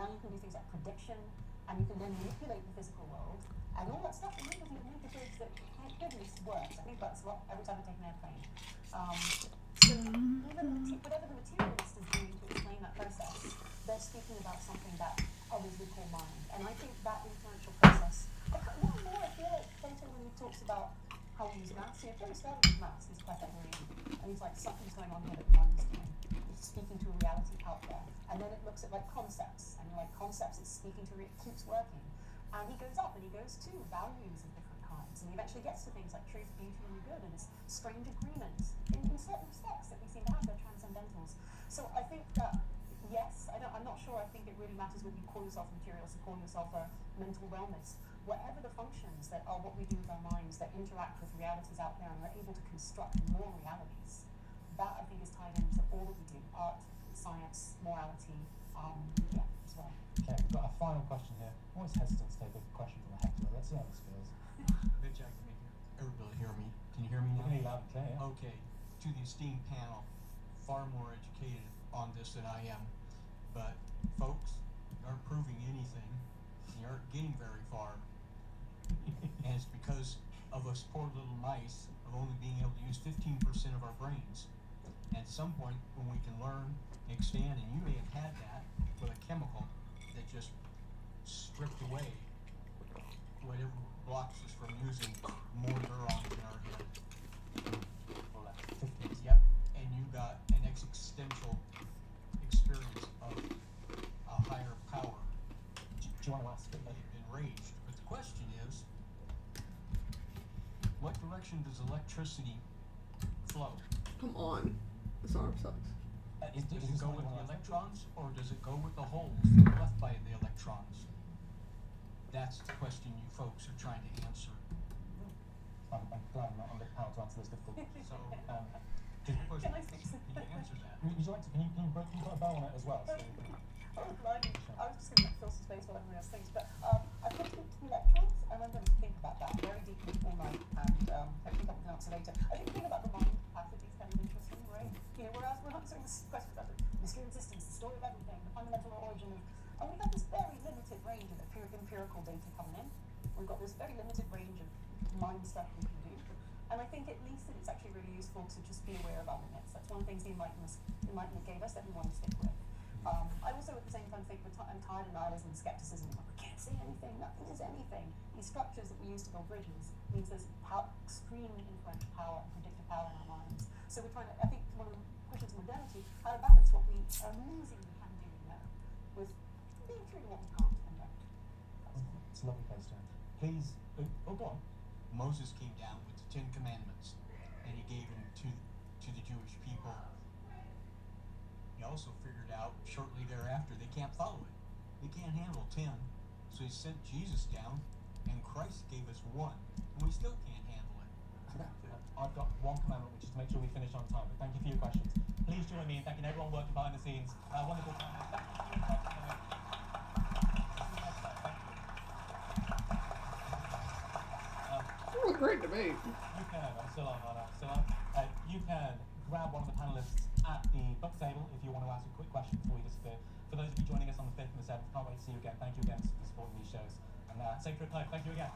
now you can do things like prediction, and you can then manipulate the physical world, and all that stuff enables you to make the bridge that, thank goodness, works. I think that's a lot every time I take an airplane. So even whatever the materialist is doing to explain that process, they're speaking about something that others would call mind. And I think that influential process, more and more I feel like Plato, when he talks about how we use maths, Plato started with maths, he's Pythagorean, and he's like, something's going on here that one is doing. It's speaking to a reality out there. And then it looks at like concepts, and like concepts, it's speaking to, it keeps working. And he goes up and he goes to values of different kinds, and he eventually gets to things like truth, beauty, and the good, and this strange agreements in certain respects that we seem to have, they're transcendentals. So I think that, yes, I'm not sure, I think it really matters whether you call yourself a materialist or call yourself a mental wellness. Whatever the functions that are what we do with our minds that interact with realities out there and are able to construct more realities, that I think is tied into all that we do, art, science, morality, as well. Okay, we've got a final question here. I'm always hesitant to take a question from a heckler. Let's see how this feels. Bitch, I can make everybody hear me. Can you hear me You now? can hear loud and clear, yeah. Okay. To the esteemed panel, far more educated on this than I am. But folks, you aren't proving anything. You aren't getting very far. And it's because of us poor little mice of only being able to use 15% of our brains. And at some point, when we can learn, expand, and you may have had that with a chemical that just stripped away whatever blocks us from using more neurons in our head. Well, that's 50. Yep. And you got an existential experience of a higher power. Do you want to ask it? You've been raised. But the question is, what direction does electricity flow? Come on. This arm sucks. Does it go with the electrons, or does it go with the holes that are left by the electrons? That's the question you folks are trying to answer. I'm glad I'm not on the panel to answer this difficult question. So, Can I fix it? Can you answer that? Would you like to, can you put a bow on it as well? So we can, Oh, blimey. I was just going to fill some space while everyone else thinks, but I put it to electrons, and I'm going to think about that very deeply all night, and hopefully I can answer later. I think the thing about the mind capacity is kind of interesting, right? You know, whereas we're answering this question about the mystery of existence, the story of everything, the fundamental origin of, and we have this very limited range of empirical data coming in. We've got this very limited range of mind stuff we can do, and I think at least that it's actually really useful to just be aware of our limits. That's one of the things the Enlightenment gave us that we want to stick with. I also at the same time think I'm tired of nihilism and skepticism. Like, we can't see anything, nothing is anything. These structures that we use to build bridges means there's extreme influential power and predictive power in our minds. So we're trying to, I think one of the questions of modernity, how to balance what we amazingly can do now with being true to what we can't conduct. it's a lovely place to end. Please, go on. Moses came down with the 10 Commandments, and he gave them to the Jewish people. He also figured out shortly thereafter they can't follow it. They can't handle 10. So he sent Jesus down, and Christ gave us 1, and we still can't handle it. I've got one commandment, which is to make sure we finish on time. But thank you for your questions. Please join me in thanking everyone working behind the scenes. Wonderful time. Thank you for your time. See you next time. Thank you. It was a great debate. You can, I'm still on, I'm still on. You can grab one of the panelists at the book table if you want to ask a quick question before we disappear. For those of you joining us on the 5th and the 7th, can't wait to see you again. Thank you again for supporting these shows. And safe trip home. Thank you again.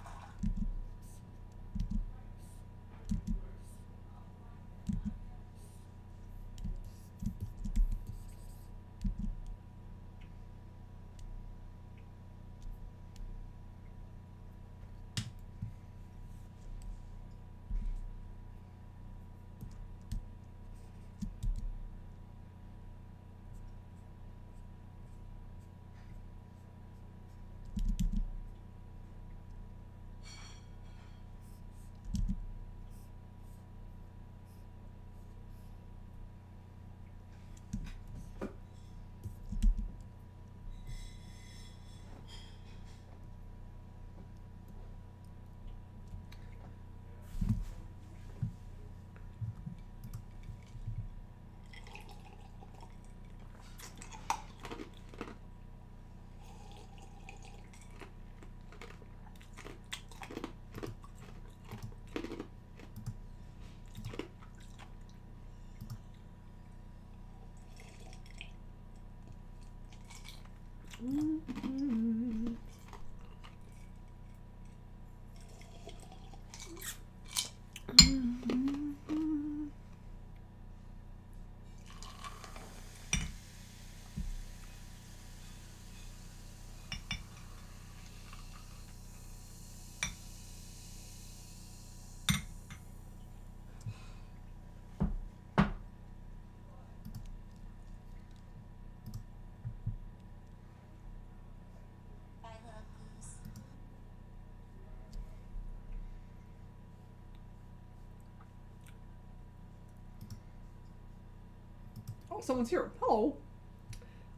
Oh, someone's here. Hello.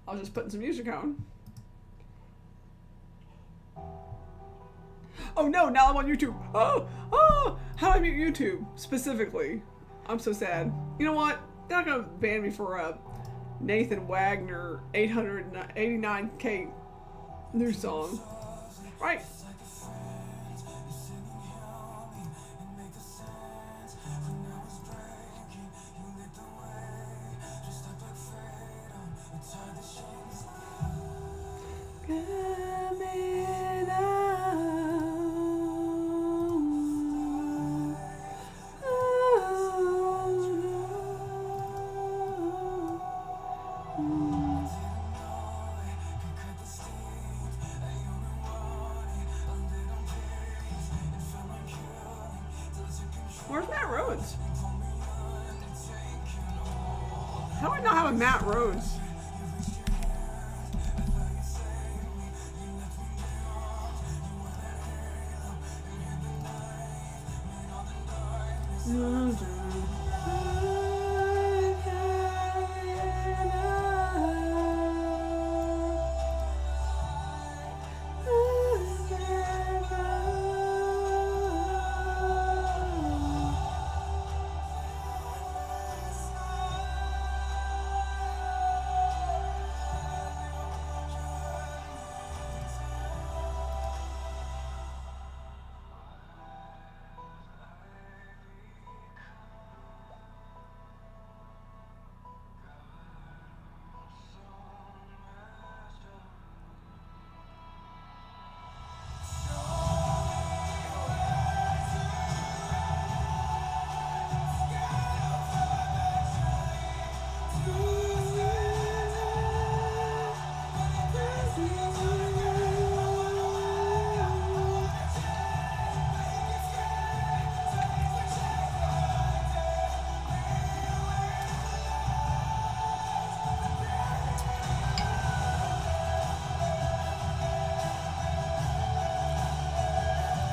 I was just putting some music on. Oh no, now I'm on YouTube. Oh, how do I mute YouTube specifically? I'm so sad. You know what? They're not gonna ban me for a Nathan Wagner 889K new song, right? Where's Matt Rhodes? How do I not have a Matt Rhodes?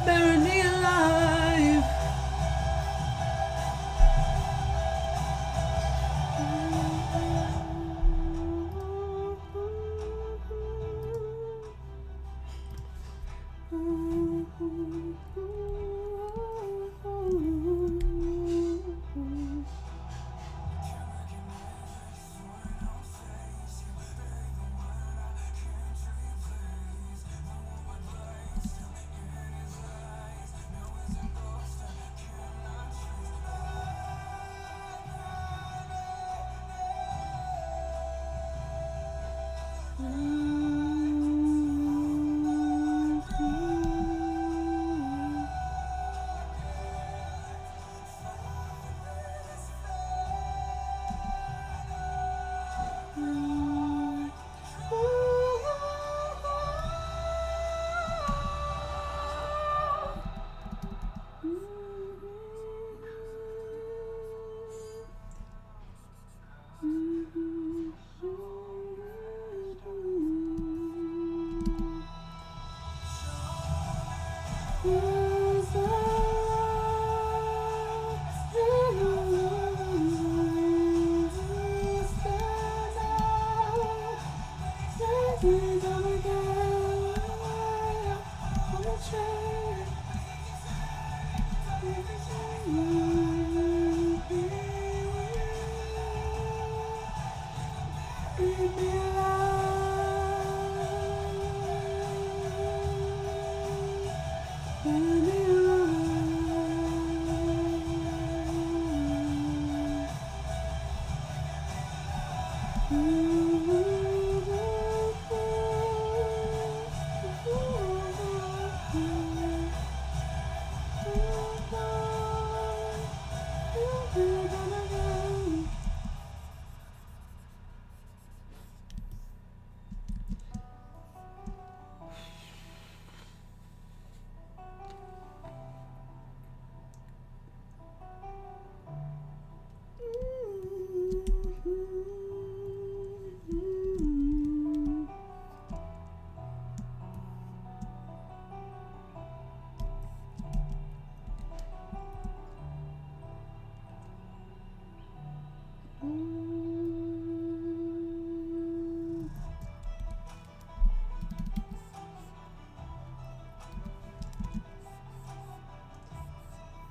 Burn me alive.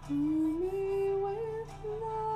me with love.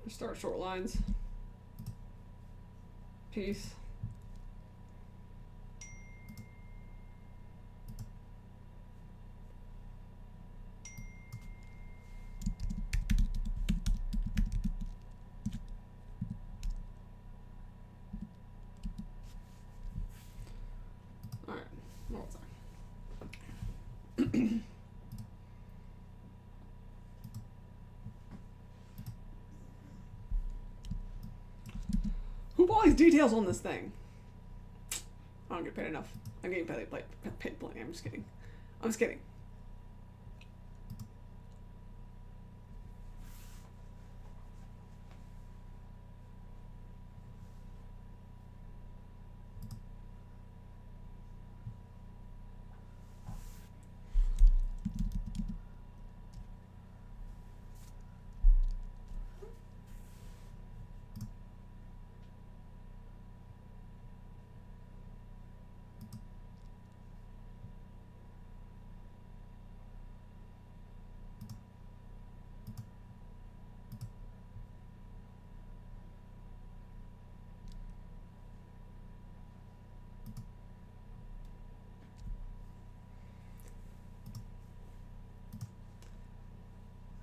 Start short lines. Peace. Alright, what was I? Who put all these details on this thing? I don't get paid enough. I'm getting paid plenty. I'm just kidding. I'm just kidding.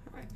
All right.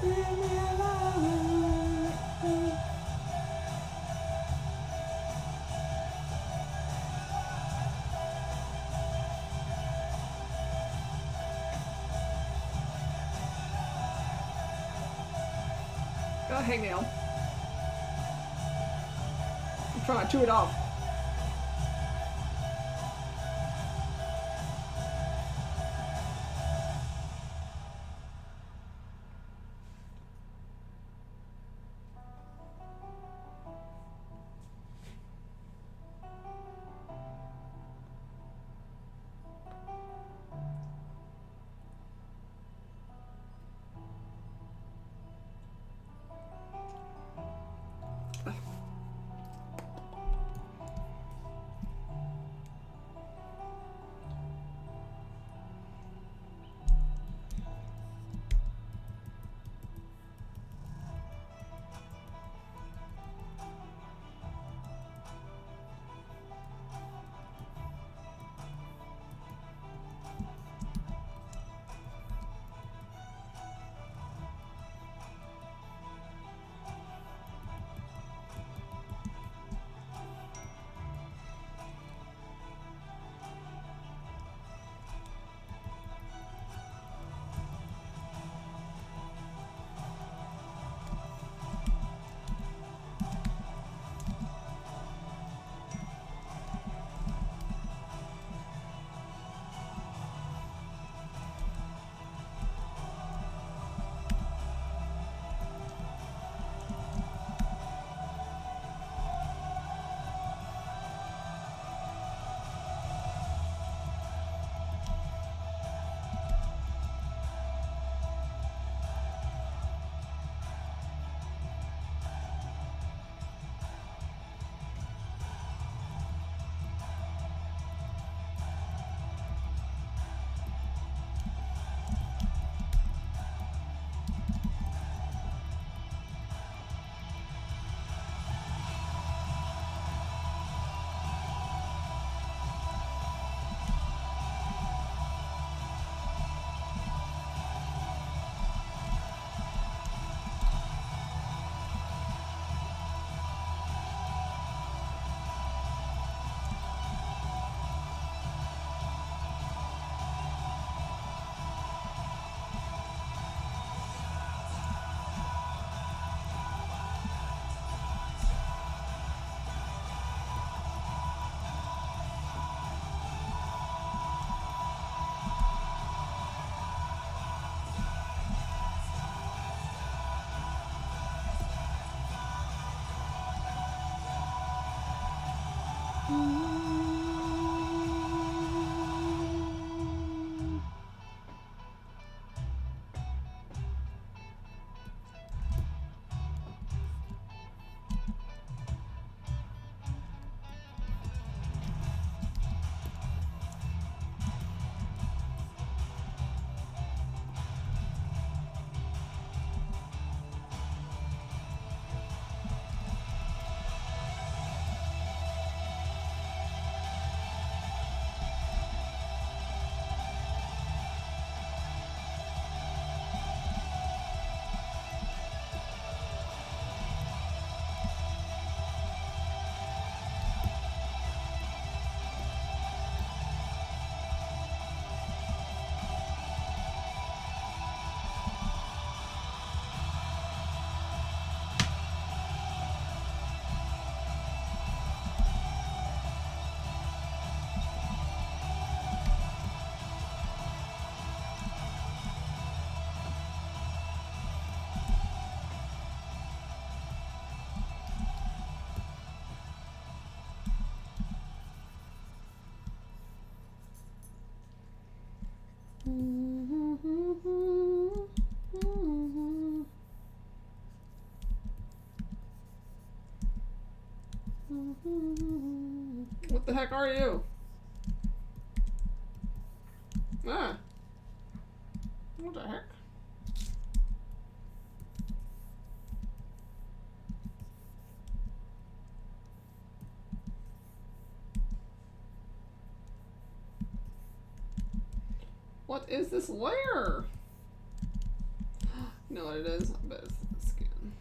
Leave me alone. Go ahead, hangnail. I'm trying to chew it off. What the heck are you? Ah. What the heck? What is this layer? You know what it is? I bet it's the skin.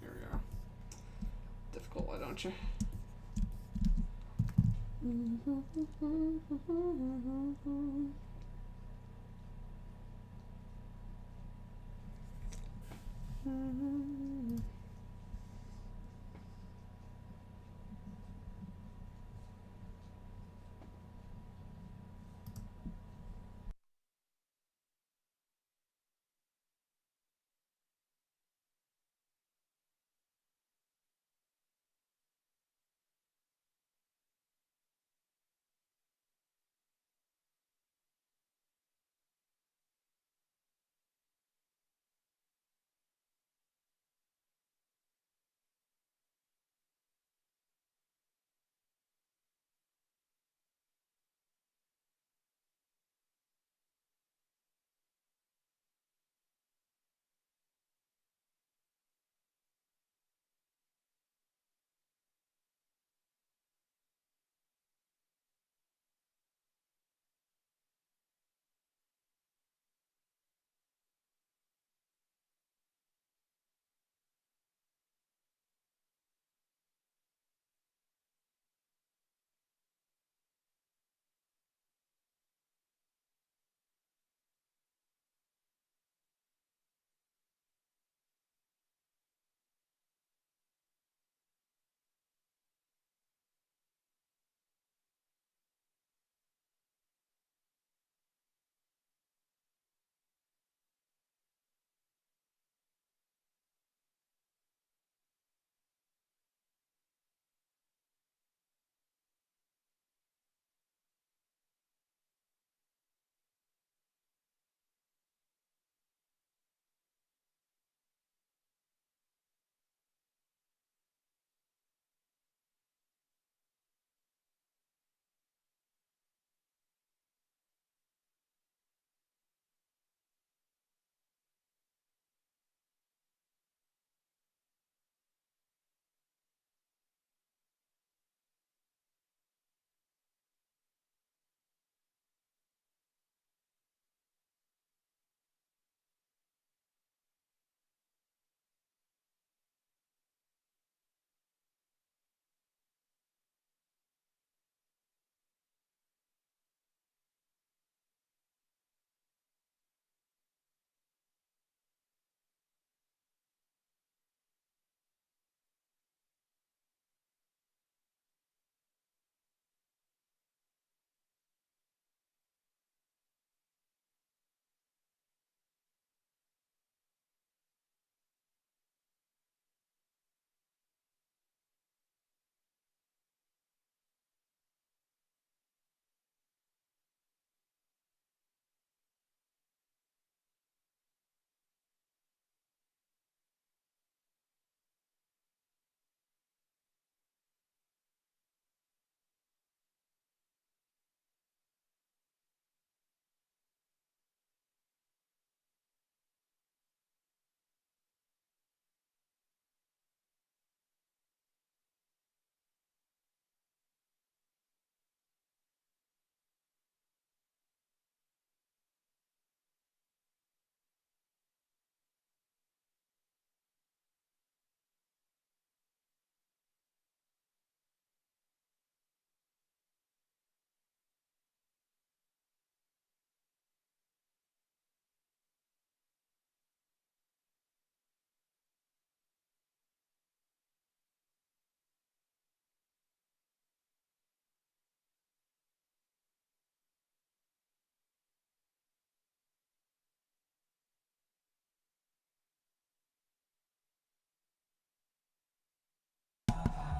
There we go. Difficult, why don't you?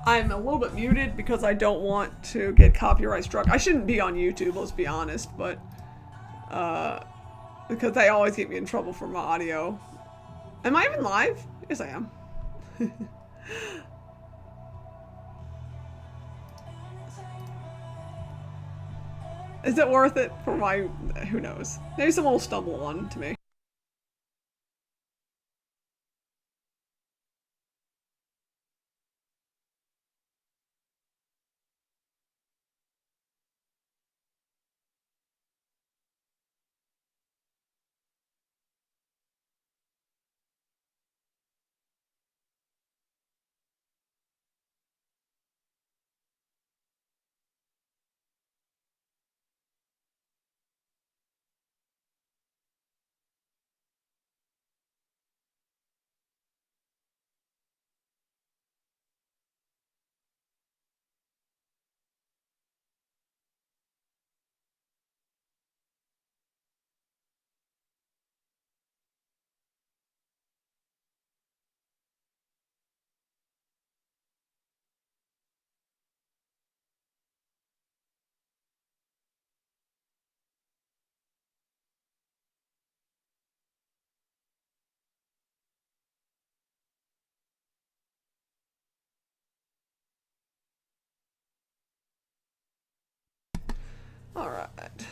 I'm a little bit muted because I don't want to get copyright struck. I shouldn't be on YouTube, let's be honest, but because they always get me in trouble for my audio. Am I even live? Yes, I am. Is it worth it for my... who knows? Maybe someone will stumble on to me. All right.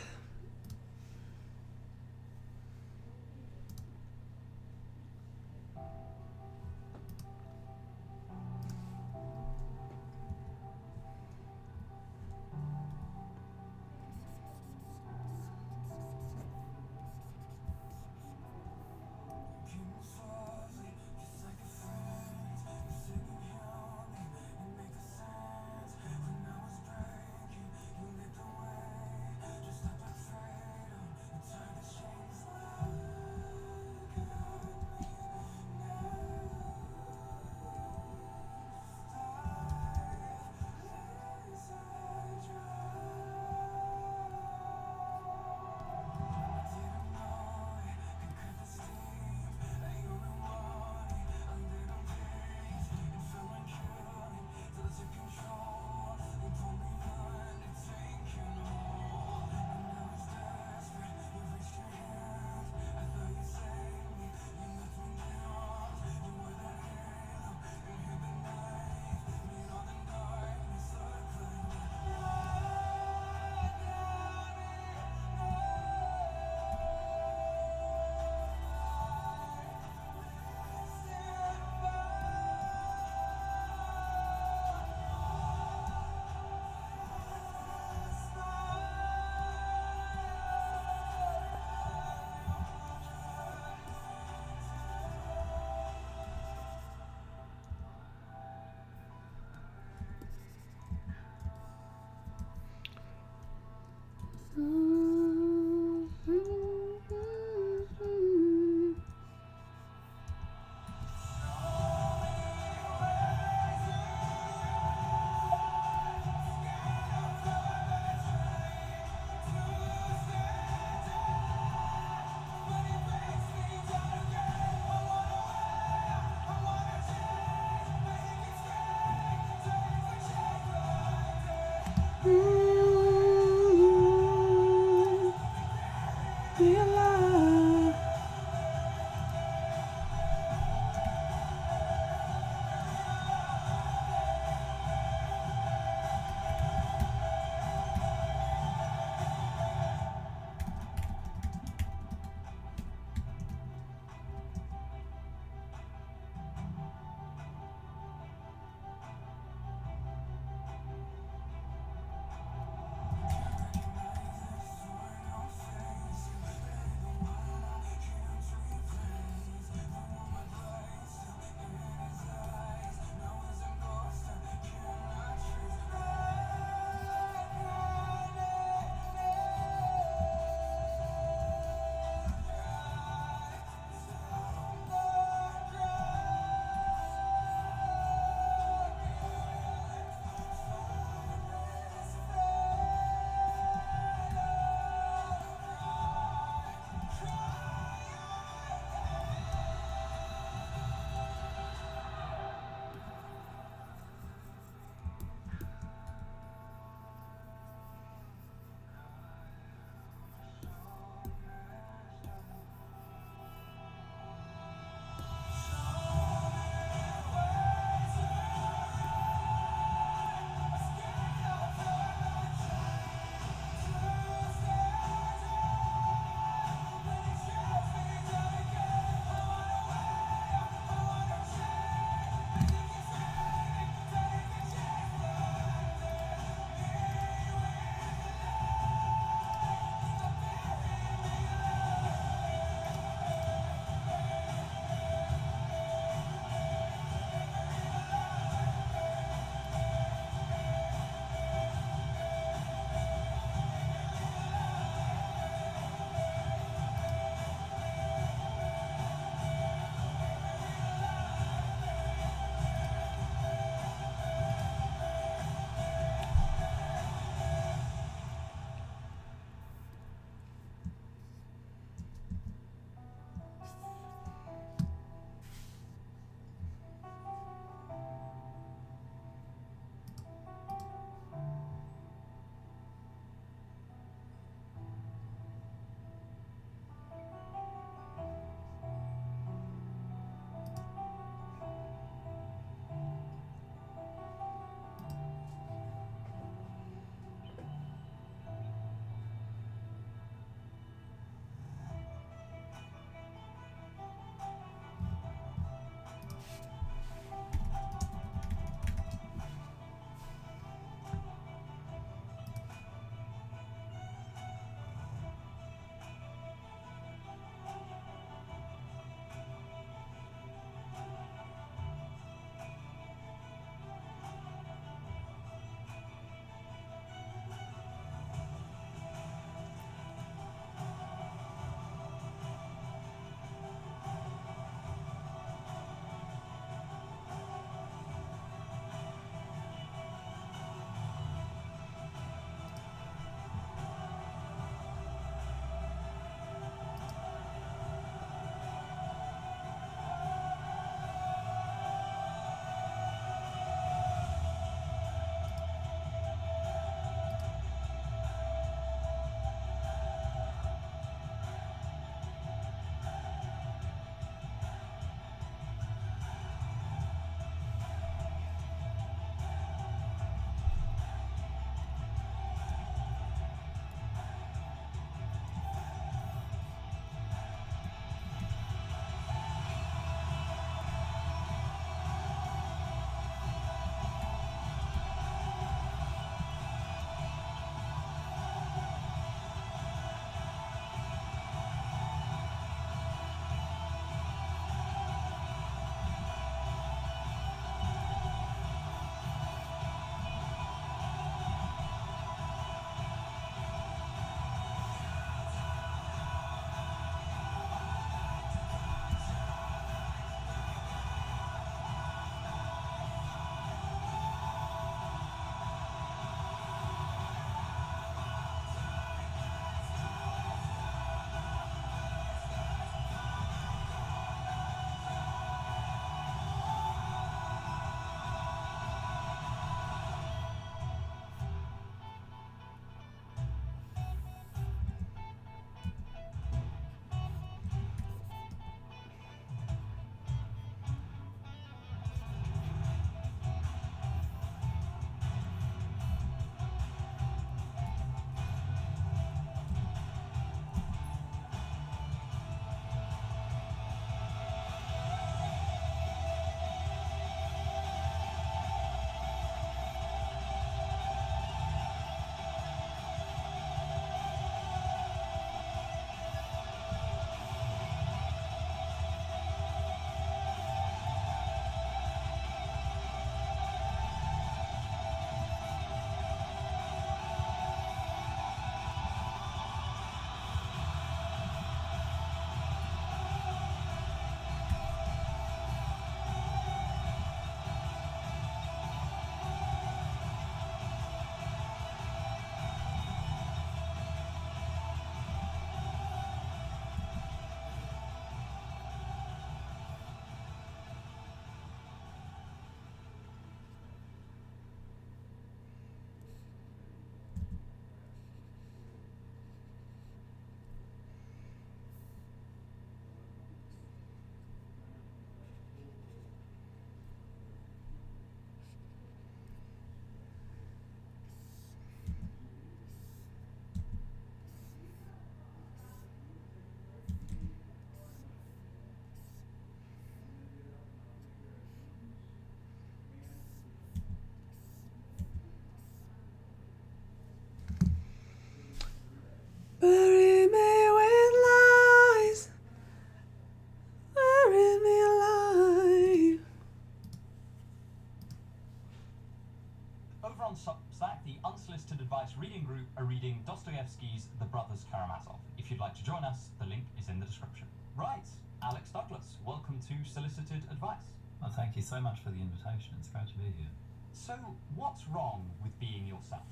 over on Substack, the Unsolicited Advice Reading Group are reading Dostoevsky's The Brothers Karamazov. If you'd like to join us, the link is in the description. Right, Alex Douglas, welcome to Solicited Advice. Well, thank you so much for the invitation. It's great to be here. So, what's wrong with being yourself?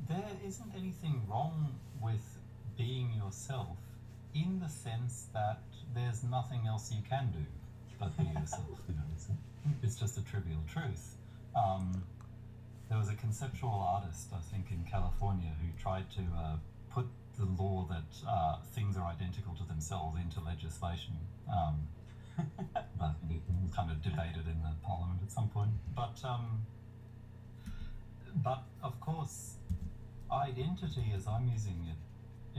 There isn't anything wrong with being yourself in the sense that there's nothing else you can do but be yourself. You know, it's just a trivial truth. There was a conceptual artist, I think, in California who tried to put the law that things are identical to themselves into legislation. But it was kind of debated in the parliament at some point. But of course, identity, as I'm using it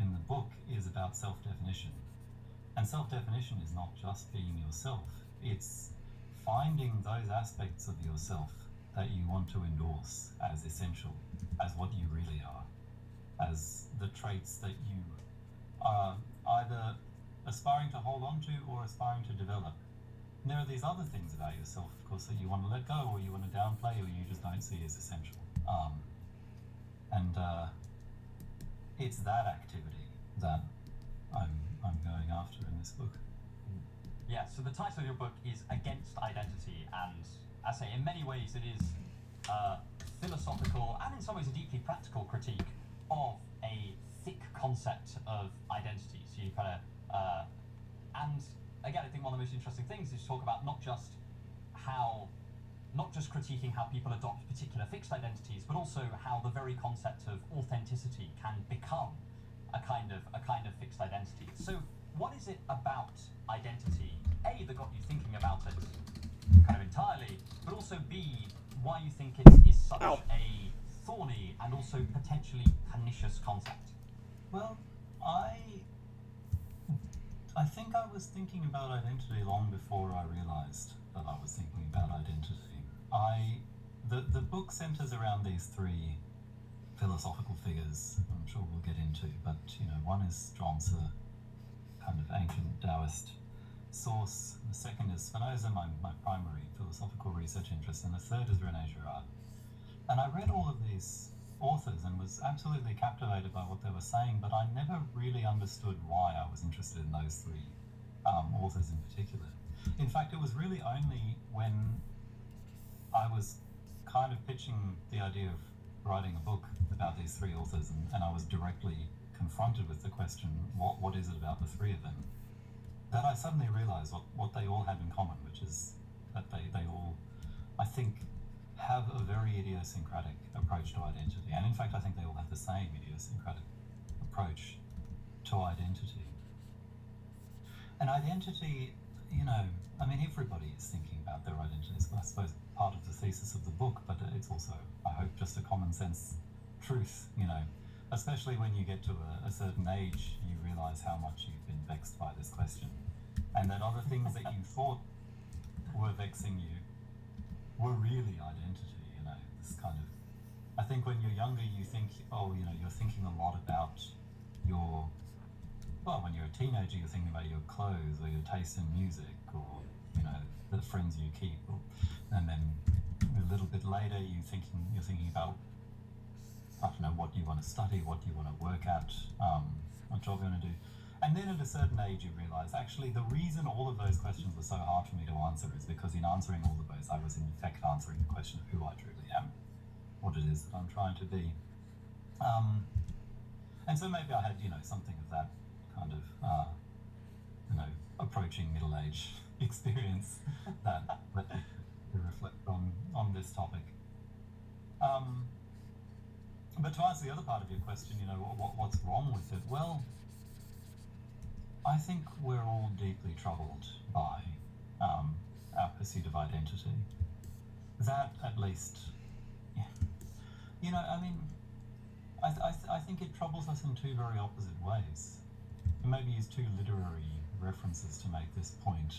in the book, is about self-definition. And self-definition is not just being yourself. It's finding those aspects of yourself that you want to endorse as essential, as what you really are, as the traits that you are either aspiring to hold on to or aspiring to develop. And there are these other things about yourself, of course, that you want to let go or you want to downplay or you just don't see as essential. It's that activity that I'm going after in this book. Yeah, so the title of your book is Against Identity, and I say in many ways it is a philosophical and in some ways a deeply practical critique of a thick concept of identity. So you kind of, and again, I think one of the most interesting things is to talk about not just critiquing how people adopt particular fixed identities, but also how the very concept of authenticity can become a kind of fixed identity. So what is it about identity, A, that got you thinking about it kind of entirely, but also B, why you think it is such a thorny and also potentially pernicious concept? Well, I think I was thinking about identity long before I realized that I was thinking about identity. The book centers around these three philosophical figures I'm sure we'll get into, but one is Zhuangzi, kind of ancient Taoist source. The second is Spinoza, my primary philosophical research interest, and the third is René Girard. And I read all of these authors and was absolutely captivated by what they were saying, but I never really understood why I was interested in those three authors in particular. In fact, it was really only when I was kind of pitching the idea of writing a book about these three authors, and I was directly confronted with the question, what is it about the three of them, that I suddenly realized what they all have in common, which is that they all, I think, have a very idiosyncratic approach to identity. And in fact, I think they all have the same idiosyncratic approach to identity. And identity, everybody is thinking about their identities. I suppose part of the thesis of the book, but it's also, I hope, just a common sense truth, especially when you get to a certain age, you realize how much you've been vexed by this question. And that other things that you thought were vexing you were really identity, this kind of, I think when you're younger, you think, you're thinking a lot about when you're a teenager, you're thinking about your clothes or your taste in music or, the friends you keep. And then a little bit later, you're thinking about, what you want to study, what you want to work at, what job you want to do. And then at a certain age, you realize, actually, the reason all of those questions were so hard for me to answer is because in answering all of those, I was in effect answering the question of who I truly am, what it is that I'm trying to be. And so maybe I had, something of that kind of, approaching middle age experience that led me to reflect on this topic. But to answer the other part of your question, what's wrong with it? Well, I think we're all deeply troubled by our pursuit of identity. That, at least, I think it troubles us in two very opposite ways. And maybe use two literary references to make this point.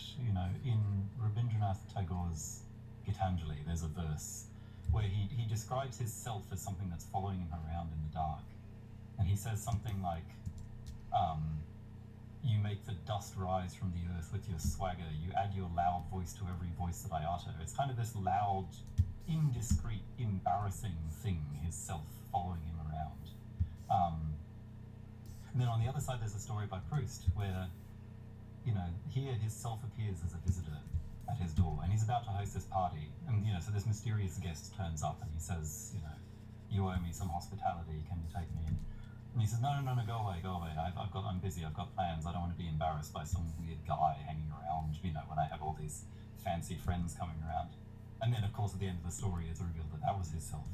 In Rabindranath Tagore's Gitanjali, there's a verse where he describes his self as something that's following him around in the dark. And he says something like, you make the dust rise from the earth with your swagger, you add your loud voice to every voice that I utter. It's kind of this loud, indiscreet, embarrassing embarrassing thing, his self following him around. And then on the other side, there's a story by Proust where, here his self appears as a visitor at his door, and he's about to host this party, and so this mysterious guest turns up, and he says, you owe me some hospitality. Can you take me in? And he says, no, go away. I'm busy. I've got plans. I don't want to be embarrassed by some weird guy hanging around. When I have all these fancy friends coming around. And then, of course, at the end of the story, it's revealed that was his self.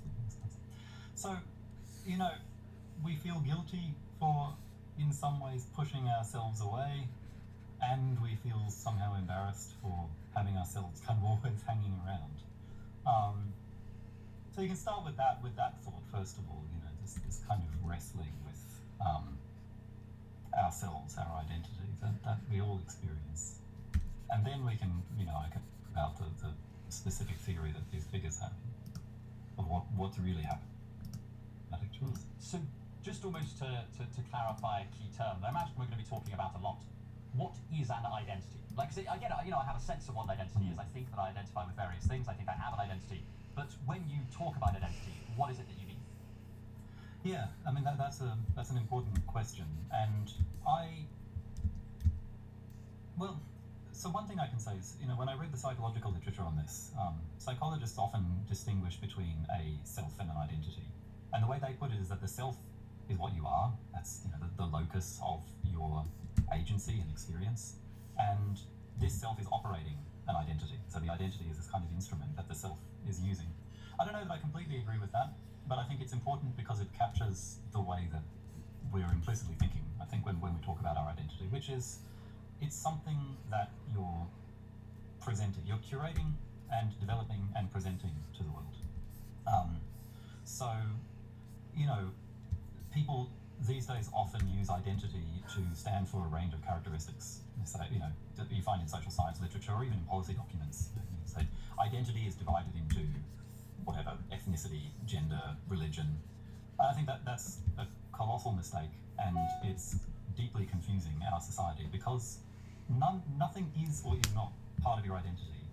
So, we feel guilty for, in some ways, pushing ourselves away, and we feel somehow embarrassed for having ourselves kind of always hanging around. So you can start with that thought first of all. This kind of wrestling with ourselves, our identity that we all experience, and then we can, I can about the specific theory that these figures have of what's really happening. So, just almost to clarify a key term that I imagine we're going to be talking about a lot. What is an identity? Like, I get it, I have a sense of what an identity is. I think that I identify with various things. I think I have an identity. But when you talk about identity, what is it that you mean? Yeah, I mean that's an important question, and so one thing I can say is, when I read the psychological literature on this, psychologists often distinguish between a self and an identity, and the way they put it is that the self is what you are. That's the locus of your agency and experience, and this self is operating an identity. So the identity is this kind of instrument that the self is using. I don't know that I completely agree with that, but I think it's important because it captures the way that we're implicitly thinking, I think, when we talk about our identity, which is it's something that you're presenting, you're curating and developing and presenting to the world. So, people these days often use identity to stand for a range of characteristics. So, that you find in social science literature or even in policy documents. Say identity is divided into whatever, ethnicity, gender, religion. I think that's a colossal mistake, and it's deeply confusing our society because nothing is or is not part of your identity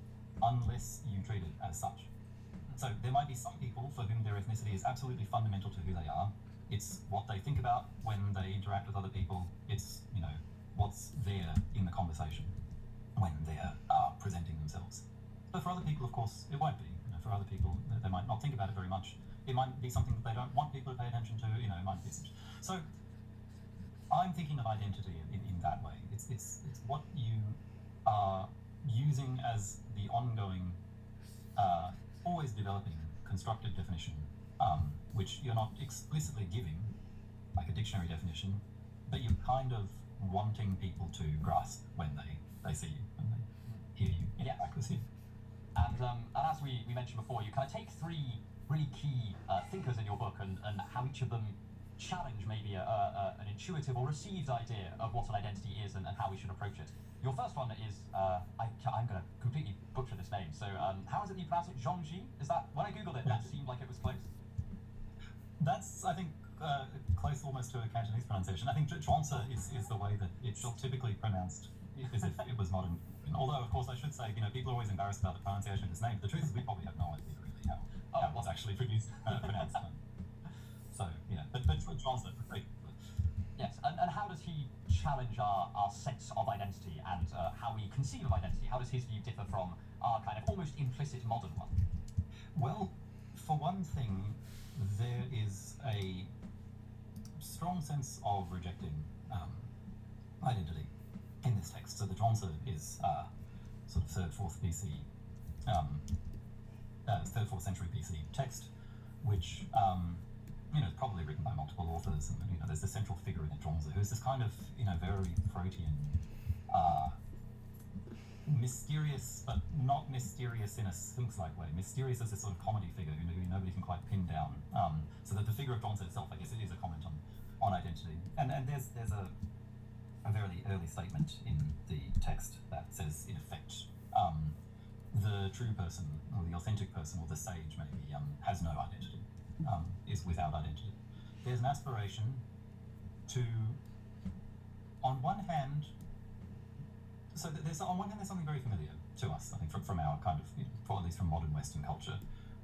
unless you treat it as such. So there might be some people for whom their ethnicity is absolutely fundamental to who they are. It's what they think about when they interact with other people. It's, what's there in the conversation when they're presenting themselves. But for other people, of course, it won't be. For other people, they might not think about it very much. It might be something that they don't want people to pay attention to. It might be such. So I'm thinking of identity in that way. It's what you are using as the ongoing, always developing constructed definition, which you're not explicitly giving, like a dictionary definition, but you're kind of wanting people to grasp when they see you, when they hear you interact with you. And as we mentioned before, you kind of take three really key thinkers in your book and how each of them challenge maybe an intuitive or received idea of what an identity is and how we should approach it. Your first one is, I'm going to completely butcher this name, so how is it you pronounce it? Zhongji? Is that, when I googled it, that seemed like it was close? That's, I think, close almost to a Cantonese pronunciation. I think zhuangzi is the way that it's typically pronounced, as if it was modern. Although, of course, I should say, people are always embarrassed about the pronunciation of his name. The truth is we probably have no idea really how it was actually pronounced. So, yeah, but zhuangzi, great. Yes, and how does he challenge our sense of identity and how we conceive of identity? How does his view differ from our kind of almost implicit modern one? Well, for one thing, there is a strong sense of rejecting identity in this text. So the zhuangzi is sort of 3rd, 4th BC, 3rd, 4th century BC text, which is probably written by multiple authors, and there's this central figure in it, zhuangzi, who's this kind of very protean, mysterious, but not mysterious in a Sphinx-like way. Mysterious as a sort of comedy figure who nobody can quite pin down. So that the figure of zhuangzi itself, I guess, it is a comment on identity. And there's a very early statement in the text that says, in effect, the true person, or the authentic person, or the sage maybe, has no identity, is without identity. There's an aspiration to, on one hand, there's something very familiar to us, I think, from our kind of, at least from modern Western culture,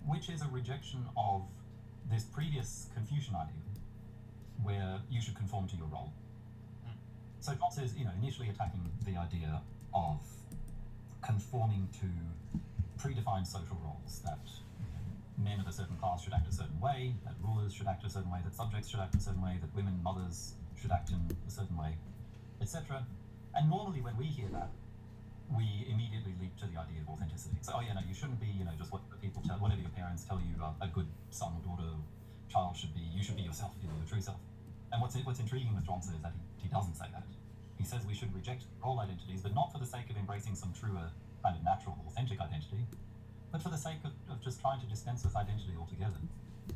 which is a rejection of this previous Confucian ideal, where you should conform to your role. So Trotz is, initially attacking the idea of conforming to predefined social roles, that men of a certain class should act a certain way, that rulers should act a certain way, that subjects should act a certain way, that women, mothers should act in a certain way, etc. And normally when we hear that, we immediately leap to the idea of authenticity. So, you shouldn't be, just what people tell, whatever your parents tell you a good son or daughter or child should be. You should be yourself, your true self. And what's intriguing with Johnson is that he doesn't say that. He says we should reject role identities, but not for the sake of embracing some truer, kind of natural, authentic identity, but for the sake of just trying to dispense with identity altogether.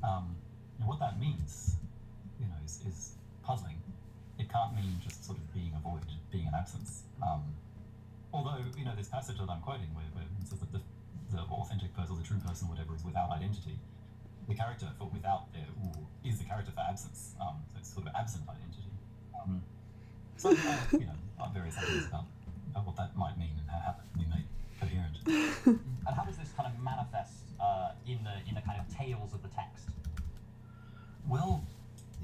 And what that means, is puzzling. It can't mean just sort of being a void, being an absence. Although, this passage that I'm quoting, where it says that the authentic person, or the true person, or whatever, is without identity, the character for without there is the character for absence. So it's sort of absent identity. So, various ideas about what that might mean and how that can be made coherent. And how does this kind of manifest in the kind of tales of the text? Well,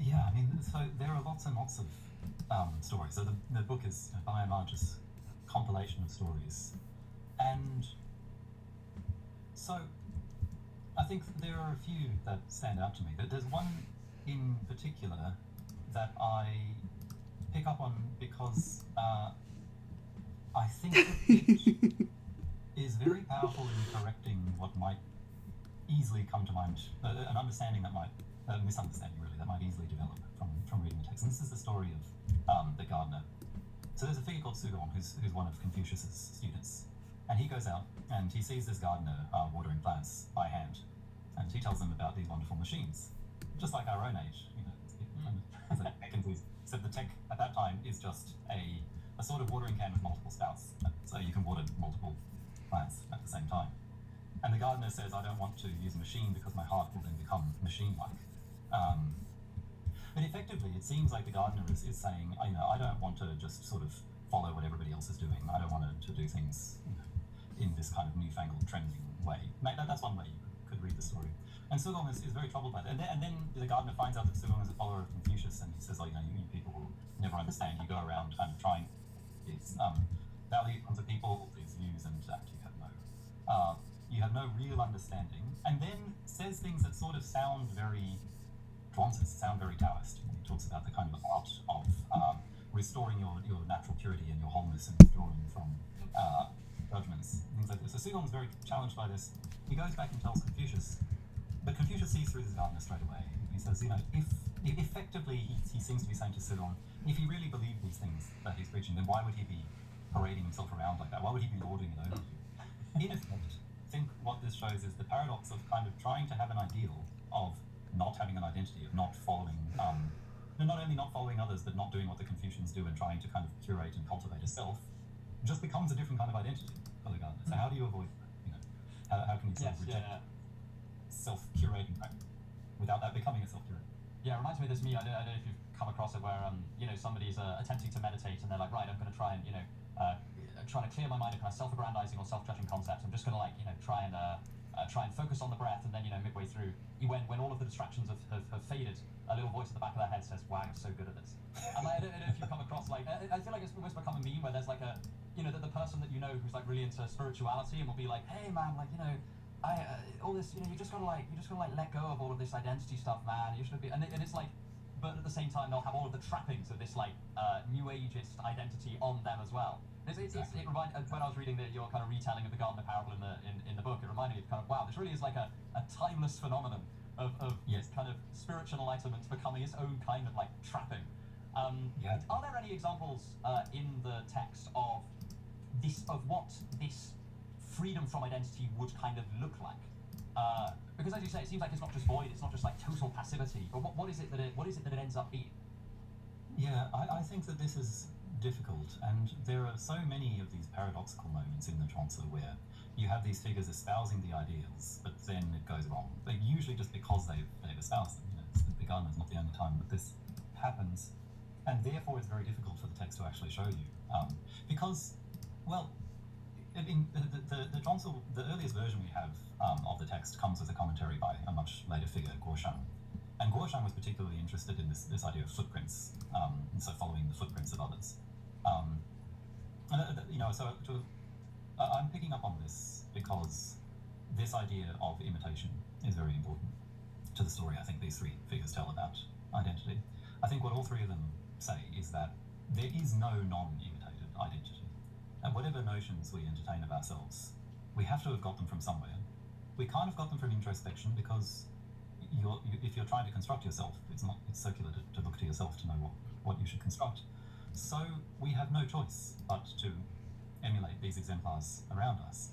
yeah, so there are lots and lots of stories. So the book is, by and large, a compilation of stories. And so I think there are a few that stand out to me. There's one in particular that I pick up on because I think it is very powerful in correcting what might easily come to mind, an understanding that might, a misunderstanding really, that might easily develop from reading the text. And this is the story of the gardener. So there's a figure called Sugong who's one of Confucius's students. And he goes out and he sees this gardener watering plants by hand. And he tells them about these wonderful machines, just like our own age. As a tech enthusiast, so the tech at that time is just a sort of watering can with multiple spouts, so you can water multiple plants at the same time. And the gardener says, I don't want to use a machine because my heart will then become machine-like. But effectively, it seems like the gardener is saying, I don't want to just sort of follow what everybody else is doing. I don't want to do things in this kind of newfangled, trending way. That's one way you could read the story. And Sugong is very troubled by that. And then the gardener finds out that Sugong is a follower of Confucius, and he says, you people will never understand. You go around kind of trying these values onto people, these views, and you have no real understanding. And then says things that sort of sound very Zhuangzi, sound very Taoist. He talks about the kind of art of restoring your natural purity and your wholeness and withdrawing from judgments, things like this. So Sugong is very challenged by this. He goes back and tells Confucius, but Confucius sees through this gardener straight away. He says, if effectively he seems to be saying to Sugong, if he really believed these things that he's preaching, then why would he be parading himself around like that? Why would he be lording it over you? In effect, I think what this shows is the paradox of kind of trying to have an ideal of not having an identity, of not following, not only not following others, but not doing what the Confucians do and trying to kind of curate and cultivate a self, just becomes a different kind of identity for the gardener. So how do you avoid, how can you sort of reject self-curating practice without that becoming a self-curating? Yeah, it reminds me of this meme. I don't know if you've come across it, where somebody's attempting to meditate, and they're like, right, I'm going to try and trying to clear my mind of kind of self-aggrandizing or self-judging concepts. I'm just going to try and focus on the breath, and then midway through, when all of the distractions have faded, a little voice at the back of their head says, "Wow, you're so good at this." And I don't know if you've come across I feel like it's almost become a meme where there's the person that who's really into spirituality and will be like, "Hey man, all this, you just gotta let go of all of this identity stuff, man. You should be," and it's like, but at the same time they'll have all of the trappings of this new ageist identity on them as well. It reminded, when I was reading your kind of retelling of the gardener parable in the book, it reminded me of kind of, wow, this really is like a timeless phenomenon of Yes. kind of spiritual enlightenment becoming its own kind of trapping. Are there any examples in the text of what this freedom from identity would kind of look like? Because as you say, it seems like it's not just void, it's not just total passivity, but what is it that it ends up being? Yeah, I think that this is difficult, and there are so many of these paradoxical moments in the Zhuangzi where you have these figures espousing the ideals, but then it goes wrong. Usually just because they've espoused them. The gardener is not the only time that this happens, and therefore it's very difficult for the text to actually show you, because, well, I mean, the earliest version we have of the text comes with a commentary by a much later figure, Guoshang. And Guoshang was particularly interested in this idea of footprints, and so following the footprints of others. I'm picking up on this because this idea of imitation is very important to the story I think these three figures tell about identity. I think what all three of them say is that there is no non-imitated identity. And whatever notions we entertain of ourselves, we have to have got them from somewhere. We kind of got them from introspection because if you're trying to construct yourself, it's circular to look to yourself to know what you should construct. So we have no choice but to emulate these exemplars around us.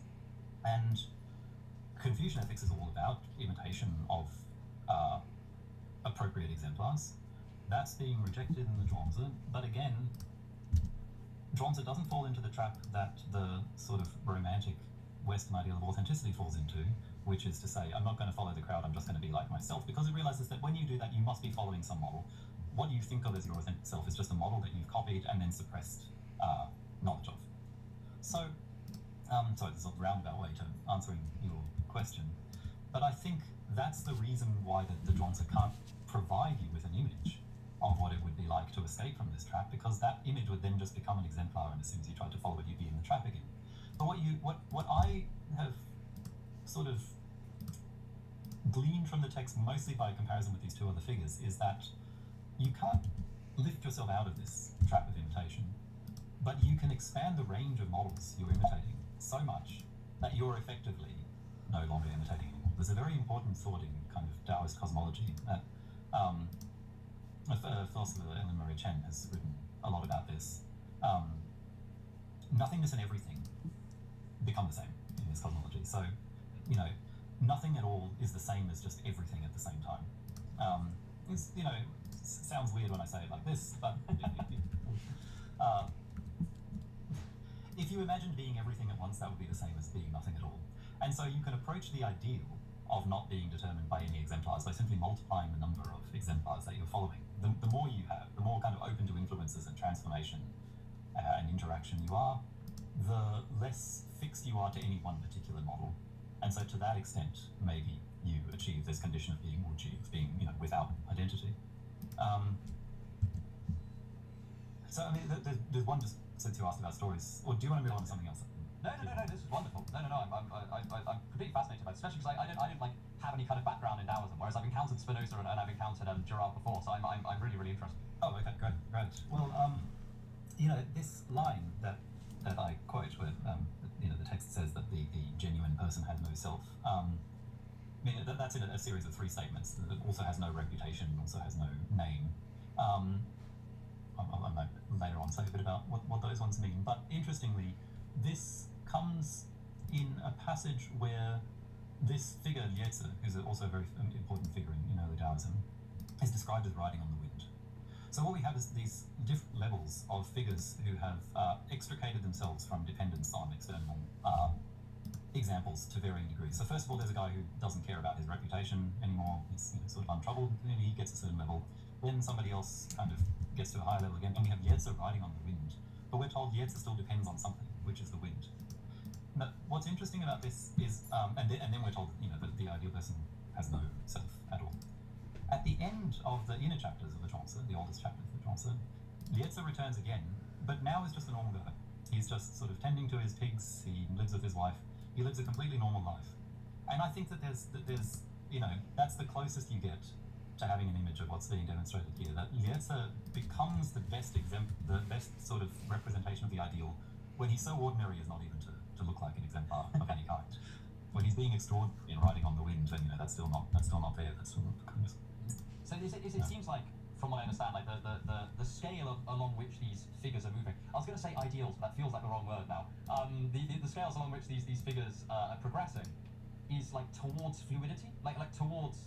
And Confucian ethics is all about imitation of appropriate exemplars. That's being rejected in the Zhuangzi, but again, Zhuangzi doesn't fall into the trap that the sort of romantic Western ideal of authenticity falls into, which is to say, I'm not going to follow the crowd, I'm just going to be like myself, because it realizes that when you do that, you must be following some model. What you think of as your authentic self is just a model that you've copied and then suppressed knowledge of. So there's a roundabout way to answering your question, but I think that's the reason why the Zhuangzi can't provide you with an image of what it would be like to escape from this trap, because that image would then just become an exemplar, and as soon as you tried to follow it, you'd be in the trap again. But what I have sort of gleaned from the text, mostly by comparison with these two other figures, is that you can't lift yourself out of this trap of imitation, but you can expand the range of models you're imitating so much that you're effectively no longer imitating anymore. There's a very important thought in kind of Taoist cosmology that a philosopher, Ellen Marie Chen, has written a lot about this. Nothingness and everything become the same in this cosmology. So, nothing at all is the same as just everything at the same time. Sounds weird when I say it like this, but if you imagined being everything at once, that would be the same as being nothing at all. And so you can approach the ideal of not being determined by any exemplars by simply multiplying the number of exemplars that you're following. The more you have, the more kind of open to influences and transformation and interaction you are, the less fixed you are to any one particular model. And so to that extent, maybe you achieve this condition of being without identity. There's one just since you asked about stories, or do you want to move on to something else? No, this is wonderful. I'm completely fascinated by it, especially because I didn't like have any kind of background in Taoism, whereas I've encountered Spinoza and I've encountered Girard before, so I'm really, really interested. Oh, okay, great. Well, this line that I quote, where the text says that the genuine person has no self. That's in a series of three statements. It also has no reputation, also has no name. I might later on say a bit about what those ones mean. But interestingly, this comes in a passage where this figure, Liezi, who's also a very important figure in early Taoism, is described as riding on the wind. So what we have is these different levels of figures who have extricated themselves from dependence on external examples to varying degrees. So first of all, there's a guy who doesn't care about his reputation anymore. He's sort of untroubled. He gets a certain level. Then somebody else kind of gets to a higher level again, and we have Liezi riding on the wind. But we're told Liezi still depends on something, which is the wind. Now, what's interesting about this is, and then we're told that the ideal person has no self at all. At the end of the inner chapters of the Zhuangzi, the oldest chapters of the Zhuangzi, Liezi returns again, but now is just a normal guy. He's just sort of tending to his pigs. He lives with his wife. He lives a completely normal life. And I think that there's that's the closest you get to having an image of what's being demonstrated here. That Liezi becomes the best sort of representation of the ideal when he's so ordinary as not even to look like an exemplar of any kind. When he's being extraordinary in riding on the wind, then that's still not there. That's still not kind of. So it seems like, from what I understand, like the scale along which these figures are moving. I was going to say ideals, but that feels like the wrong word now. The scales along which these figures are progressing is like towards fluidity, like towards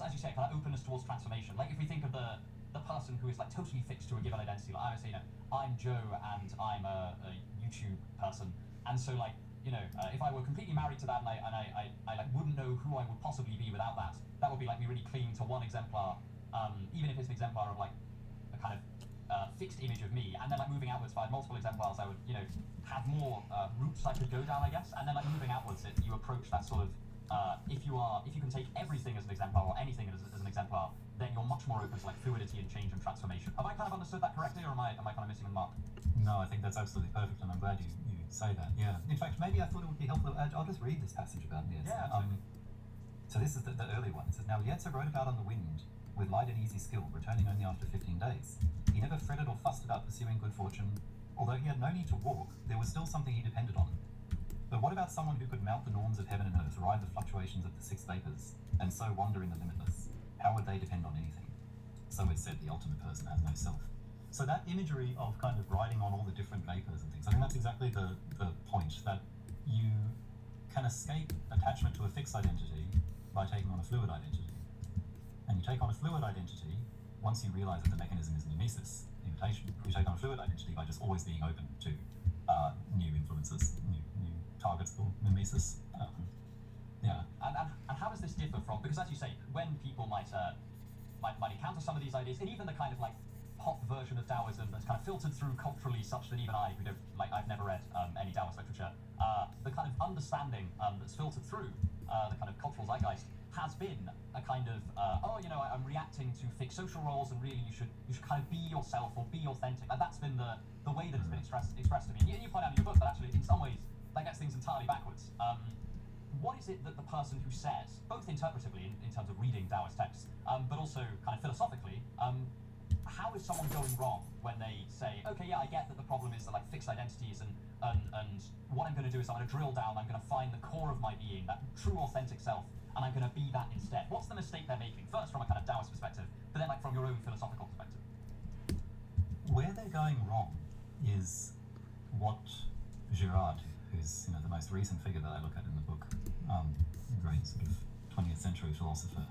as you say, kind of openness towards transformation. Like if we think of the person who is like totally fixed to a given identity, like I would say, I'm Joe and I'm a YouTube person, and so like if I were completely married to that and I like wouldn't know who I would possibly be without that would be like me really clinging to one exemplar, even if it's an exemplar of like a kind of fixed image of me, and then like moving outwards, if I had multiple exemplars, I would, you know, have more routes I could go down, I guess. And then like moving outwards, you approach that sort of if you can take everything as an exemplar or anything as an exemplar, then you're much more open to like fluidity and change and transformation. Have I kind of understood that correctly, or am I kind of missing the mark? No, I think that's absolutely perfect, and I'm glad you say that. Yeah. In fact, maybe I thought it would be helpful. I'll just read this passage about Lietze. Yeah, absolutely. So this is the early one. It says, "Now Lietze rode about on the wind with light and easy skill, returning only after 15 days. He never fretted or fussed about pursuing good fortune. Although he had no need to walk, there was still something he depended on. But what about someone who could mount the norms of heaven and earth, ride the fluctuations of the six vapors, and so wander in the limitless? How would they depend on anything? So it's said the ultimate person has no self." So that imagery of kind of riding on all the different vapors and things, I think that's exactly the point, that you can escape attachment to a fixed identity by taking on a fluid identity. And you take on a fluid identity once you realize that the mechanism is mimesis, imitation. You take on a fluid identity by just always being open to new influences, new targets for mimesis. Yeah. And how does this differ from, because as you say, when people might encounter some of these ideas, and even the kind of like pop version of Taoism that's kind of filtered through culturally, such that even I, who don't like, I've never read any Taoist literature, the kind of understanding that's filtered through the kind of cultural zeitgeist has been a kind of I'm reacting to fixed social roles, and really you should kind of be yourself or be authentic. And that's been the way that it's been expressed to me. And you point out in your book that actually in some ways that gets things entirely backwards. What is it that the person who says, both interpretively in terms of reading Taoist texts, but also kind of philosophically, how is someone going wrong when they say, okay, yeah, I get that the problem is that like fixed identities, and what I'm going to do is I'm going to drill down, I'm going to find the core of my being, that true authentic self, and I'm going to be that instead. What's the mistake they're making? First from a kind of Taoist perspective, but then like from your own philosophical perspective. Where they're going wrong is what Girard, who's the most recent figure that I look at in the book, great sort of 20th century philosopher,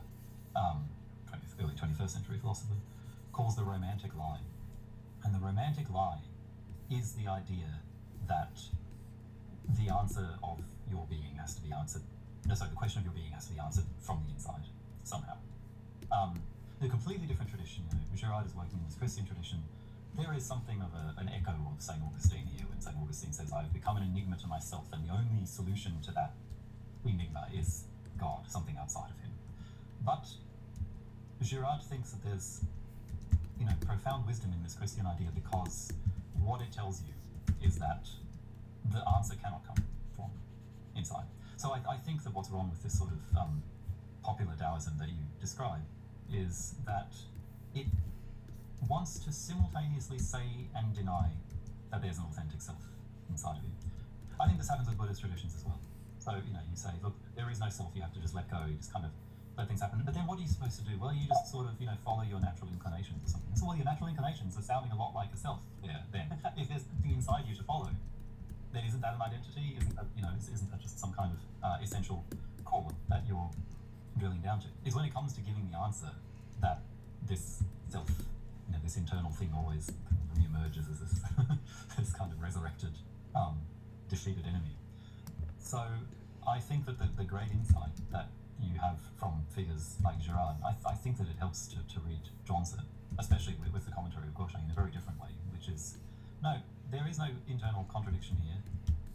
early 21st century philosopher, calls the romantic lie. And the romantic lie is the idea that the answer of your being has to be answered. No, sorry, the question of your being has to be answered from the inside, somehow. A completely different tradition, Girard is working in this Christian tradition. There is something of an echo of St. Augustine here, when St. Augustine says, "I've become an enigma to myself, and the only solution to that enigma is God, something outside of him." But Girard thinks that there's profound wisdom in this Christian idea, because what it tells you is that the answer cannot come from inside. So I think that what's wrong with this sort of popular Taoism that you describe is that it wants to simultaneously say and deny that there's an authentic self inside of you. I think this happens with Buddhist traditions as well. So, you say, look, there is no self, you have to just let go, you just kind of let things happen. But then what are you supposed to do? Well, you just sort of, follow your natural inclinations or something. So, well, your natural inclinations are sounding a lot like a self there, then. If there's something inside you to follow, then isn't that an identity? Isn't that, isn't that just some kind of essential core that you're drilling down to? It's when it comes to giving the answer that this self, this internal thing always re-emerges as this, this kind of resurrected, defeated enemy. So I think that the great insight that you have from figures like Girard, I think that it helps to read Zhuangzi, especially with the commentary of Guosheng, in a very different way, which is, no, there is no internal contradiction here.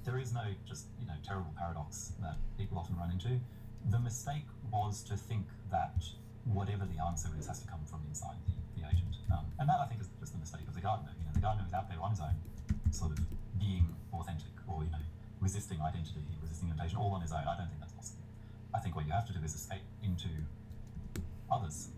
There is no just, terrible paradox that people often run into. The mistake was to think that whatever the answer is has to come from inside the agent. And that, I think, is just the mistake of the gardener. The gardener is out there on his own, sort of being authentic, or, resisting identity, resisting imitation, all on his own. I don't think that's possible. I think what you have to do is escape into others.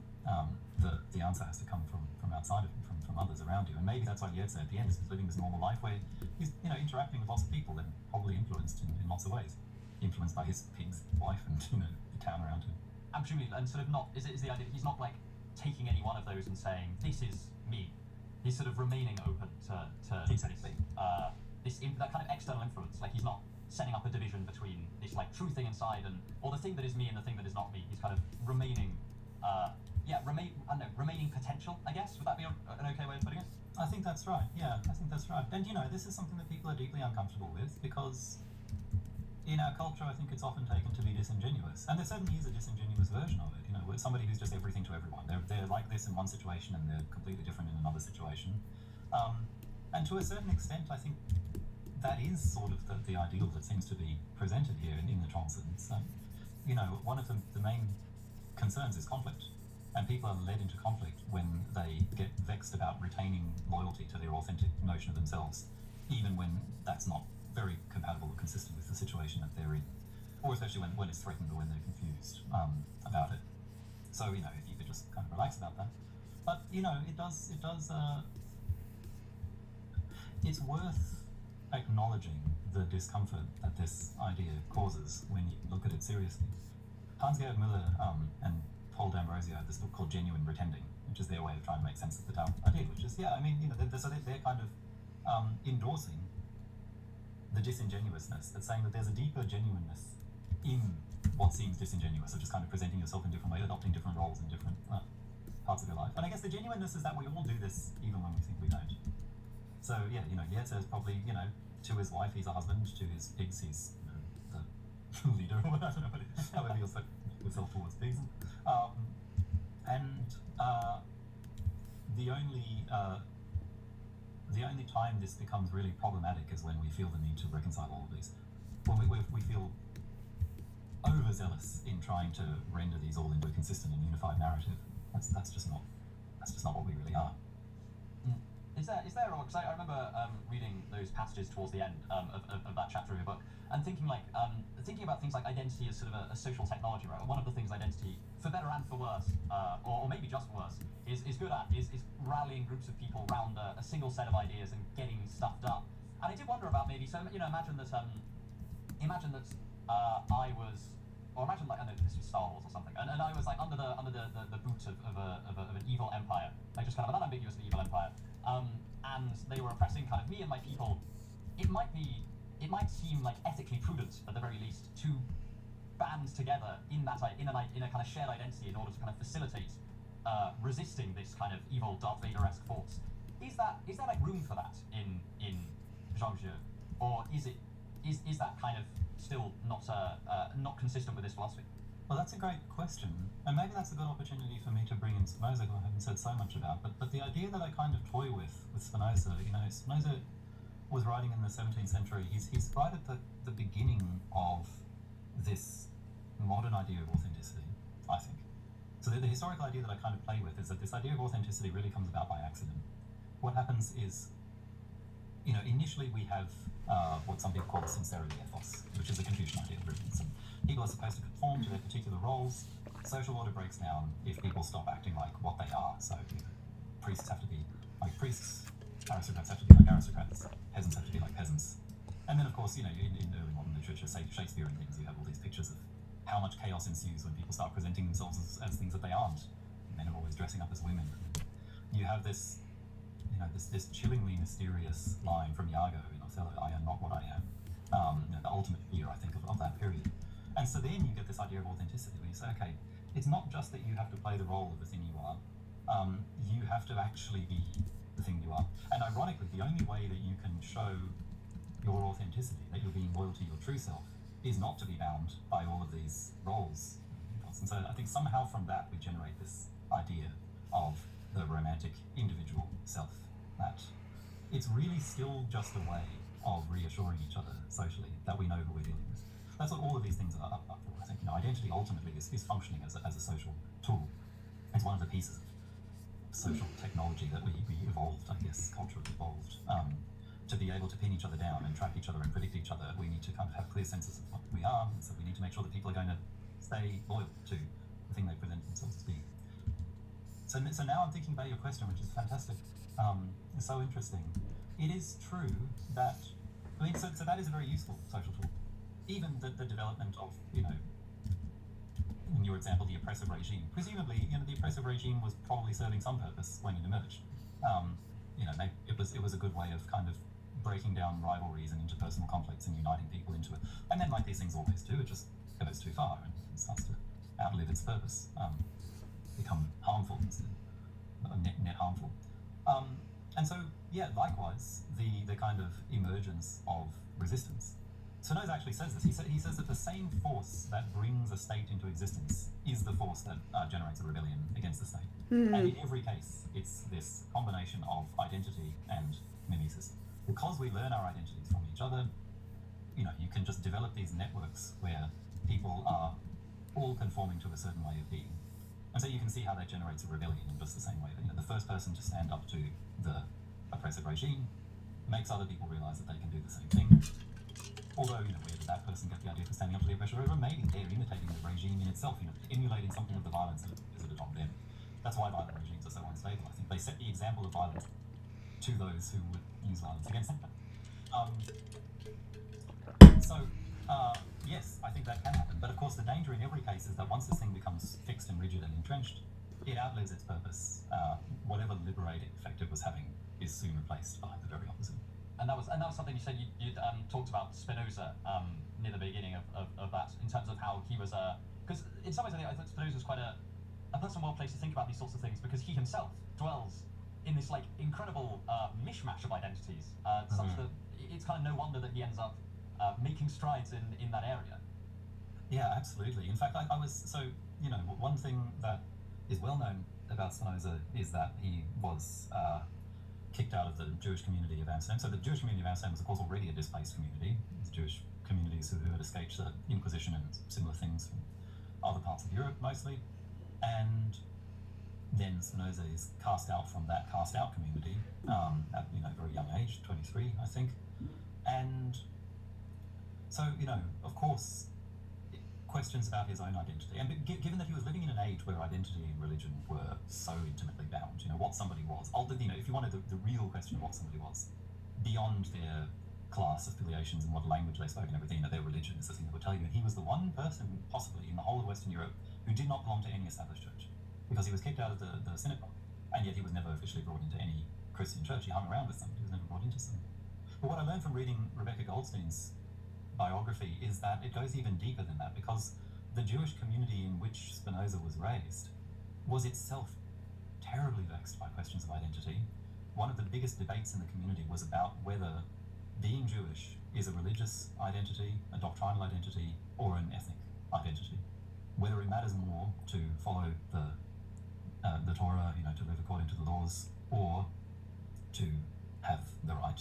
The answer has to come from outside of you, from others around you. And maybe that's why Lietze at the end is living this normal life where he's interacting with lots of people and probably influenced in lots of ways. Influenced by his pig's wife and the town around him. Absolutely, and sort of not, is the idea he's not like taking any one of those and saying, this is me. He's sort of remaining open to Exactly. that kind of external influence. Like he's not setting up a division between this like true thing inside or the thing that is me and the thing that is not me. He's kind of remaining remaining potential, I guess. Would that be an okay way of putting it? I think that's right. Yeah, I think that's right. And this is something that people are deeply uncomfortable with, because in our culture, I think it's often taken to be disingenuous, and there certainly is a disingenuous version of it. it's somebody who's just everything to everyone. They're like this in one situation and they're completely different in another situation. And to a certain extent, I think that is sort of the ideal that seems to be presented here in the Tronsons. You know, one of the main concerns is conflict, and people are led into conflict when they get vexed about retaining loyalty to their authentic notion of themselves, even when that's not very compatible or consistent with the situation that they're in, or especially when it's threatened or when they're confused about it. So, you know, if you could just kind of relax about that. But, you know, it's worth acknowledging the discomfort that this idea causes when you look at it seriously. Hans-Georg Müller and Paul D'Ambrosio have this book called Genuine Pretending, which is their way of trying to make sense of the idea, which is, yeah, I mean, you know, they're kind of endorsing the disingenuousness. That's saying that there's a deeper genuineness in what seems disingenuous, of just kind of presenting yourself in different ways, adopting different roles in different parts of your life. And I guess the genuineness is that we all do this even when we think we don't. So, yeah, you know, Goethe is probably, you know, to his wife he's a husband, to his pigs he's, you know, the leader, or I don't know what it is, however he feels himself towards pigs. The only time this becomes really problematic is when we feel the need to reconcile all of these. When we feel overzealous in trying to render these all into a consistent and unified narrative. That's just not what we really are. Is there, because I remember reading those passages towards the end of that chapter of your book, and thinking about things like identity as sort of a social technology, right? One of the things identity, for better and for worse, or maybe just for worse, is good at, is rallying groups of people around a single set of ideas and getting stuff done. And I did wonder about maybe, so, you know, imagine that I was, or imagine like, I don't know, this was Star Wars or something, and I was like under the boot of an evil empire, like just kind of an unambiguously evil empire. And they were oppressing kind of me and my people. It might seem like ethically prudent, at the very least, to band together in a kind of shared identity in order to kind of facilitate resisting this kind of evil Darth Vader-esque force. Is there like room for that in Jean-Jeu, or is that kind of still not consistent with this philosophy? Well, that's a great question, and maybe that's a good opportunity for me to bring in Spinoza, who I haven't said so much about. But the idea that I kind of toy with Spinoza, you know, Spinoza was writing in the 17th century. He's right at the beginning of this modern idea of authenticity, I think. So the historical idea that I kind of play with is that this idea of authenticity really comes about by accident. What happens is, you know, initially we have what some people call the sincerity ethos, which is a Confucian idea of brilliance. And people are supposed to conform to their particular roles. Social order breaks down if people stop acting like what they are. So, you know, priests have to be like priests, aristocrats have to be like aristocrats, peasants have to be like peasants. And then, of course, you know, in early modern literature, say Shakespeare and things, you have all these pictures of how much chaos ensues when people start presenting themselves as things that they aren't. Men are always dressing up as women. You have this, you know, this chillingly mysterious line from Iago in Othello, "I am not what I am." You know, the ultimate fear, I think, of that period. And so then you get this idea of authenticity, where you say, okay, it's not just that you have to play the role of the thing you are, you have to actually be the thing you are. And ironically, the only way that you can show your authenticity, that you're being loyal to your true self, is not to be bound by all of these roles. And so I think somehow from that we generate this idea of the romantic individual self, that it's really still just a way of reassuring each other socially that we know who we're dealing with. That's what all of these things are up for. I think, you know, identity ultimately is functioning as a social tool. It's one of the pieces of social technology that we evolved, I guess, culturally evolved. To be able to pin each other down and track each other and predict each other, we need to kind of have clear senses of what we are, and so we need to make sure that people are going to stay loyal to the thing they present themselves as being. So now I'm thinking about your question, which is fantastic. It's so interesting. It is true that, I mean, so that is a very useful social tool. Even the development of, you know, in your example, the oppressive regime. Presumably, you know, the oppressive regime was probably serving some purpose when it emerged. You know, it was a good way of kind of breaking down rivalries and interpersonal conflicts and uniting people into it. And then, like these things always do, it just goes too far and it starts to outlive its purpose, become harmful instead, net harmful. And so, yeah, likewise, the kind of emergence of resistance. Spinoza actually says this. He says that the same force that brings a state into existence is the force that generates a rebellion against the state. And in every case, it's this combination of identity and mimesis. Because we learn our identities from each other, you know, you can just develop these networks where people are all conforming to a certain way of being. And so you can see how that generates a rebellion in just the same way. That, you know, the first person to stand up to the oppressive regime makes other people realize that they can do the same thing. Although, you know, where did that person get the idea for standing up to the oppressor? Or maybe they're imitating the regime in itself, you know, emulating something of the violence that is at on them. That's why violent regimes are so unstable. I think they set the example of violence to those who would use violence against them. Yes, I think that can happen. But of course, the danger in every case is that once this thing becomes fixed and rigid and entrenched, it outlives its purpose. Whatever liberating effect it was having is soon replaced by the very opposite. And that was something you said you talked about Spinoza near the beginning of that, in terms of how he was because in some ways I thought Spinoza was quite a person well placed to think about these sorts of things, because he himself dwells in this like incredible mishmash of identities, such that it's kind of no wonder that he ends up making strides in that area. Yeah, absolutely. In fact, I was, so, you know, one thing that is well known about Spinoza is that he was kicked out of the Jewish community of Amsterdam. So the Jewish community of Amsterdam was, of course, already a displaced community. It's Jewish communities who had escaped the Inquisition and similar things from other parts of Europe, mostly. And then Spinoza is cast out from that cast-out community at, you know, a very young age, 23, I think. And so, you know, of course, questions about his own identity. And given that he was living in an age where identity and religion were so intimately bound, you know, what somebody was, you know, if you wanted the real question of what somebody was, beyond their class affiliations and what language they spoke and everything, you know, their religion is the thing that would tell you. And he was the one person, possibly, in the whole of Western Europe who did not belong to any established church, because he was kicked out of the synagogue, and yet he was never officially brought into any Christian church. He hung around with them, he was never brought into some. But what I learned from reading Rebecca Goldstein's biography is that it goes even deeper than that, because the Jewish community in which Spinoza was raised was itself terribly vexed by questions of identity. One of the biggest debates in the community was about whether being Jewish is a religious identity, a doctrinal identity, or an ethnic identity. Whether it matters more to follow the Torah, you know, to live according to the laws, or to have the right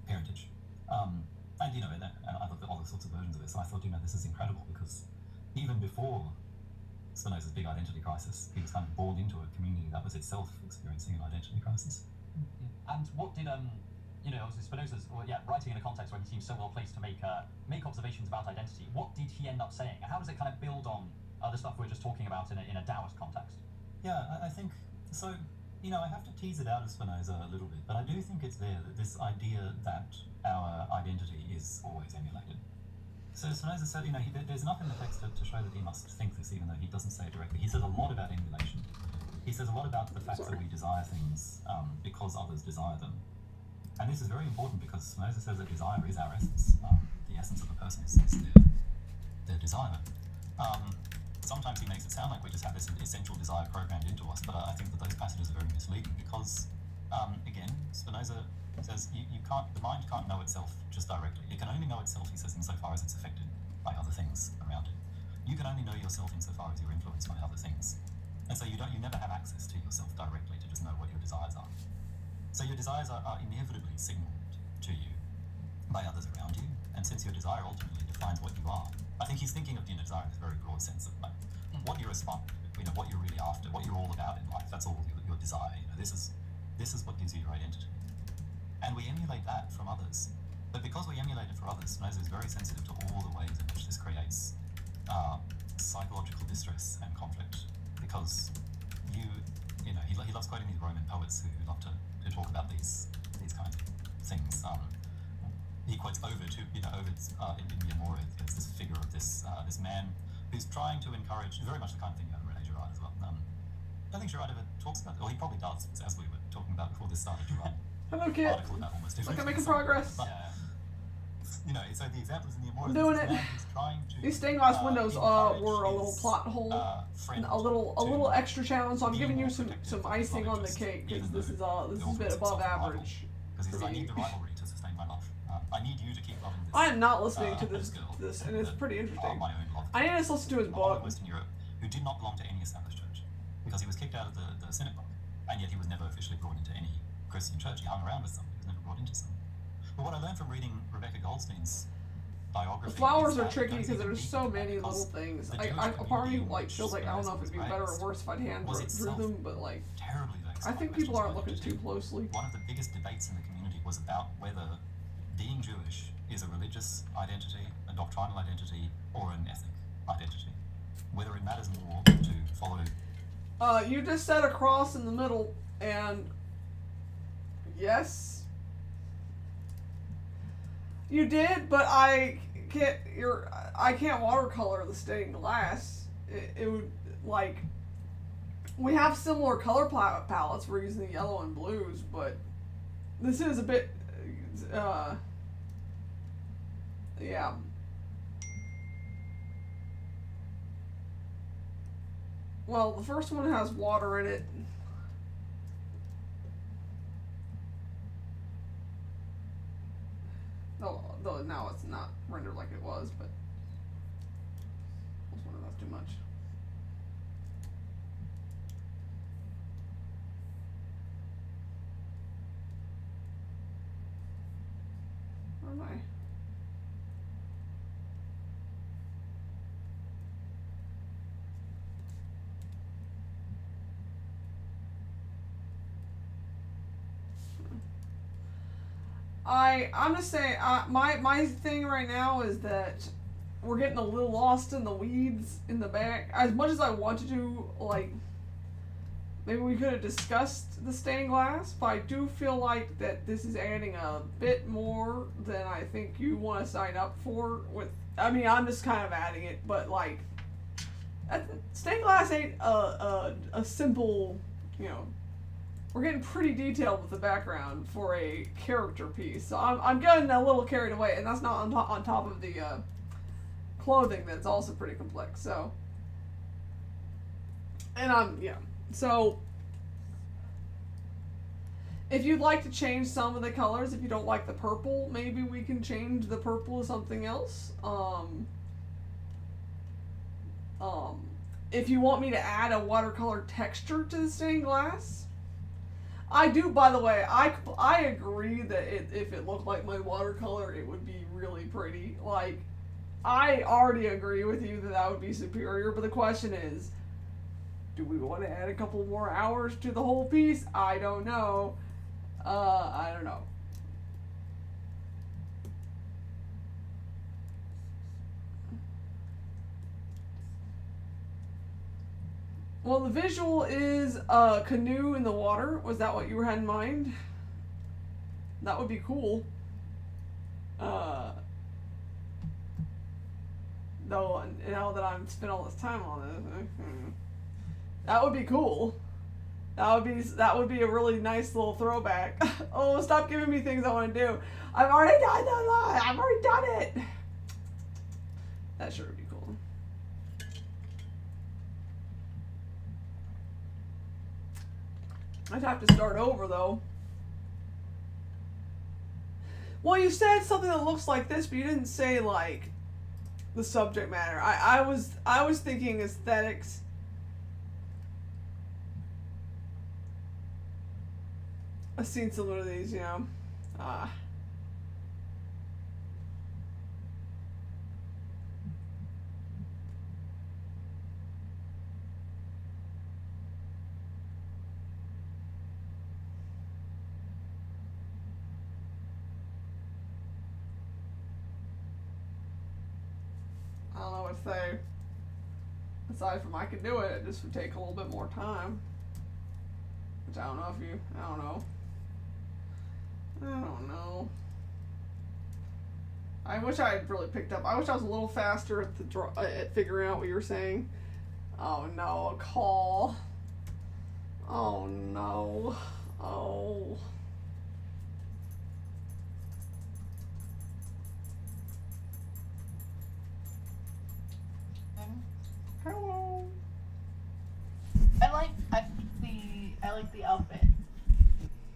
parentage. And, you know, and I looked at all sorts of versions of it, so I thought, you know, this is incredible, because even before Spinoza's big identity crisis, he was kind of born into a community that was itself experiencing an identity crisis. And what did you know, obviously Spinoza's writing in a context where he seems so well placed to make observations about identity. What did he end up saying? How does it kind of build on the stuff we're just talking about in a Taoist context? Yeah, I think so. You know, I have to tease it out of Spinoza a little bit, but I do think it's there, that this idea that our identity is always emulated. So Spinoza said, you know, there's enough in the text to show that he must think this, even though he doesn't say it directly. He says a lot about emulation. He says a lot about the fact that we desire things because others desire them. And this is very important, because Spinoza says that desire is our essence. The essence of a person is their desire. Sometimes he makes it sound like we just have this essential desire programmed into us, but I think that those passages are very misleading, because, again, Spinoza says the mind can't know itself just directly. It can only know itself, he says, insofar as it's affected by other things around it. You can only know yourself insofar as you're influenced by other things. And so you never have access to yourself directly to just know what your desires are. So your desires are inevitably signaled to you by others around you, and since your desire ultimately defines what you are, I think he's thinking of, you know, desire in a very broad sense of like what you're aspiring to, you know, what you're really after, what you're all about in life. That's all your desire. You know, this is what gives you your identity, and we emulate that from others. But because we emulate it for others, Spinoza is very sensitive to all the ways in which this creates psychological distress and conflict, because you know, he loves quoting these Roman poets who love to talk about these kinds of things. He quotes Ovid, in the Amore. There's this figure of this man who's trying to encourage, very much the kind of thing you have in Rene Girard as well. I don't think Girard ever talks about it, or he probably does, as we were talking about before this started to run. Hello, kid. Article about almost Look, I'm making progress. But, you know, so the examples in the Amore. I'm doing it. Trying to, These stained glass windows were a little plot hole, and a little extra challenge. So I'm giving you some icing on the cake, because this is a bit above average. Because he says, I need the rivalry to sustain my love. I need you to keep loving this. I am not listening to this this, girl, and it's that pretty are interesting. my own love. I need to listen to his From all book. of Western Europe, who did not belong to any established church, because he was kicked out of the synagogue, and yet he was never officially brought into any Christian church. He hung around with some. He was never brought into some. But what I learned from reading Rebecca Goldstein's biography. The flowers is are that tricky goes because even there's deeper so than that, many because little things. the I Jewish part of me community like which feels like I don't know if Speranza it'd be was better or raised worse if I'd hand was through itself them, but like terribly vexed I by think people questions aren't of looking identity. too closely. One of the biggest debates in the community was about whether being Jewish is a religious identity, a doctrinal identity, or an ethnic identity. Whether it matters more to follow. You just said a cross in the middle, and yes, you did, but I can't watercolor the stained glass. It would like we have similar color palettes. We're using the yellow and blues, but this is a bit yeah. Well, the first one has water in it. Though now it's not rendered like it was, but this one that's too much. Where am I? I'm just saying, my thing right now is that we're getting a little lost in the weeds in the back. As much as I want to do, like, maybe we could have discussed the stained glass, but I do feel like that this is adding a bit more than I think you want to sign up for. I mean, I'm just kind of adding it, but like, stained glass ain't a simple, you know. We're getting pretty detailed with the background for a character piece, so I'm getting a little carried away, and that's not on top of the clothing that's also pretty complex. So, and so if you'd like to change some of the colors, if you don't like the purple, maybe we can change the purple to something else. If you want me to add a watercolor texture to the stained glass. I do, by the way, I agree that if it looked like my watercolor, it would be really pretty. Like, I already agree with you that would be superior, but the question is, do we want to add a couple more hours to the whole piece? I don't know. I don't know. Well, the visual is a canoe in the water. Was that what you had in mind? That would be cool. Though, now that I've spent all this time on it, that would be cool. That would be a really nice little throwback. Oh, stop giving me things I want to do. I've already done that. I've already done it. That sure would be cool. I'd have to start over though. Well, you said something that looks like this, but you didn't say like the subject matter. I was thinking aesthetics. I've seen some of these, you know. I don't know what to say. Aside from I could do it, it just would take a little bit more time. Which I don't know if you, I don't know. I wish I had really picked up. I wish I was a little faster at at figuring out what you were saying. Oh no, a call. Oh no. Oh. Hello. I like the outfit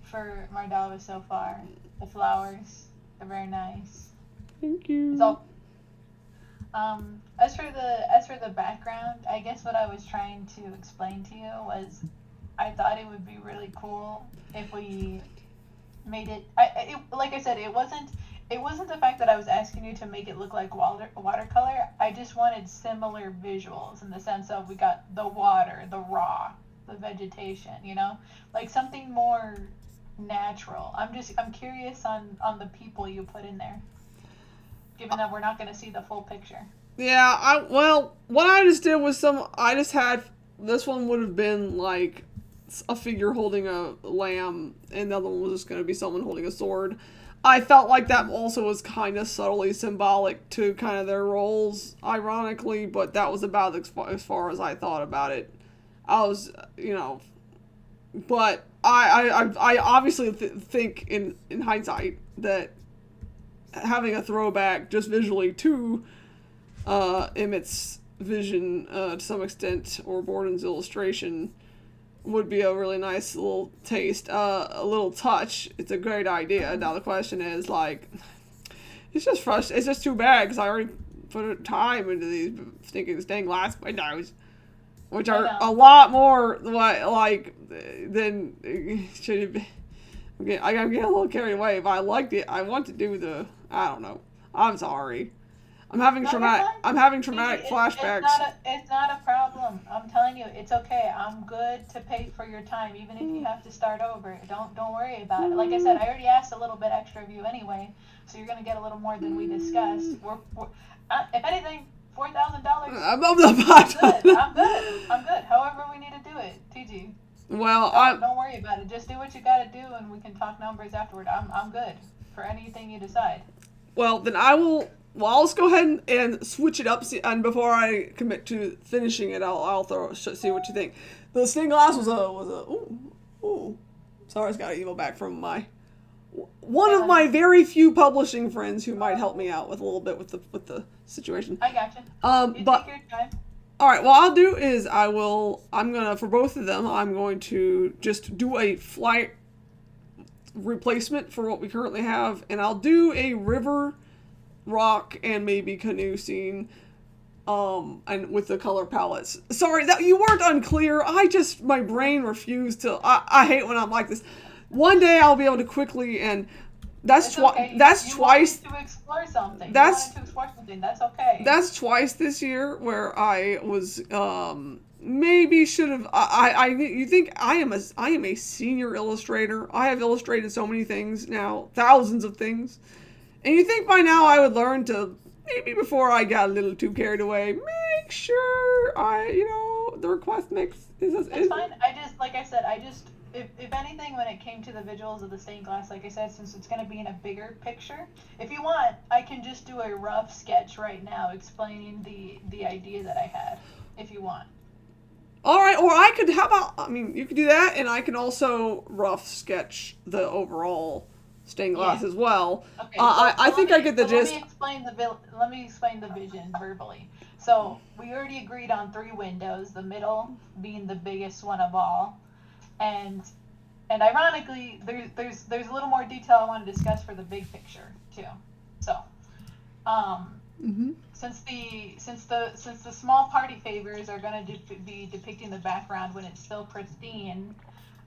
for Mardava so far. The flowers. They're very nice. Thank you. It's all. As for the background, I guess what I was trying to explain to you was, I thought it would be really cool if we made it. Like I said, it wasn't the fact that I was asking you to make it look like watercolor. I just wanted similar visuals in the sense of we got the water, the rock, the vegetation. You know, like something more natural. I'm curious on the people you put in there, given that we're not going to see the full picture. Yeah, what I just did was I just had, this one would have been like a figure holding a lamb, and the other one was just going to be someone holding a sword. I felt like that also was kind of subtly symbolic to kind of their roles, ironically, but that was about as far as I thought about it. I was, but I obviously think in hindsight that having a throwback just visually to Emmett's vision to some extent, or Borden's illustration, would be a really nice little taste, a little touch. It's a great idea. Now the question is, like, it's just frustrating. It's just too bad because I already put time into these stinking stained glass windows, which are a lot more than should have been. I'm getting a little carried away. If I liked it, I want to do I don't know. I'm sorry. I'm having traumatic flashbacks. It's not a problem. I'm telling you, it's okay. I'm good to pay for your time, even if you have to start over. Don't worry about it. Like I said, I already asked a little bit extra of you anyway, so you're gonna get a little more than we discussed. If anything, $4,000. I'm good. I'm good. However we need to do it, TG. Well, don't worry about it. Just do what you gotta do, and we can talk numbers afterward. I'm good for anything you decide. Well, then I will. Well, let's go ahead and switch it up. And before I commit to finishing it, I'll see what you think. The stained glass was ooh. Sorry, I just got an email back from one of my very few publishing friends who might help me out with a little bit with the situation. I gotcha. But take your time. all right, what I'll do is I'm gonna, for both of them, I'm going to just do a flight replacement for what we currently have, and I'll do a river, rock, and maybe canoe scene, and with the color palettes. Sorry that you weren't unclear. My brain refused to. I hate when I'm like this. One day I'll be able to quickly, and that's okay. That's you twice. To explore something. That's okay. That's twice this year where I was maybe should have. You think I am a senior illustrator? I have illustrated so many things now, thousands of things. And you think by now I would learn to, maybe before I got a little too carried away, make sure the request mix is... It's fine. If anything, when it came to the visuals of the stained glass, like I said, since it's going to be in a bigger picture, if you want, I can just do a rough sketch right now explaining the idea that I had, if you want. All right, or I could, you could do that, and I can also rough sketch the overall stained glass as well. Okay, I think I get the gist. Let me explain the vision verbally. So we already agreed on 3 windows, the middle being the biggest one of all, and ironically, there's a little more detail I want to discuss for the big picture too. So, since the small party favors are going to be depicting the background when it's still pristine.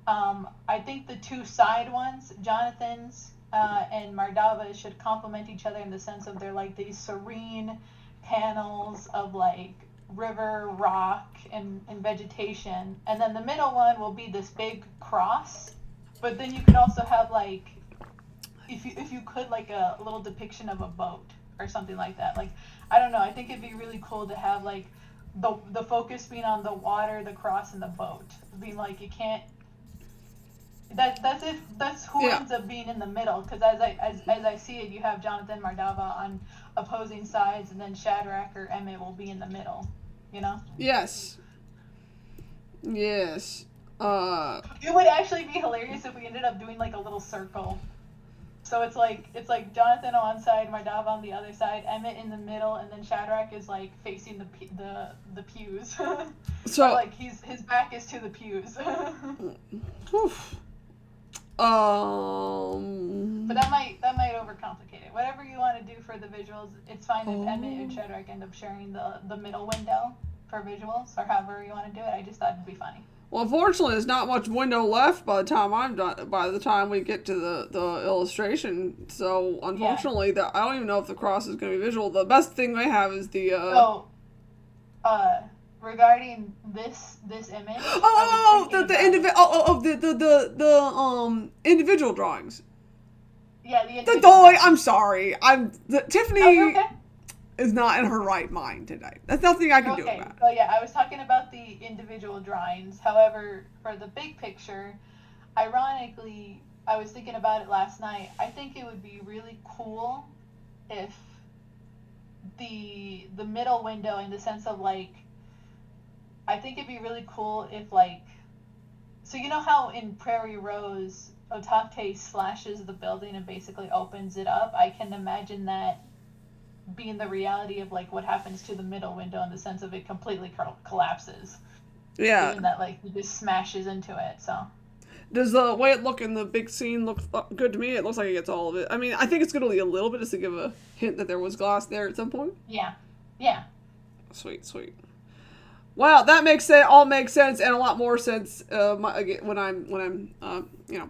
I think the 2 side ones, Jonathan's and Mardava's, should complement each other in the sense of they're like these serene panels of like river, rock, and vegetation. And then the middle one will be this big cross. But then you could also have like, if you could, like a little depiction of a boat or something like that. Like, I don't know. I think it'd be really cool to have like the focus being on the water, the cross, and the boat. Being like, you can't. That's who ends up being in the middle, because as I see it, you have Jonathan Mardava on opposing sides, and then Shadrach or Emmett will be in the middle. You know? Yes. Yes. It would actually be hilarious if we ended up doing like a little circle. So it's like Jonathan on one side, Mardava on the other side, Emmett in the middle, and then Shadrach is like facing the pews. So like his back is to the pews. But that might overcomplicate it. Whatever you want to do for the visuals, it's fine if Emmett and Shedrick end up sharing the middle window for visuals, or however you want to do it. I just thought it'd be funny. Well, unfortunately, there's not much window left by the time I'm done. By the time we get to the illustration, so unfortunately, I don't even know if the cross is going to be visual. The best thing they have is the. Regarding this image. The individual drawings. Yeah, the The individual. doy. I'm sorry. Tiffany. Oh, you're okay. Is not in her right mind today. That's nothing I can do about it. So yeah, I was talking about the individual drawings. However, for the big picture, ironically, I was thinking about it last night. I think it would be really cool if the middle window, in the sense of like, I think it'd be really cool if like, so you know how in Prairie Rose, Otate slashes the building and basically opens it up? I can imagine that being the reality of like what happens to the middle window, in the sense of it completely collapses. Yeah. And that like he just smashes into it. So does the way it look in the big scene look good to me? It looks like it gets all of it. I mean, I think it's going to be a little bit just to give a hint that there was glass there at some point. Yeah. Sweet. Wow, that all makes sense, and a lot more sense when I'm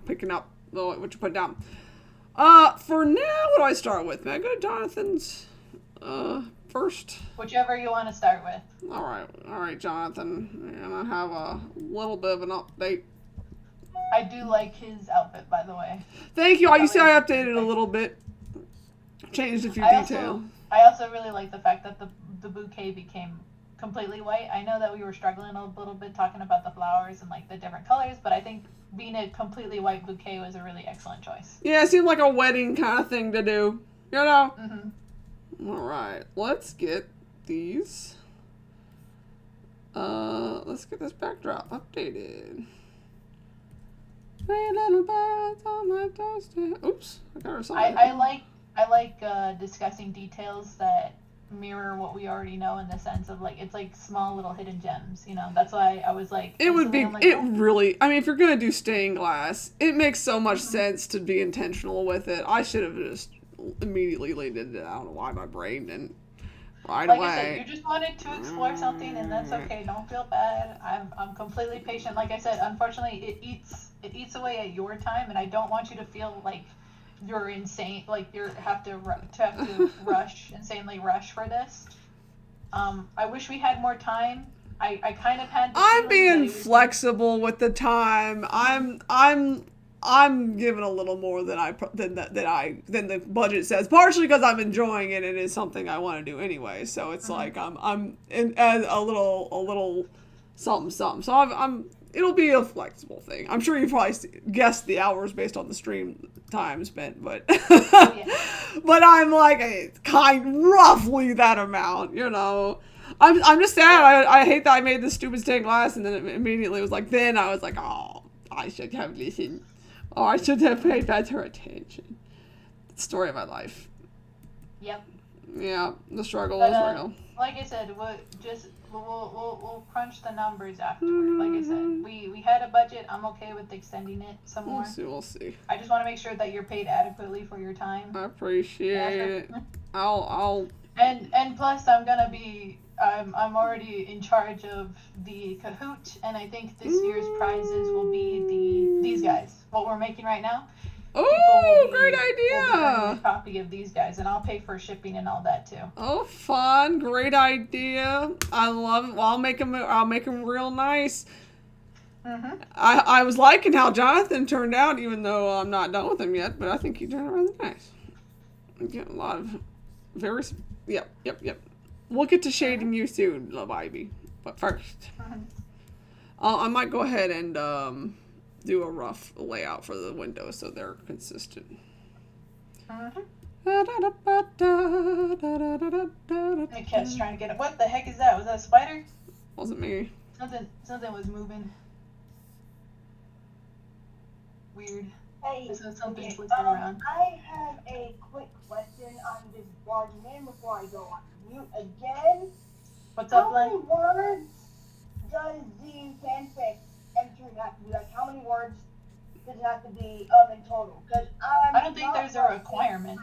picking up what you put down. For now, what do I start with? May I go to Jonathan's first? Whichever you want to start with. All right, Jonathan. And I have a little bit of an update. I do like his outfit, by the way. Thank you. You see, I updated a little bit, changed a few details. I also really like the fact that the bouquet became completely white. I know that we were struggling a little bit talking about the flowers and like the different colors, but I think being a completely white bouquet was a really excellent choice. Yeah, it seemed like a wedding kind of thing to do, you know? Mm-hmm. All right, let's get these. Let's get this backdrop updated. Three little birds on my doorstep. Oops, I got her something. I like discussing details that mirror what we already know, in the sense of like, it's like small little hidden gems, you know? That's why I was like, it would be, really, I mean, if you're going to do stained glass, it makes so much sense to be intentional with it. I should have just immediately laid it. I don't know why my brain didn't right away. Like I said, you just wanted to explore something, and that's okay. Don't feel bad. I'm completely patient. Like I said, unfortunately, it eats away at your time, and I don't want you to feel like you're insane, like you have to insanely rush for this. I wish we had more time. I kind of had. I'm being flexible with the time. I'm giving a little more than the budget says. Partially because I'm enjoying it. It is something I want to do anyway. So it's like I'm in a little something. So it'll be a flexible thing. I'm sure you probably guessed the hours based on the stream time spent, but but I'm like roughly that amount, you know. I'm just sad. I hate that I made this stupid stained glass, and then it immediately was like, then I was like, oh, I should have listened. Oh, I should have paid better attention. The story of my life. Yep. Yeah, the struggle is real. Like I said, we'll crunch the numbers afterward. Like I said, we had a budget. I'm okay with extending it some more. We'll see. I just want to make sure that you're paid adequately for your time. I appreciate it. I'll. And plus, I'm already in charge of the Kahoot, and I think this year's prizes will be these guys. What we're making right now. Oh, great idea! A copy of these guys, and I'll pay for shipping and all that too. Oh, fun! Great idea! I love it. Well, I'll make them real nice. Mm-hmm. I was liking how Jonathan turned out, even though I'm not done with him yet. But I think he turned out really nice. I'm getting a lot of Yep. We'll get to shading you soon, Love Ivy. But first, I might go ahead and do a rough layout for the windows so they're consistent. The cat's trying to get it. What the heck is that? Was that a spider? Wasn't me. Something was moving. Weird. Hey, something flipping around. I have a quick question on this barging in before I go on mute again. What's up, Len? How many words does the fanfic entry have to be? Like, how many words does it have to be in total? Because I don't think there's a requirement.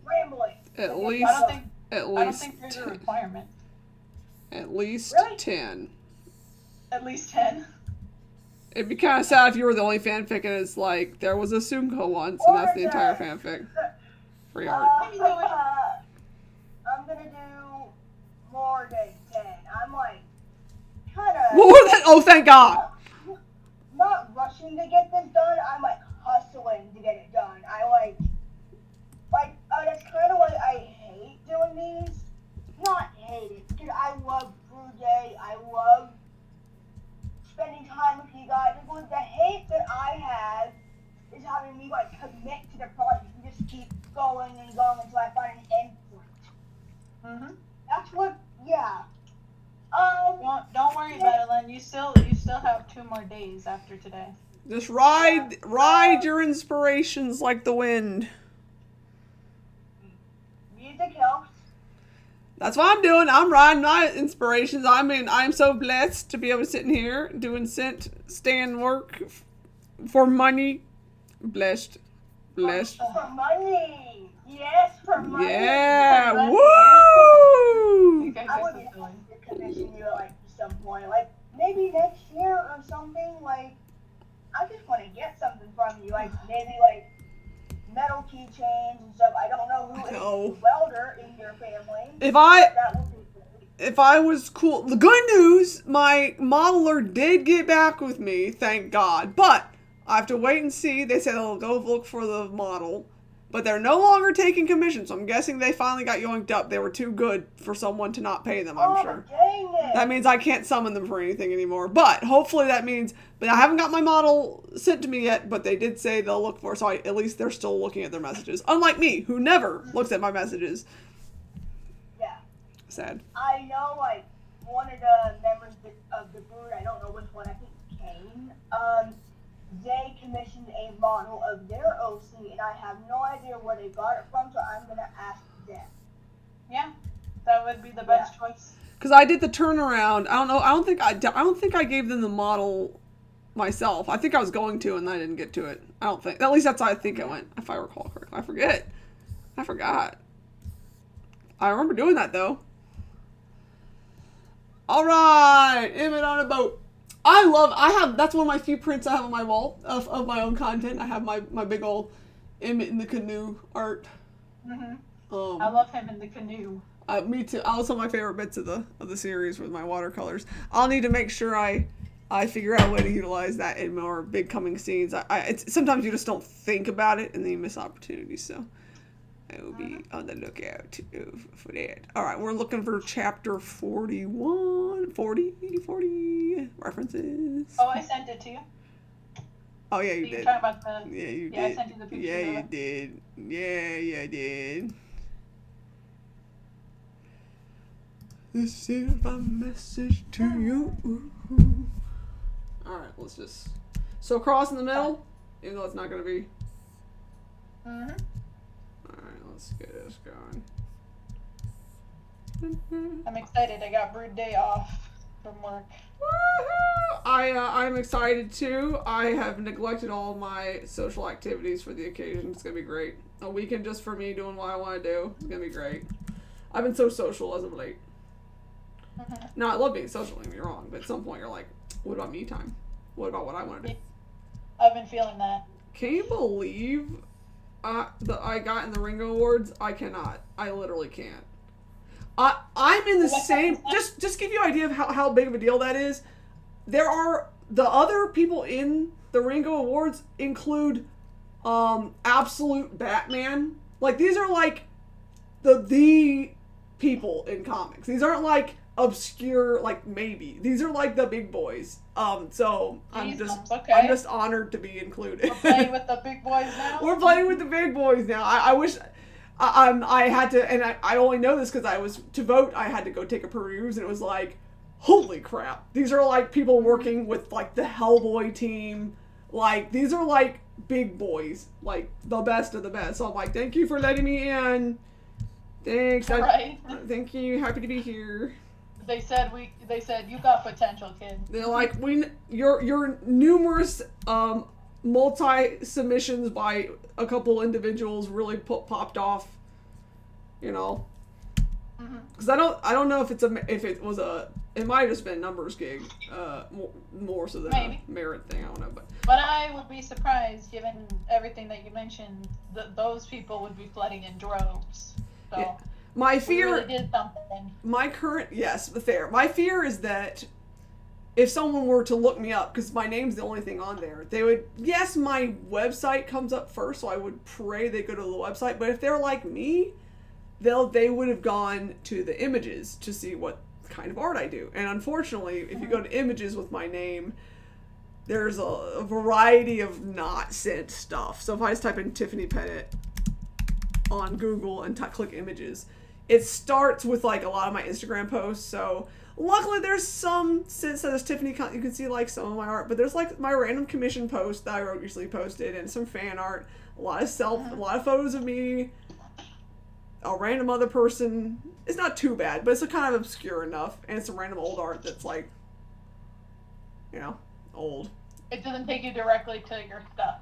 Rambling. At Like, least- I don't think At I don't least think there's a 10. requirement. At least Really? 10. At least 10. It'd be kind of sad if you were the only fanfic and it's like, there was a Sunko once, and that's the entire fanfic. Free art. I'm gonna do more than 10. I'm like, kind of. More than, oh, thank God. Not rushing to get this done. I'm like hustling to get it done. That's kind of why I hate doing these. Not hate it, because I love Brew Day. I love spending time with you guys. The hate that I have is having me like commit to the project and just keep going and going until I find an end point. Mhm. That's what. Yeah. Don't worry about it, Len. You still have 2 more days after today. Just ride your inspirations like the wind. Music helps. That's what I'm doing. I'm riding my inspirations. I mean, I'm so blessed to be able to sit in here doing stand work for money. Blessed. For money. Yes, for money. Yeah. For money. Woo! You guys I are would so silly. have to commission you at some point, maybe next year or something. I just want to get something from you, maybe metal keychains and stuff. I don't know who is No. a welder in your family. If I That would be great. if I was cool, the good news, my modeler did get back with me, thank God. But I have to wait and see. They said they'll go look for the model. But they're no longer taking commissions, so I'm guessing they finally got yoinked up. They were too good for someone to not pay them, I'm sure. Dang it. That means I can't summon them for anything anymore. But hopefully that means, but I haven't got my model sent to me yet, but they did say they'll look for it, so at least they're still looking at their messages. Unlike me, who never looks at my messages. Yeah. Sad. I know, one of the members of the Brood, I don't know which one, I think Kane, they commissioned a model of their OC, and I have no idea where they got it from, so I'm gonna ask them. Yeah, that would be the best choice. Because I did the turnaround. I don't know. I don't think I gave them the model myself. I think I was going to, and I didn't get to it. I don't think. At least that's how I think it went, if I recall correctly. I forgot. I remember doing that though. All right, Emmett on a boat. That's one of my few prints I have on my wall of my own content. I have my big old Emmett in the canoe art. Mhm. I love him in the canoe. Me too. Also, my favorite bits of the series with my watercolors. I'll need to make sure I figure out a way to utilize that in more big coming scenes. Sometimes you just don't think about it and then you miss opportunities. So I will be on the lookout for that. All right, we're looking for chapter 41, 40 references. Oh, I sent it to you. Oh yeah, you You're did. talking about the. Yeah, you Yeah, I did. sent you the picture Yeah, of you it. did. Yeah, I did. This is my message to you. Alright, let's just... So cross in the middle, even though it's not going to be... Mhm. Alright, let's get this going. I'm excited. I got Brood Day off from work. Woohoo! I'm excited too. I have neglected all my social activities for the occasion. It's going to be great. A weekend just for me doing what I want to do. It's going to be great. I've been so social as of late. Mhm. No, I love being social, don't get me wrong, but at some point you're like, what about me time? What about what I want to do? I've been feeling that. Can you believe that I got in the Ringo Awards? I cannot. I literally can't. I'm in the same... Just give you an idea of how big of a deal that is. There are... The other people in the Ringo Awards include absolute Batman. Like, these are like the people in comics. These aren't like obscure, like, maybe. These are like the big boys. So I'm just honored to be included. We're playing with the big boys now. We're playing with the big boys now. I wish I had to, and I only know this because to vote, I had to go take a peruse, and it was like, holy crap. These are like people working with like the Hellboy team. Like, these are like big boys, like the best of the best. So I'm like, thank you for letting me in. Thanks. Right. Thank you. Happy to be here. They said you got potential, kid. They're like, your numerous multi-submissions by a couple individuals really popped off, you know. Because I don't know if it might have just been a numbers gig, more so than Maybe. a merit thing. I don't know, But I would be surprised, given everything that you mentioned, that those people would be flooding in droves. So yeah. My we fear, really did something. my fear is that if someone were to look me up, because my name's the only thing on there, they would, yes, my website comes up first, so I would pray they go to the website, but if they're like me, they would have gone to the images to see what kind of art I do. And unfortunately, if you go to images with my name, there's a variety of not sent stuff. So if I just type in Tiffany Pettit on Google and click images, it starts with like a lot of my Instagram posts. So luckily there's some, since there's Tiffany, you can see like some of my art, but there's like my random commission post that I recently posted and some fan art, a lot of photos of me, a random other person. It's not too bad, but it's kind of obscure enough, and it's some random old art that's like, you know, old. It doesn't take you directly to your stuff.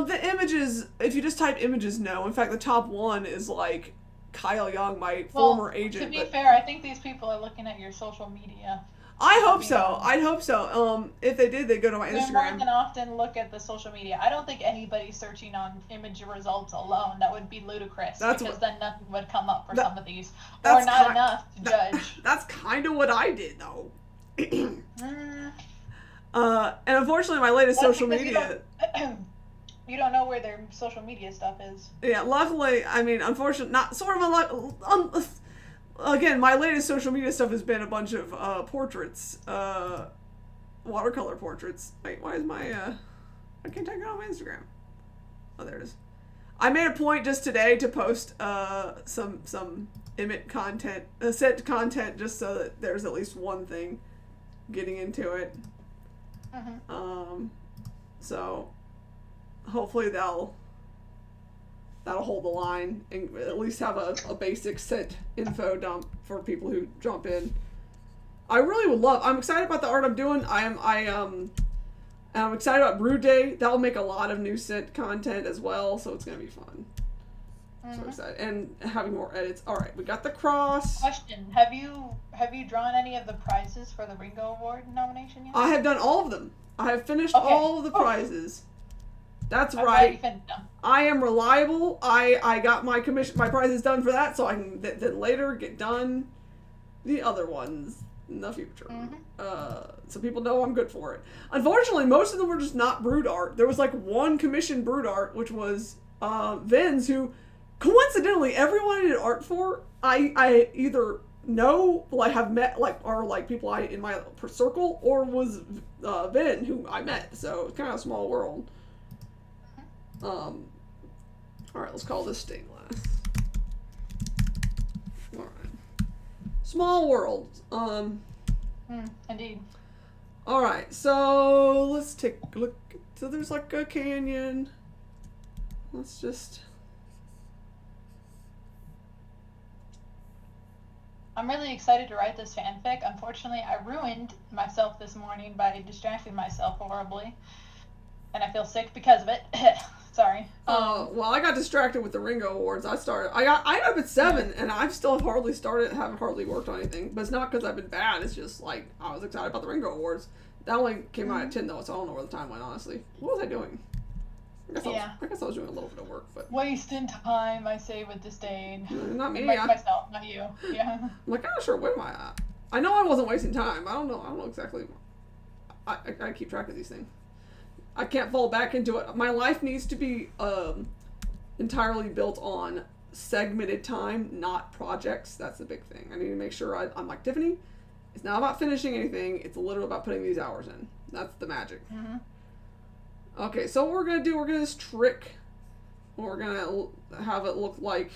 The images, if you just type images, no. In fact, the top one is like Kyle Young, my former agent. To be fair, I think these people are looking at your social media. I hope so. I'd hope so. If they did, they'd go to my They more Instagram. than often look at the social media. I don't think anybody's searching on image results alone. That would be ludicrous, because then nothing would come up for some of these, or not enough to judge. That's kind of what I did, though. And unfortunately, my latest That's social because media. You don't know where their social media stuff is. Yeah, luckily, I mean, unfortunately, not sort of a luck. Again, my latest social media stuff has been a bunch of portraits, watercolor portraits. Wait, why is my I can't take it on my Instagram. Oh, there it is. I made a point just today to post some image content, set content, just so that there's at least one thing getting into it. So hopefully that'll hold the line and at least have a basic set info dump for people who jump in. I really would love. I'm excited about the art I'm doing. I'm excited about Brew Day. That'll make a lot of new scent content as well, so it's gonna be fun. So excited, and having more edits. All right, we got the cross. Question: Have you drawn any of the prizes for the Ringo Award nomination yet? I have done all of them. I have finished all of the prizes. That's right. I am reliable. I got my prizes done for that, so I can then later get done the other ones in the future. So people know I'm good for it. Unfortunately, most of them were just not brood art. There was like one commissioned brood art, which was Vin's, who coincidentally everyone I did art for, I either know, like have met, like are like people in my circle, or was Vin, who I met. So it's kind of a small world. Alright, let's call this stained glass. Alright. Small world. Indeed. Alright, so let's take a look. So there's like a canyon. Let's just... I'm really excited to write this fanfic. Unfortunately, I ruined myself this morning by distracting myself horribly. And I feel sick because of it. Sorry. Well, I got distracted with the Ringo Awards. I got up at 7, and I still have haven't hardly worked on anything. But it's not because I've been bad. It's just like I was excited about the Ringo Awards. That only came out at 10 though, so I don't know where the time went. Honestly, what was I doing? I guess I was doing a little bit of work, but wasting time, I say with disdain. Not me. Myself, not you. Yeah. I'm like, I'm not sure where am I at. I know I wasn't wasting time. I don't know exactly. I keep track of these things. I can't fall back into it. My life needs to be entirely built on segmented time, not projects. That's the big thing. I need to make sure I'm like Tiffany. It's not about finishing anything. It's literally about putting these hours in. That's the magic. Okay, so what we're gonna do this trick. We're gonna have it look like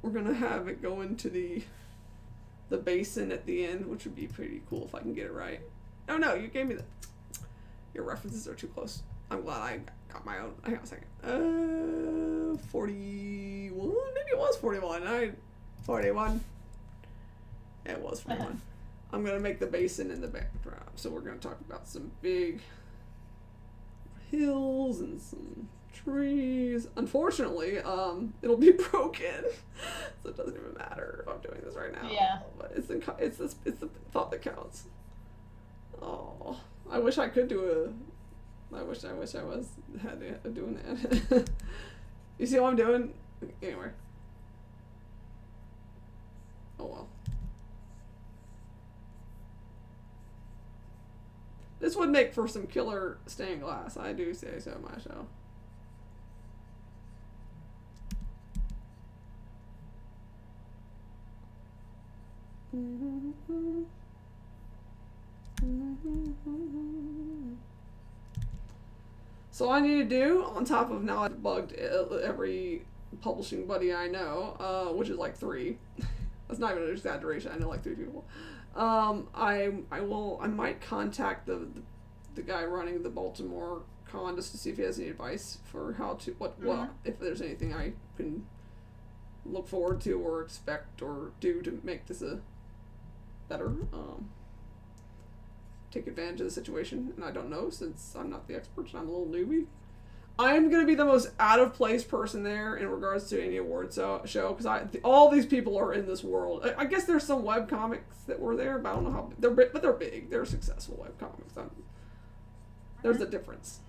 we're gonna have it go into the basin at the end, which would be pretty cool if I can get it right. Oh no, you gave me your references are too close. I'm glad I got my own. Hang on a second. 41? Maybe it was 41. 41. It was 41. I'm gonna make the basin in the backdrop. So we're gonna talk about some big hills and some trees. Unfortunately, it'll be broken, so it doesn't even matter if I'm doing this right now. Yeah. But it's the thought that counts. Oh, I wish I could do I wish I was doing that. You see what I'm doing? Anyway. Oh well. This would make for some killer stained glass. I do say so myself. So all I need to do, on top of now I've bugged every publishing buddy I know, which is like 3. That's not even an exaggeration. I know like 3 people. I might contact the guy running the Baltimore con just to see if he has any advice for how to what if there's anything I can look forward to or expect or do to make this a better take advantage of the situation. And I don't know, since I'm not the expert and I'm a little newbie. I'm gonna be the most out of place person there in regards to any award show because all these people are in this world. I guess there's some webcomics that were there, but I don't know how they're big. They're successful webcomics. There's a difference.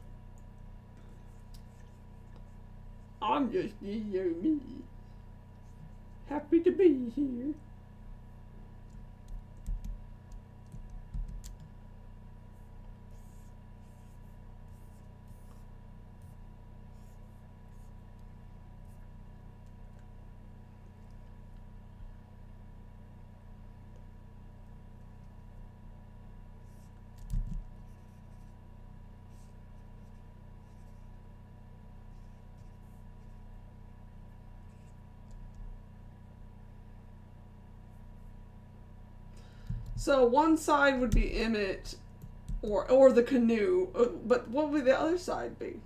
I'm just me. Happy to be here. So one side would be Emmett or the canoe, but what would the other side be?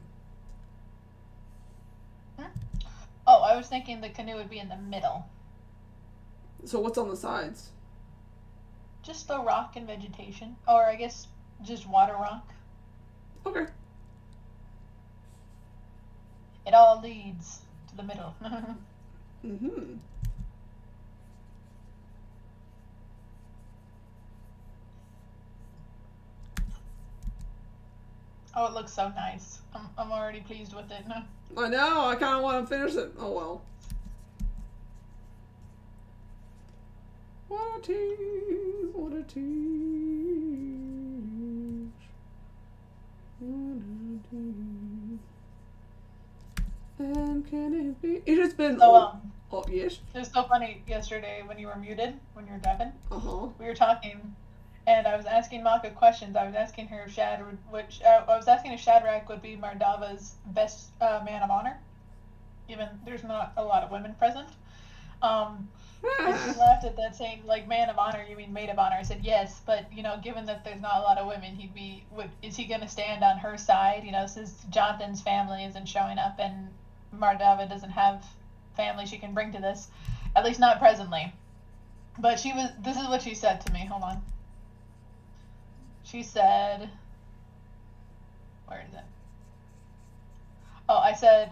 Oh, I was thinking the canoe would be in the middle. So what's on the sides? Just the rock and vegetation. Or I guess just water rock. Okay. It all leads to the middle. Mm-hmm. Oh, it looks so nice. I'm already pleased with it. I know, I kind of want to finish it. Oh well. What a tease, what a tease. What a tease. And can it be? It has been. So, oh, yes? it was so funny yesterday when you were muted, when you were driving. Uh-huh. We were talking, and I was asking Maka questions. I was asking her if I was asking if Shadrach would be Mardava's best man of honor, even there's not a lot of women present. And she laughed at that, saying, like, man of honor, you mean maid of honor? I said, yes, but, given that there's not a lot of women, is he going to stand on her side, since Jonathan's family isn't showing up and Mardava doesn't have family she can bring to this, at least not presently. But this is what she said to me, hold on. She said, where is it? Oh, I said,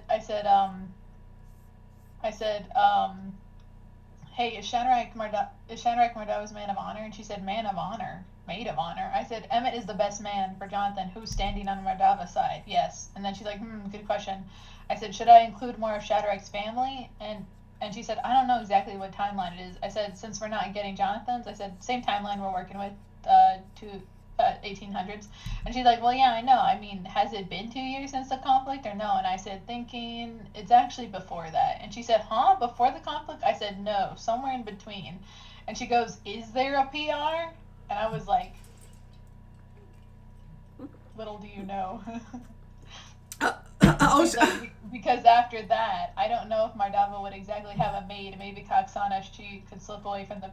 hey, is Shadrach Mardava's man of honor? And she said, man of honor, maid of honor. I said, Emmett is the best man for Jonathan. Who's standing on Mardava's side? Yes. And then she's like, good question. I said, should I include more of Shadrach's family? And she said, I don't know exactly what timeline it is. I said, since we're not getting Jonathan's, I said, same timeline we're working with, 1800s. And she's like, well, yeah, I know. I mean, has it been 2 years since the conflict or no? And I said, thinking it's actually before that. And she said, before the conflict? I said, no, somewhere in between. And she goes, is there a PR? And I was like, little do you know. Because after that, I don't know if Mardava would exactly have a maid. Maybe Kaksana, she could slip away from the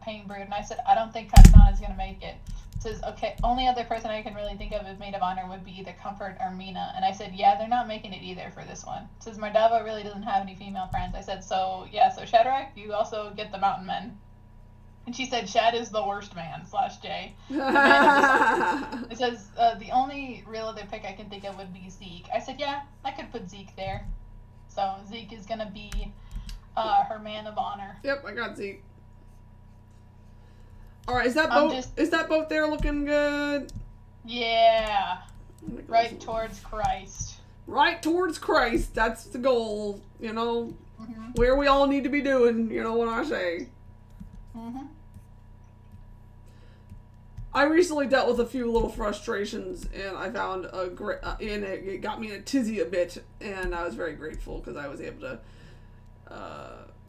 pain brood. And I said, I don't think Kaksana's going to make it. Says, okay, only other person I can really think of as maid of honor would be either Comfort or Mina. And I said, yeah, they're not making it either for this one. Says, Mardava really doesn't have any female friends. I said, so Shadrach, you also get the mountain men. And she said, Shad is the worst man, /J. I says the only real other pick I can think of would be Zeke. I said, yeah, I could put Zeke there. So Zeke is gonna be her man of honor. Yep, I got Zeke. All right, is that I'm boat? just- Is that boat there looking good? Yeah, Oh my God. right towards Christ. Right towards Christ. That's the goal. You know, Mm-hmm. where we all need to be doing. You know what I say. Mm-hmm. I recently dealt with a few little frustrations, and I found a great, and it got me in a tizzy a bit, and I was very grateful because I was able to,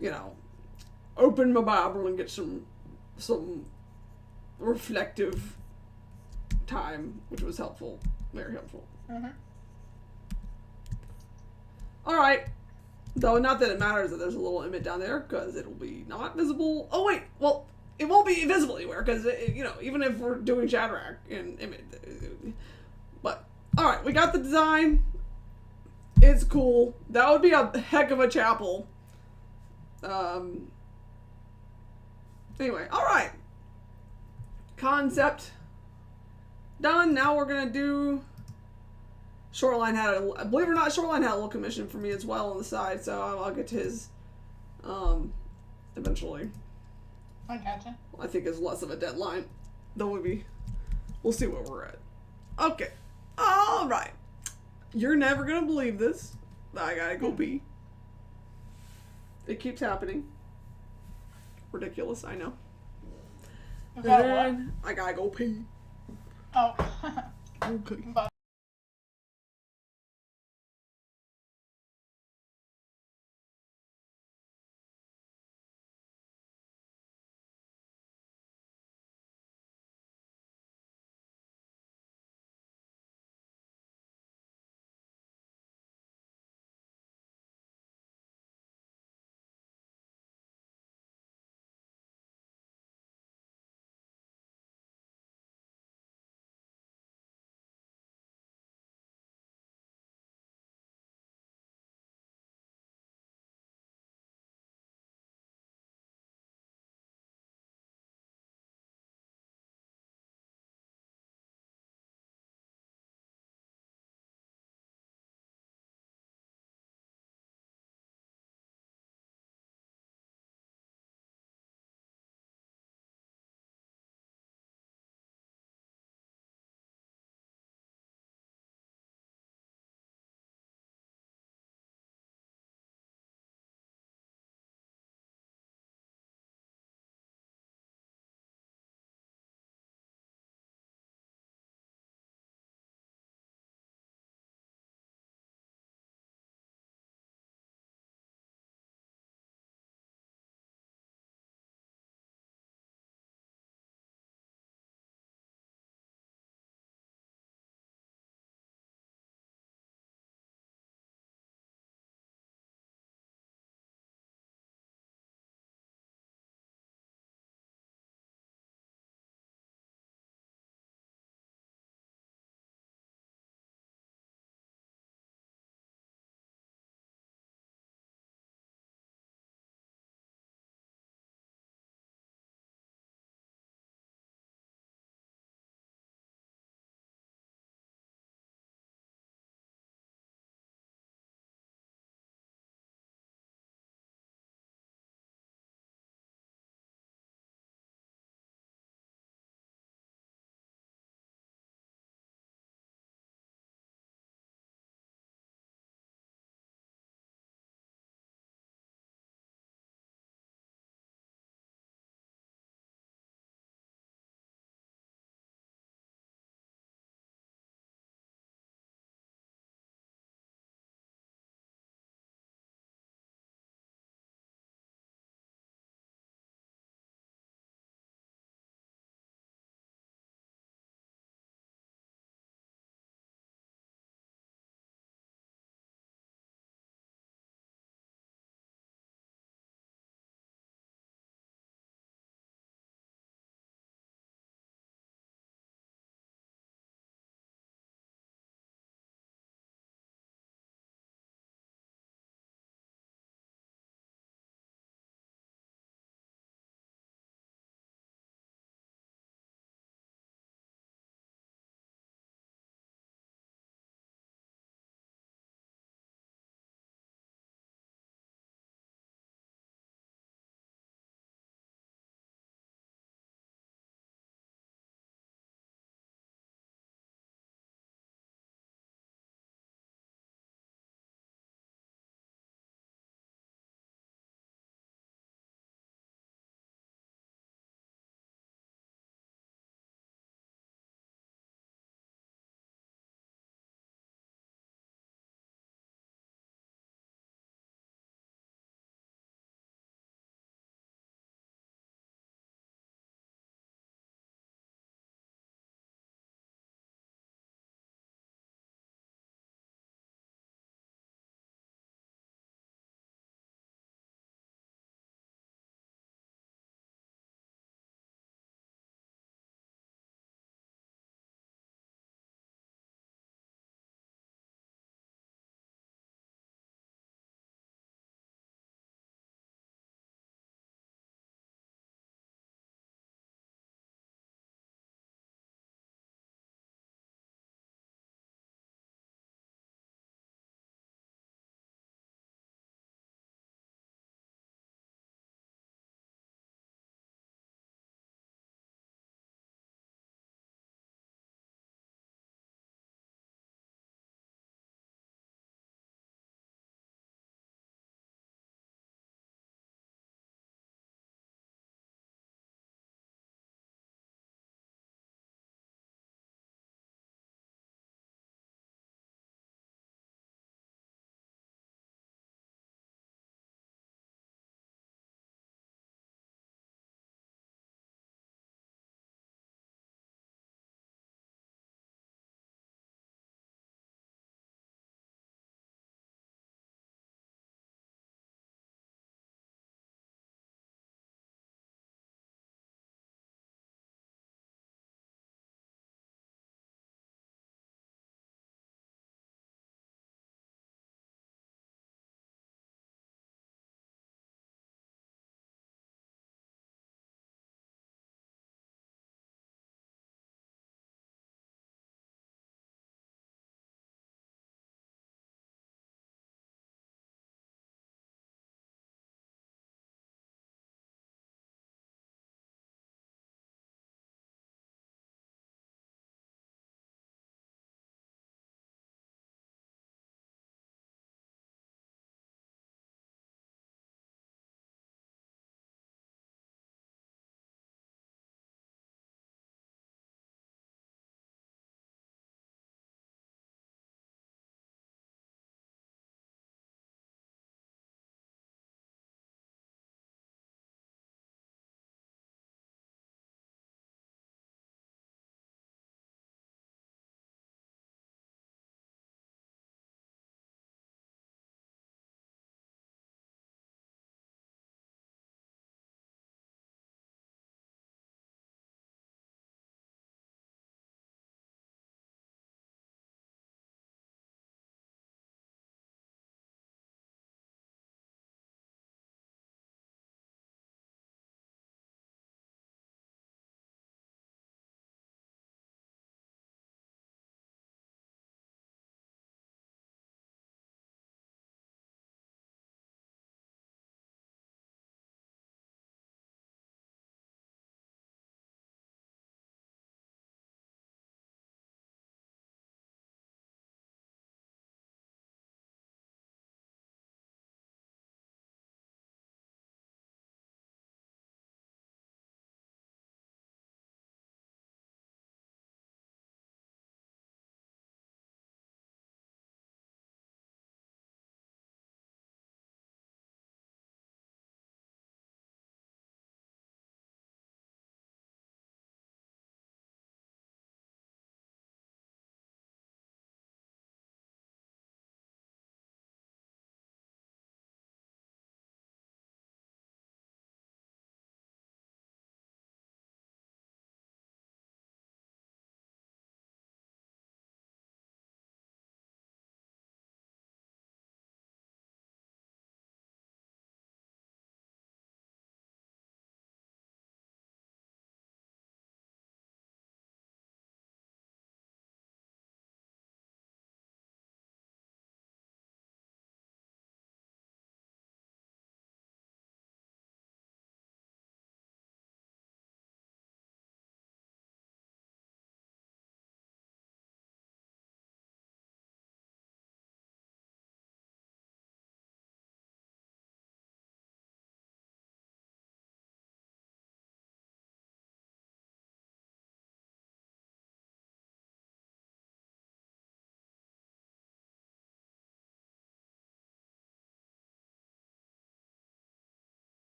you know, open my Bible and get some reflective time, which was helpful, very helpful. Mm-hmm. All right, though not that it matters that there's a little image down there because it'll be not visible. Oh wait, well. It won't be visible anywhere because, you know, even if we're doing Shadrach in image. But, alright, we got the design. It's cool. That would be a heck of a chapel. Anyway, alright. Concept done. Now we're going to do... Shoreline had a... Believe it or not, Shoreline had a little commission for me as well on the side, so I'll get to his eventually. I gotcha. I think it's less of a deadline. Though we'll see where we're at. Okay. Alright. You're never gonna believe this. I gotta go pee. It keeps happening. Ridiculous, I know. And I gotta go pee. Oh. Okay. Bye.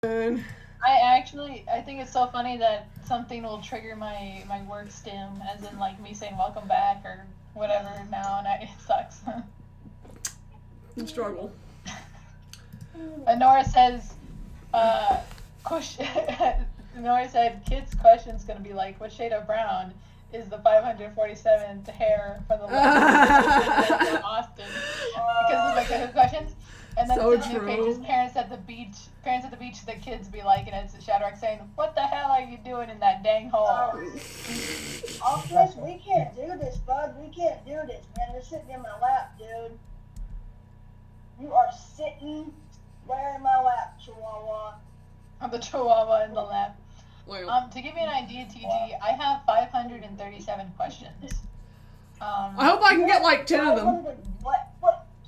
I think it's so funny that something will trigger my work stim, as in like me saying welcome back or whatever now, and it sucks. Struggle. Nora says, Nora said, kids' question's gonna be like, what shade of brown is the 547th hair from the left from Austin? Because it's like the questions. And then So the new true. page is parents at the beach, the kids be like, and it's Shadrach saying, what the hell are you doing in that dang hole? Optimus, we can't do this, bud. We can't do this, man. You're sitting in my lap, dude. You are sitting right in my lap, Chihuahua. I'm the Chihuahua in the lab. Well, To give you an idea, TG, I have 537 questions. I hope I can get like 10 of them. What?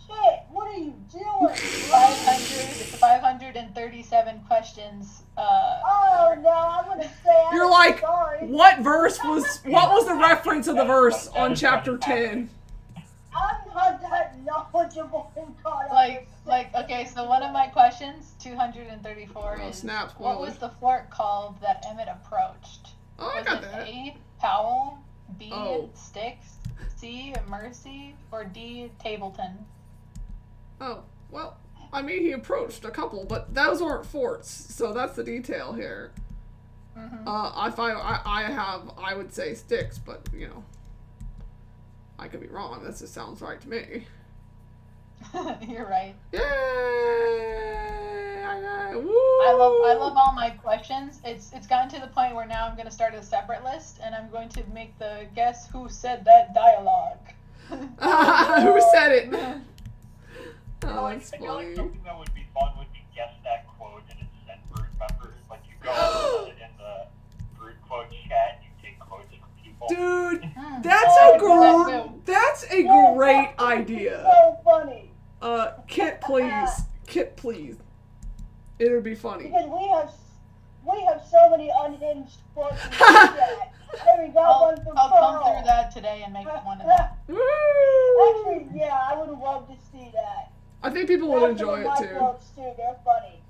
Kid, what are you doing? 537 questions. Oh no, I'm gonna say You're I'm like, sorry. what was the reference of the verse on chapter 10? I'm not that knowledgeable in God. Okay, so one of my questions, 234, Oh, is snap, what was the fort called that Emmett approached? Oh, I Was got it that. A, Powell, B, Oh. Styx, C, Mercy, or D, Tableton? Oh, well, I mean, he approached a couple, but those weren't forts, so that's the detail here. Mm-hmm. I would say Styx, but, you know, I could be wrong. That just sounds right to me. You're right. Yay! Woo! I love all my questions. It's gotten to the point where now I'm going to start a separate list, and I'm going to make the guess who said that dialogue. Who said it? Oh, that's I feel like funny. something that would be fun would be guess that quote and it's sent Brood members. Like you go in the Brood quote chat, you take quotes from people. Dude, Mm. that's a great idea. So funny. Kit, please. It would be funny. Because we have so many unhinged quotes in the chat. And we got one from I'll come Pearl. through that today and make one of them. Woo! Actually, yeah, I would love to see that. I think people would enjoy it My too. quotes too, they're funny.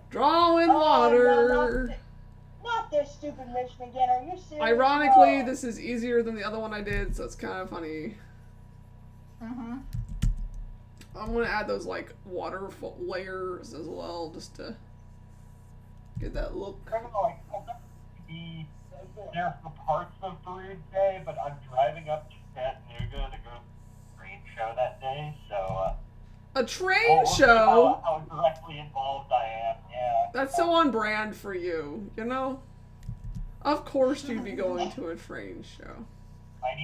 Drawing No, water. not this stupid mission again. Are you serious? Ironically, No. this is easier than the other one I did, so it's kind of funny. Mm-hmm. I'm gonna add those like water layers as well, just to get that look. I don't know, like, I'll never be there for parts of Brood Day, but I'm driving up to Chattanooga to go to the train show that day, so A train we'll see show. how directly involved I am. Yeah. That's so on brand for you, you know? Of course you'd be going to a train show. I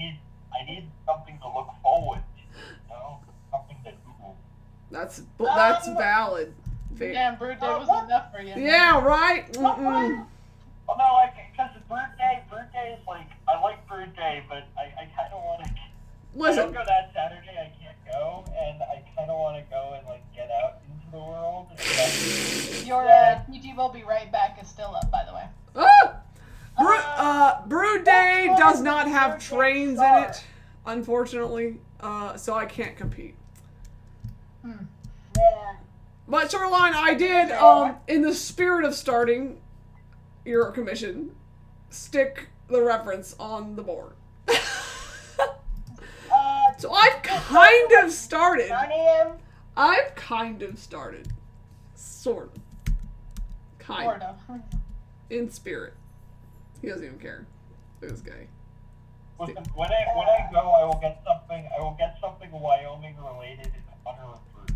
need something to look forward to, you know? Something to Google. That's valid. Damn, Brood Day was enough for you. Yeah, right? Mm-mm. Well, no, because Brood Day is like, I like Brood Day, but I kind of want to, I Listen, don't go that Saturday, I can't go, and I kind of want to go and, like, get out into the world. And Your PG will be right back is still up, by the way. Brood Day does not have trains in it, unfortunately, so I can't compete. Yeah. But Shoreline, I did, in the spirit of starting your commission, stick the reference on the board. So I've kind of started. 9 a.m. I've kind of started. Sort of. Kind Sort of. of. In spirit. He doesn't even care. This guy. Listen, when I go, I will get something Wyoming related in honor of Brood.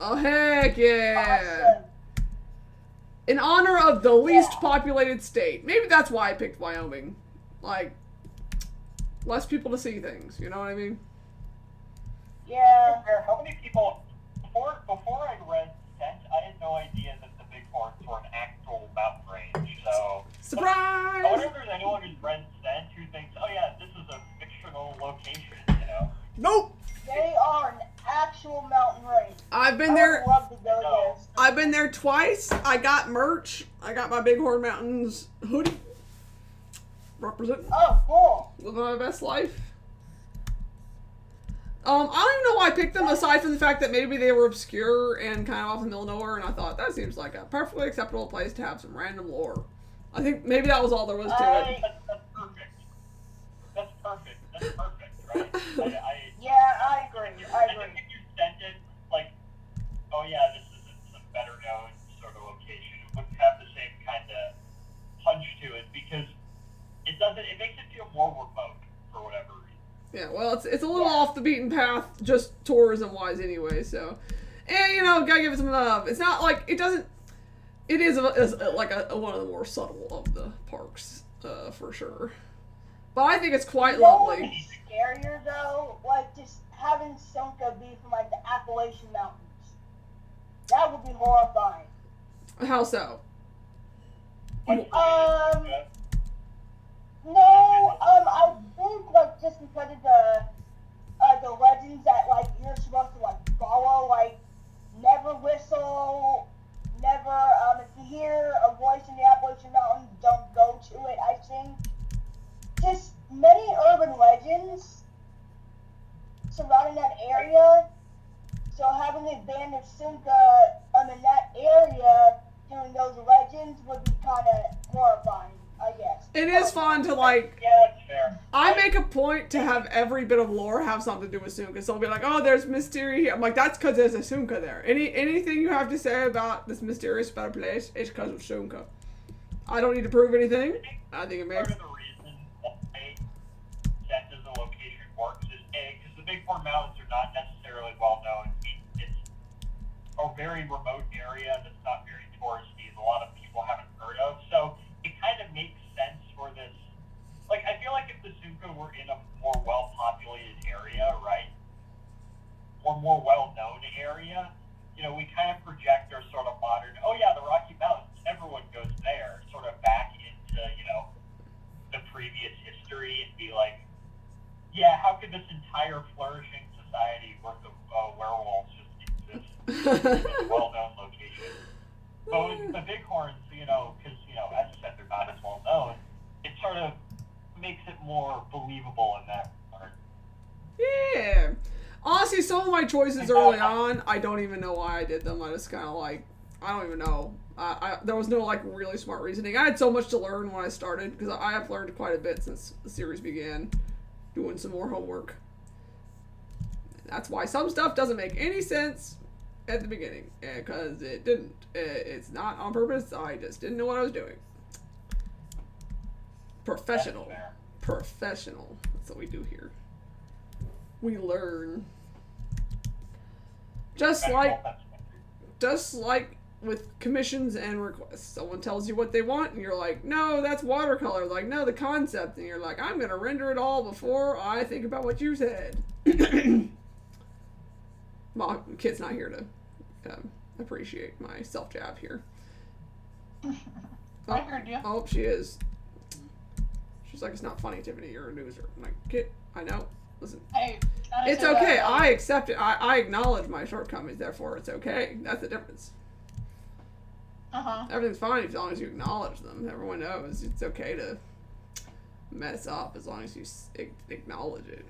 Oh, heck yeah. Awesome. In honor of the least populated state. Maybe that's why I picked Wyoming. Like, less people to see things, you know what I mean? Yeah. How many people, before I read Scent, I had no idea that the Big Horns were an actual mountain range, so... Surprise! I wonder if there's anyone who's read Scent who thinks, oh yeah, this is a fictional location, you know? Nope! They are an actual mountain range. I've been I there. would love to go there. I've been there twice. I got merch. I got my Bighorn Mountains hoodie. Representing. Oh, cool. Living my best life. I don't even know why I picked them, aside from the fact that maybe they were obscure and kind of off in the middle of nowhere, and I thought, that seems like a perfectly acceptable place to have some random lore. I think maybe that was all there was to it. That's perfect. That's perfect. That's perfect, right? I agree. I think if you sent it, like, oh yeah, this is in some better known sort of location, it wouldn't have the same kind of punch to it, because it makes it feel more remote for whatever reason. Yeah, well, it's a little off the beaten path, just tourism-wise anyway, so. And, you know, gotta give it some love. It's not like, it doesn't, it is like one of the more subtle of the parks, for sure. But I think it's quite lovely. What's scarier, though? Like, just having Sunka be from, like, the Appalachian Mountains. That would be horrifying. How so? No, I think, like, just because of the legends that, like, you're supposed to, like, follow, like, never whistle, never, if you hear a voice in the Appalachian Mountains, don't go to it, I think. Just many urban legends surrounding that area, so having the band of Sunka in that area doing those legends would be kind of horrifying, I guess. It is fun to, like, Yeah, that's fair. I make a point to have every bit of lore have something to do with Sunka. So I'll be like, oh, there's mystery here. I'm like, that's because there's a Sunka there. Anything you have to say about this mysterious better place, it's because of Sunka. I don't need to prove anything. I think it makes... Part of the reason why that as a location works is because the Big Four Mountains are not necessarily well known. It's a very remote area that's not very touristy, and a lot of people haven't heard of. So it kind of makes sense for this. Like, I feel like if the Sunka were in a more well-populated area, right, or more well-known area, you know, we kind of project our sort of modern, oh yeah, the Rocky Mountains, everyone goes there, sort of back into, you know, the previous history and be like, yeah, how could this entire flourishing society worth of werewolves just exist in this well-known location? But with the Bighorns, you know, because, you know, as I said, they're not as well-known, it sort of makes it more believable in that regard. Yeah. Honestly, some of my choices early on, I don't even know why I did them. I just kind of like, I don't even know. There was no like really smart reasoning. I had so much to learn when I started, because I have learned quite a bit since the series began, doing some more homework. That's why some stuff doesn't make any sense at the beginning, because it didn't. It's not on purpose. I just didn't know what I was doing. Professional. Professional. That's what we do here. We learn. Just like with commissions and requests. Someone tells you what they want, and you're like, no, that's watercolor. Like, no, the concept. And you're like, I'm going to render it all before I think about what you said. Well, Kit's not here to appreciate my self-jab here. I heard you. Oh, she is. She's like, it's not funny, Tiffany. You're a loser. I'm like, Kit, I know. Listen. Hey, It's okay. I accept it. I acknowledge my shortcomings. Therefore, it's okay. That's the difference. Everything's fine as long as you acknowledge them. Everyone knows it's okay to mess up as long as you acknowledge it.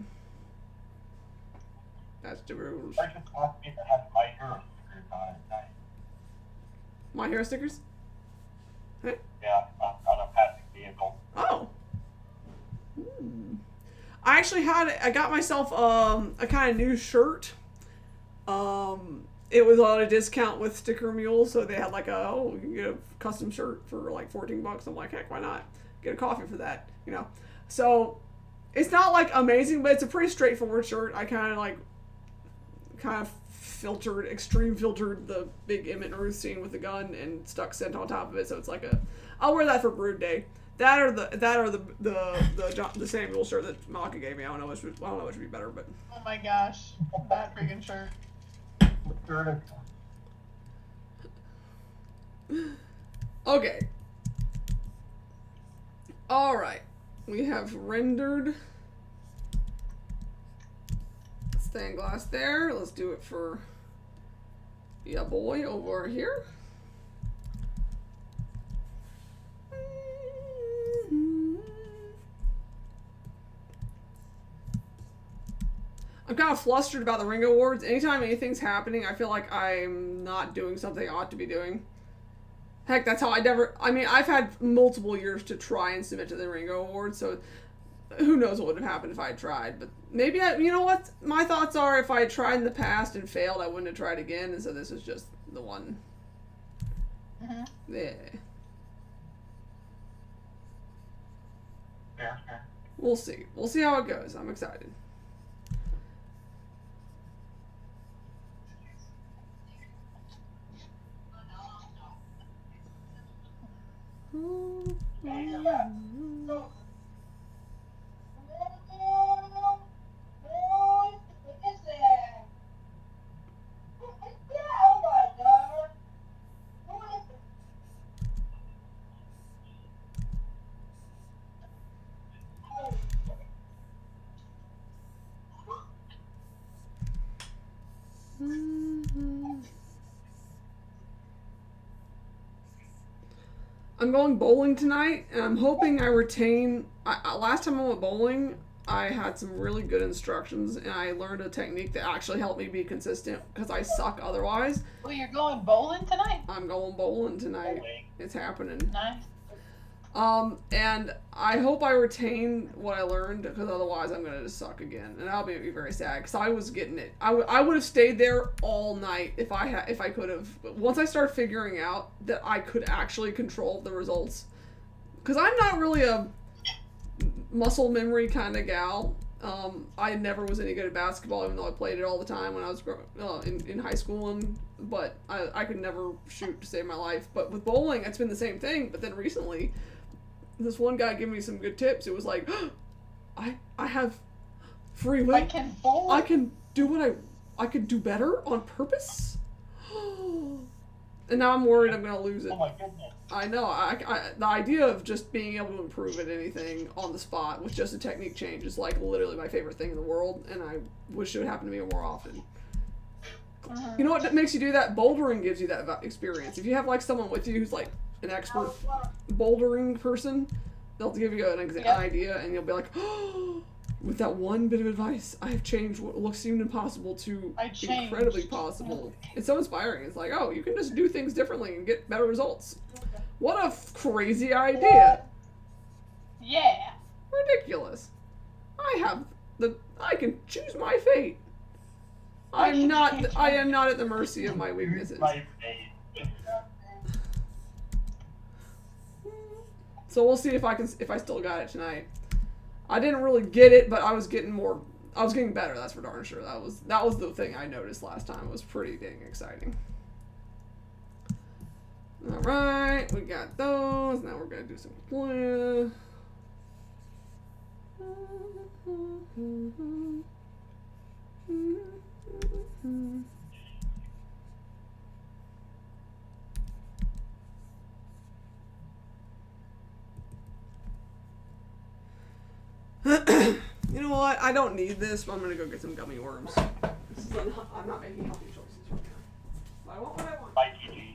That's the rules. I just want me to have my hero stickers on at night. My hero stickers? Huh? Yeah, on a passing vehicle. Oh. I got myself a kind of new shirt. It was on a discount with Sticker Mule, so they had like you can get a custom shirt for like $14. I'm like, heck, why not? Get a coffee for that, you know? So it's not like amazing, but it's a pretty straightforward shirt. I kind of extreme filtered the big Emmett and Ruth scene with the gun and stuck scent on top of it, so it's like I'll wear that for Brood Day. That or the Samuel shirt that Malika gave me. I don't know which would be better, but. Oh my gosh, that freaking shirt. Okay. All right. We have rendered stained glass there. Let's do it for ya boy over here. I'm kind of flustered about the Ring Awards. Anytime anything's happening, I feel like I'm not doing something I ought to be doing. Heck, that's how I've had multiple years to try and submit to the Ringo Awards, so who knows what would have happened if I had tried. But maybe, you know what? My thoughts are if I had tried in the past and failed, I wouldn't have tried again, and so this is just the one. Yeah. Fair. We'll see. We'll see how it goes. I'm excited. I'm going bowling tonight, and I'm hoping I retain... last time I went bowling, I had some really good instructions, and I learned a technique that actually helped me be consistent, because I suck otherwise. Well, you're going bowling tonight? I'm going bowling tonight. It's happening. Nice. And I hope I retain what I learned, because otherwise I'm going to just suck again, and that'll make me very sad, because I was getting it. I would have stayed there all night if I could have. But once I started figuring out that I could actually control the results, because I'm not really a muscle memory kind of gal. I never was any good at basketball, even though I played it all the time when I was in high school, but I could never shoot to save my life. But with bowling, it's been the same thing, but then recently... this one guy gave me some good tips. It was like, I have free will. I can bowl. I can do I could do better on purpose. And now I'm worried I'm gonna lose it. Oh my goodness. I know. The idea of just being able to improve at anything on the spot with just a technique change is like literally my favorite thing in the world, and I wish it would happen to me more often. You know what makes you do that? Bouldering gives you that experience. If you have like someone with you who's like an expert bouldering person, they'll give you an idea, and you'll be like, oh, with that one bit of advice, I have changed what seemed impossible to incredibly possible. It's so inspiring. It's like, oh, you can just do things differently and get better results. What a crazy idea. Yeah. Ridiculous. I can choose my fate. I am not at the mercy of my weaknesses. So we'll see if I still got it tonight. I didn't really get it, but I was getting better, that's for darn sure. That was the thing I noticed last time. It was pretty dang exciting. Alright, we got those. Now we're gonna do some play. You know what? I don't need this, but I'm gonna go get some gummy worms. I'm not making healthy choices right now. But I want what I want. Bye, TG.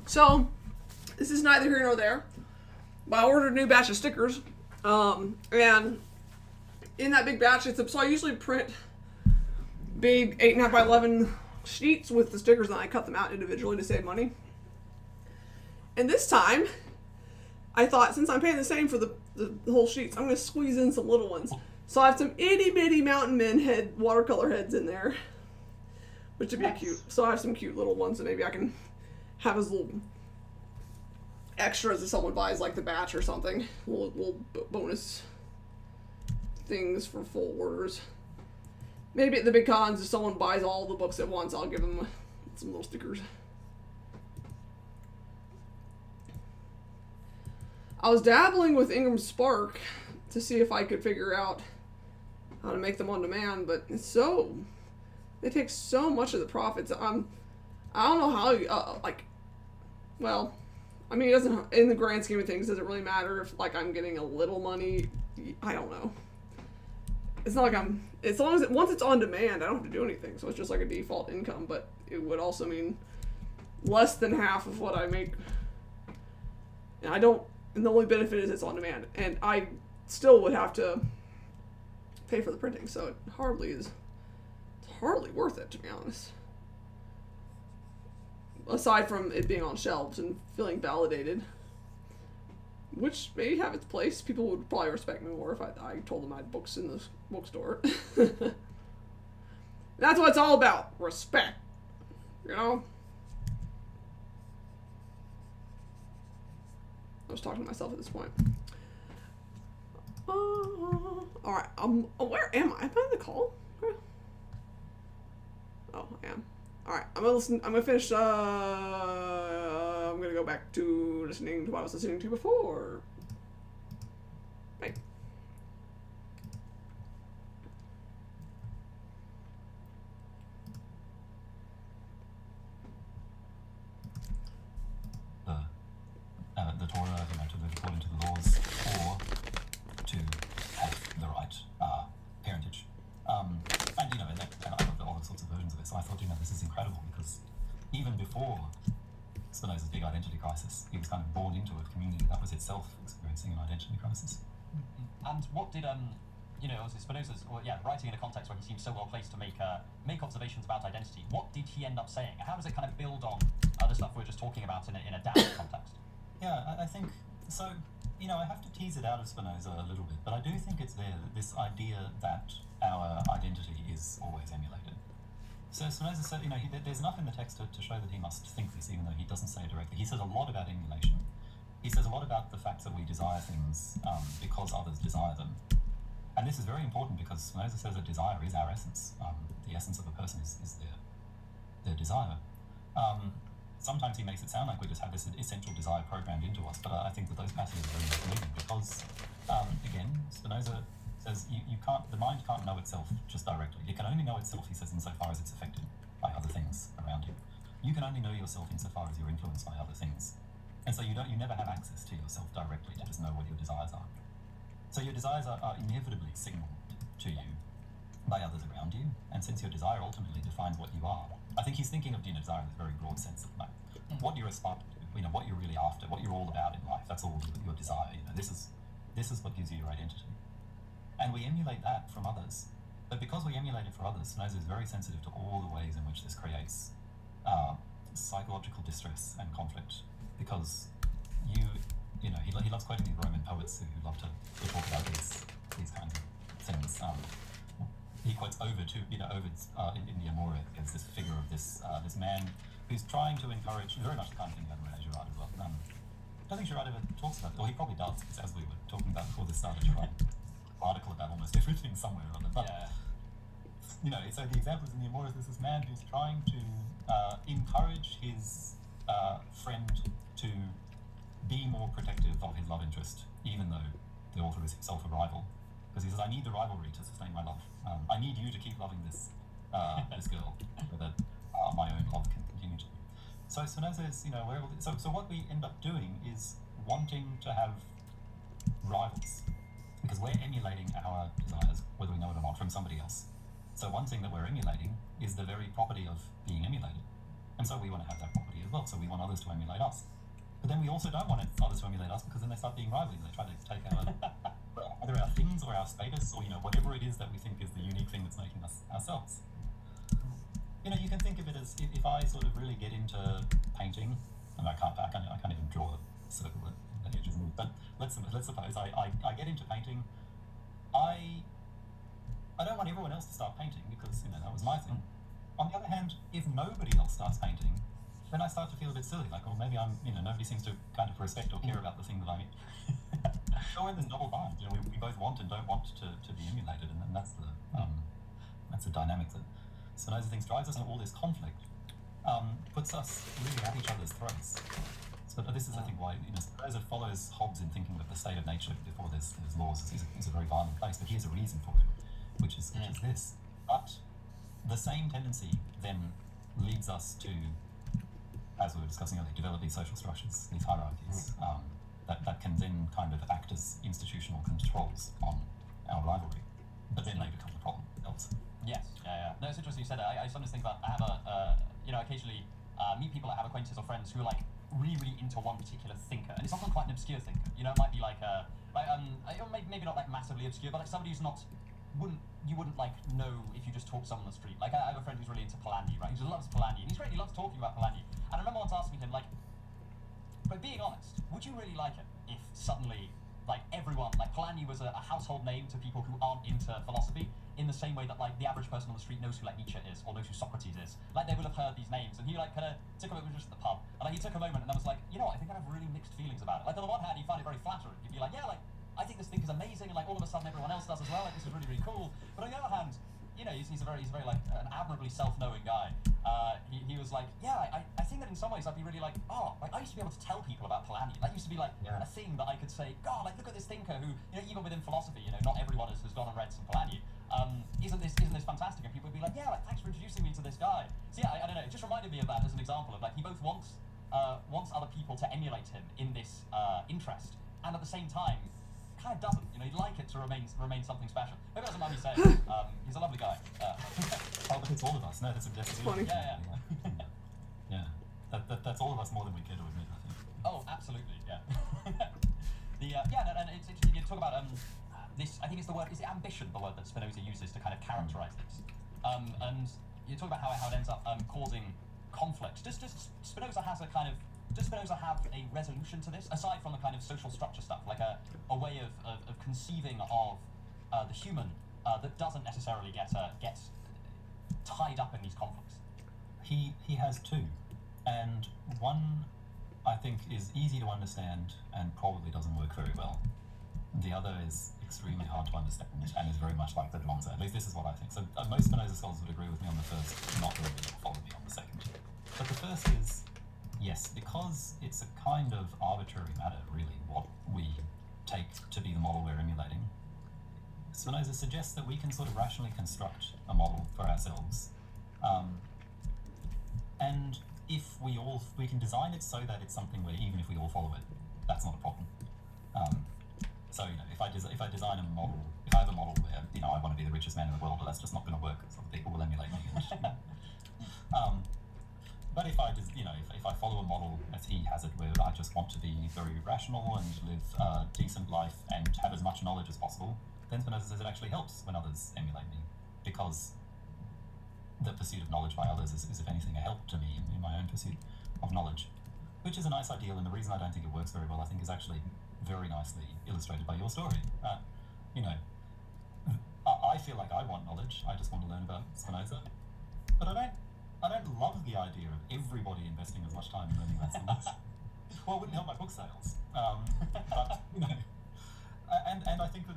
So, this is neither here nor there, but I ordered a new batch of stickers, and in that big batch, so I usually print big 8.5 by 11 sheets with the stickers, and I cut them out individually to save money. And this time, I thought, since I'm paying the same for the whole sheets, I'm going to squeeze in some little ones. So I have some itty bitty mountain men watercolor heads in there, which would be cute. So I have some cute little ones that maybe I can have as little extras if someone buys like the batch or something. Little bonus things for full orders. Maybe at the big cons, if someone buys all the books at once, I'll give them some little stickers. I was dabbling with Ingram Spark to see if I could figure out how to make them on demand, but they take so much of the profits. I don't know how well, I mean, it doesn't, in the grand scheme of things, does it really matter if like I'm getting a little money? I don't know. It's not like as long as once it's on demand, I don't have to do anything, so it's just like a default income, but it would also mean less than half of what I make. And the only benefit is it's on demand, and I still would have to pay for the printing, so it's hardly worth it, to be honest. Aside from it being on shelves and feeling validated, which may have its place. People would probably respect me more if I told them I had books in the bookstore. That's what it's all about, respect, you know? I was talking to myself at this point. Alright, where am I? Am I in the call? Oh, I am. Alright, I'm gonna finish, I'm gonna go back to listening to what I was listening to before. Right. The Torah, to live according to the laws, or to have the right parentage. And I loved all sorts of versions of it, so I thought, this is incredible, because even before Spinoza's big identity crisis, he was kind of born into a community that was itself experiencing an identity crisis. And what did Spinoza's, writing in a context where he seems so well placed to make observations about identity, what did he end up saying? How does it kind of build on the stuff we're just talking about in a down context? Yeah, I think so. I have to tease it out of Spinoza a little bit, but I do think it's there, this idea that our identity is always emulated. So Spinoza said, there's enough in the text to show that he must think this, even though he doesn't say it directly. He says a lot about emulation. He says a lot about the fact that we desire things because others desire them. And this is very important because Spinoza says that desire is our essence. The essence of a person is their desire. Sometimes he makes it sound like we just have this essential desire programmed into us, but I think that those passages are very misleading because, again, Spinoza says the mind can't know itself just directly. It can only know itself, he says, insofar as it's affected by other things around you. You can only know yourself insofar as you're influenced by other things. And so you never have access to yourself directly to just know what your desires are. So your desires are inevitably signaled to you by others around you, and since your desire ultimately defines what you are, I think he's thinking of desire in a very broad sense of what you're aspiring to, what you're really after, what you're all about in life. That's all your desire. This is what gives you your identity, and we emulate that from others. But because we emulate it for others, Spinoza is very sensitive to all the ways in which this creates psychological distress and conflict. Because he loves quoting the Roman poets who love to talk about these kinds of things. He quotes Ovid, Ovid's in the Amore, as this figure of this man who's trying to encourage, very much the kind of thing you have in Rene Girard as well. I don't think Girard ever talks about it, or he probably does, because as we were talking about before this started, Girard article about almost everything somewhere or other. But, so the example is in the Amore, there's this man who's trying to encourage his friend to be more protective of his love interest, even though the author is himself a rival. Because he says, I need the rivalry to sustain my love. I need you to keep loving this girl, so that my own love can continue to. So Spinoza is, so what we end up doing is wanting to have rivals, because we're emulating our desires, whether we know it or not, from somebody else. So one thing that we're emulating is the very property of being emulated. And so we want to have that property as well, so we want others to emulate us. But then we also don't want others to emulate us, because then they start being rivaling. They try to take either our things or our status, or whatever it is that we think is the unique thing that's making us ourselves. You can think of it as if I sort of really get into painting, and I can't even draw a circle that edges move. But let's suppose I get into painting. I don't want everyone else to start painting because that was my thing. On the other hand, if nobody else starts painting, then I start to feel a bit silly, like, well, maybe I'm, nobody seems to kind of respect or care about the thing that I. So we're in this double bind. We both want and don't want to be emulated, and that's the dynamic that Spinoza thinks drives us into all this conflict, puts us really at each other's throats. So this is, I think, why Spinoza follows Hobbes in thinking that the state of nature before there's laws is a very violent place, but he has a reason for it, which is this. But the same tendency then leads us to, as we were discussing earlier, develop these social structures, these hierarchies, that can then kind of act as institutional controls on our rivalry, but then they become the problem themselves. Yes, yeah. No, it's interesting you said that. I sometimes think about, I have occasionally meet people that have acquaintances or friends who are like really into one particular thinker, and it's often quite an obscure thinker. It might be maybe not like massively obscure, but like somebody who's you wouldn't like know if you just talk to someone on the street. Like I have a friend who's really into Polanyi, right? He just loves Polanyi, and he's great. He loves talking about Polanyi. And I remember once asking him, like, but being honest, would you really like it if suddenly, like, everyone, like, Polanyi was a household name to people who aren't into philosophy, in the same way that, like, the average person on the street knows who, like, Nietzsche is, or knows who Socrates is. Like, they will have heard these names, and he, like, kind of took a moment, just at the pub, and, like, he took a moment, and I was like, I think I have really mixed feelings about it. Like, on the one hand, you find it very flattering. You'd be like, yeah, like, I think this thing is amazing, and, like, all of a sudden everyone else does as well. Like, this is really, really cool. But on the other hand, he's a very like an admirably self-knowing guy. He was like, I think that in some ways I'd be really like, like I used to be able to tell people about Polanyi. That used to be like a thing that I could say, God, like look at this thinker who, even within philosophy, not everyone has gone and read some Polanyi. Isn't this fantastic? And people would be like, like thanks for introducing me to this guy. So I don't know. It just reminded me of that as an example of like he both wants other people to emulate him in this interest, and at the same time kind of doesn't. He'd like it to remain something special. Maybe that's what Mummy said. He's a lovely guy. But it's all of us. No, that's funny. Yeah. That's all of us more than we care to admit, I think. Oh, absolutely. Yeah. And it's interesting. You talk about this. I think it's the word. Is it ambition? The word that Spinoza uses to kind of characterize this. And you talk about how it ends up causing conflict. Does Spinoza have a resolution to this, aside from the kind of social structure stuff, like a way of conceiving of the human that doesn't necessarily get tied up in these conflicts? He has two, and one I think is easy to understand and probably doesn't work very well. The other is extremely hard to understand and is very much like the Dwanza. At least this is what I think. So most Spinoza scholars would agree with me on the first, not really follow me on the second. But the first is, yes, because it's a kind of arbitrary matter, really, what we take to be the model we're emulating. Spinoza suggests that we can sort of rationally construct a model for ourselves. And if we can design it so that it's something where even if we all follow it, that's not a problem. So, if I design a model, if I have a model where, I want to be the richest man in the world, but that's just not going to work, so people will emulate me. But if I follow a model as he has it, where I just want to be very rational and live a decent life and have as much knowledge as possible, then Spinoza says it actually helps when others emulate me, because the pursuit of knowledge by others is if anything, a help to me in my own pursuit of knowledge, which is a nice ideal, and the reason I don't think it works very well, I think, is actually very nicely illustrated by your story. I feel like I want knowledge. I just want to learn about Spinoza, but I don't love the idea of everybody investing as much time in learning about Spinoza. Well, it wouldn't help my book sales. But and I think that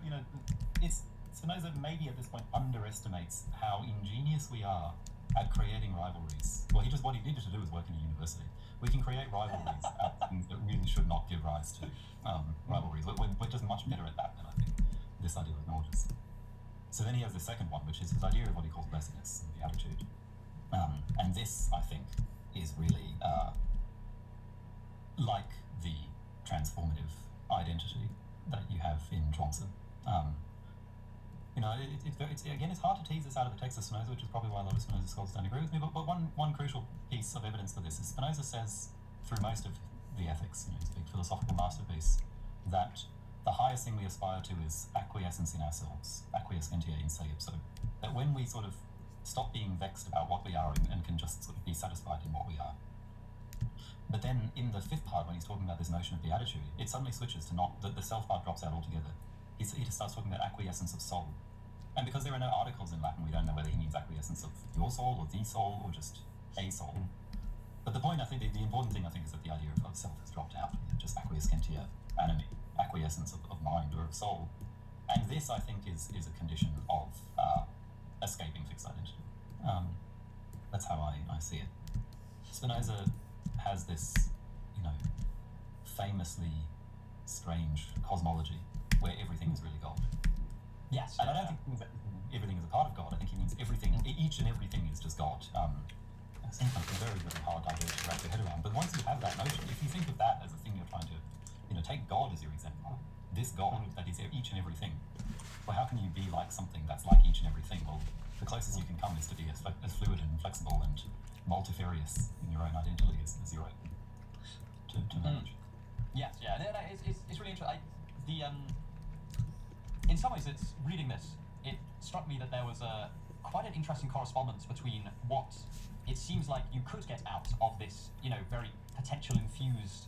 it's Spinoza maybe at this point underestimates how ingenious we are at creating rivalries. Well, what he needed to do was work in a university. We can create rivalries at things that really should not give rise to rivalries. We're just much better at that than I think this idea acknowledges. So then he has the second one, which is his idea of what he calls blessedness, the attitude. And this, I think, is really like the transformative identity that you have in Johnson. It's hard to tease this out of the text of Spinoza, which is probably why a lot of Spinoza scholars don't agree with me. But one crucial piece of evidence for this is Spinoza says through most of the Ethics, his big philosophical masterpiece, that the highest thing we aspire to is acquiescence in ourselves, acquiescentia in se ipso. That when we sort of stop being vexed about what we are and can just sort of be satisfied in what we are. But then in the fifth part, when he's talking about this notion of beatitude, it suddenly switches to not, the self part drops out altogether. He just starts talking about acquiescence of soul. And because there are no articles in Latin, we don't know whether he means acquiescence of your soul or the soul or just a soul. But the point, I think, the important thing, I think, is that the idea of self has dropped out. Just acquiescentia, anime, acquiescence of mind or of soul. And this, I think, is a condition of escaping fixed identity. That's how I see it. Spinoza has this, famously strange cosmology where everything is really God. Yes. And I don't think he means that everything is a part of God. I think he means everything, each and everything is just God. It seems like a very, very hard idea to wrap your head around. But once you have that notion, if you think of that as a thing you're trying to, take God as your example, this God that is each and everything, well, how can you be like something that's like each and everything? Well, the closest you can come is to be as fluid and flexible and multifarious in your own identity as you're able to manage. Yes, yeah, no, it's really interesting. In some ways, it's reading this. It struck me that there was quite an interesting correspondence between what it seems like you could get out of this, very potential infused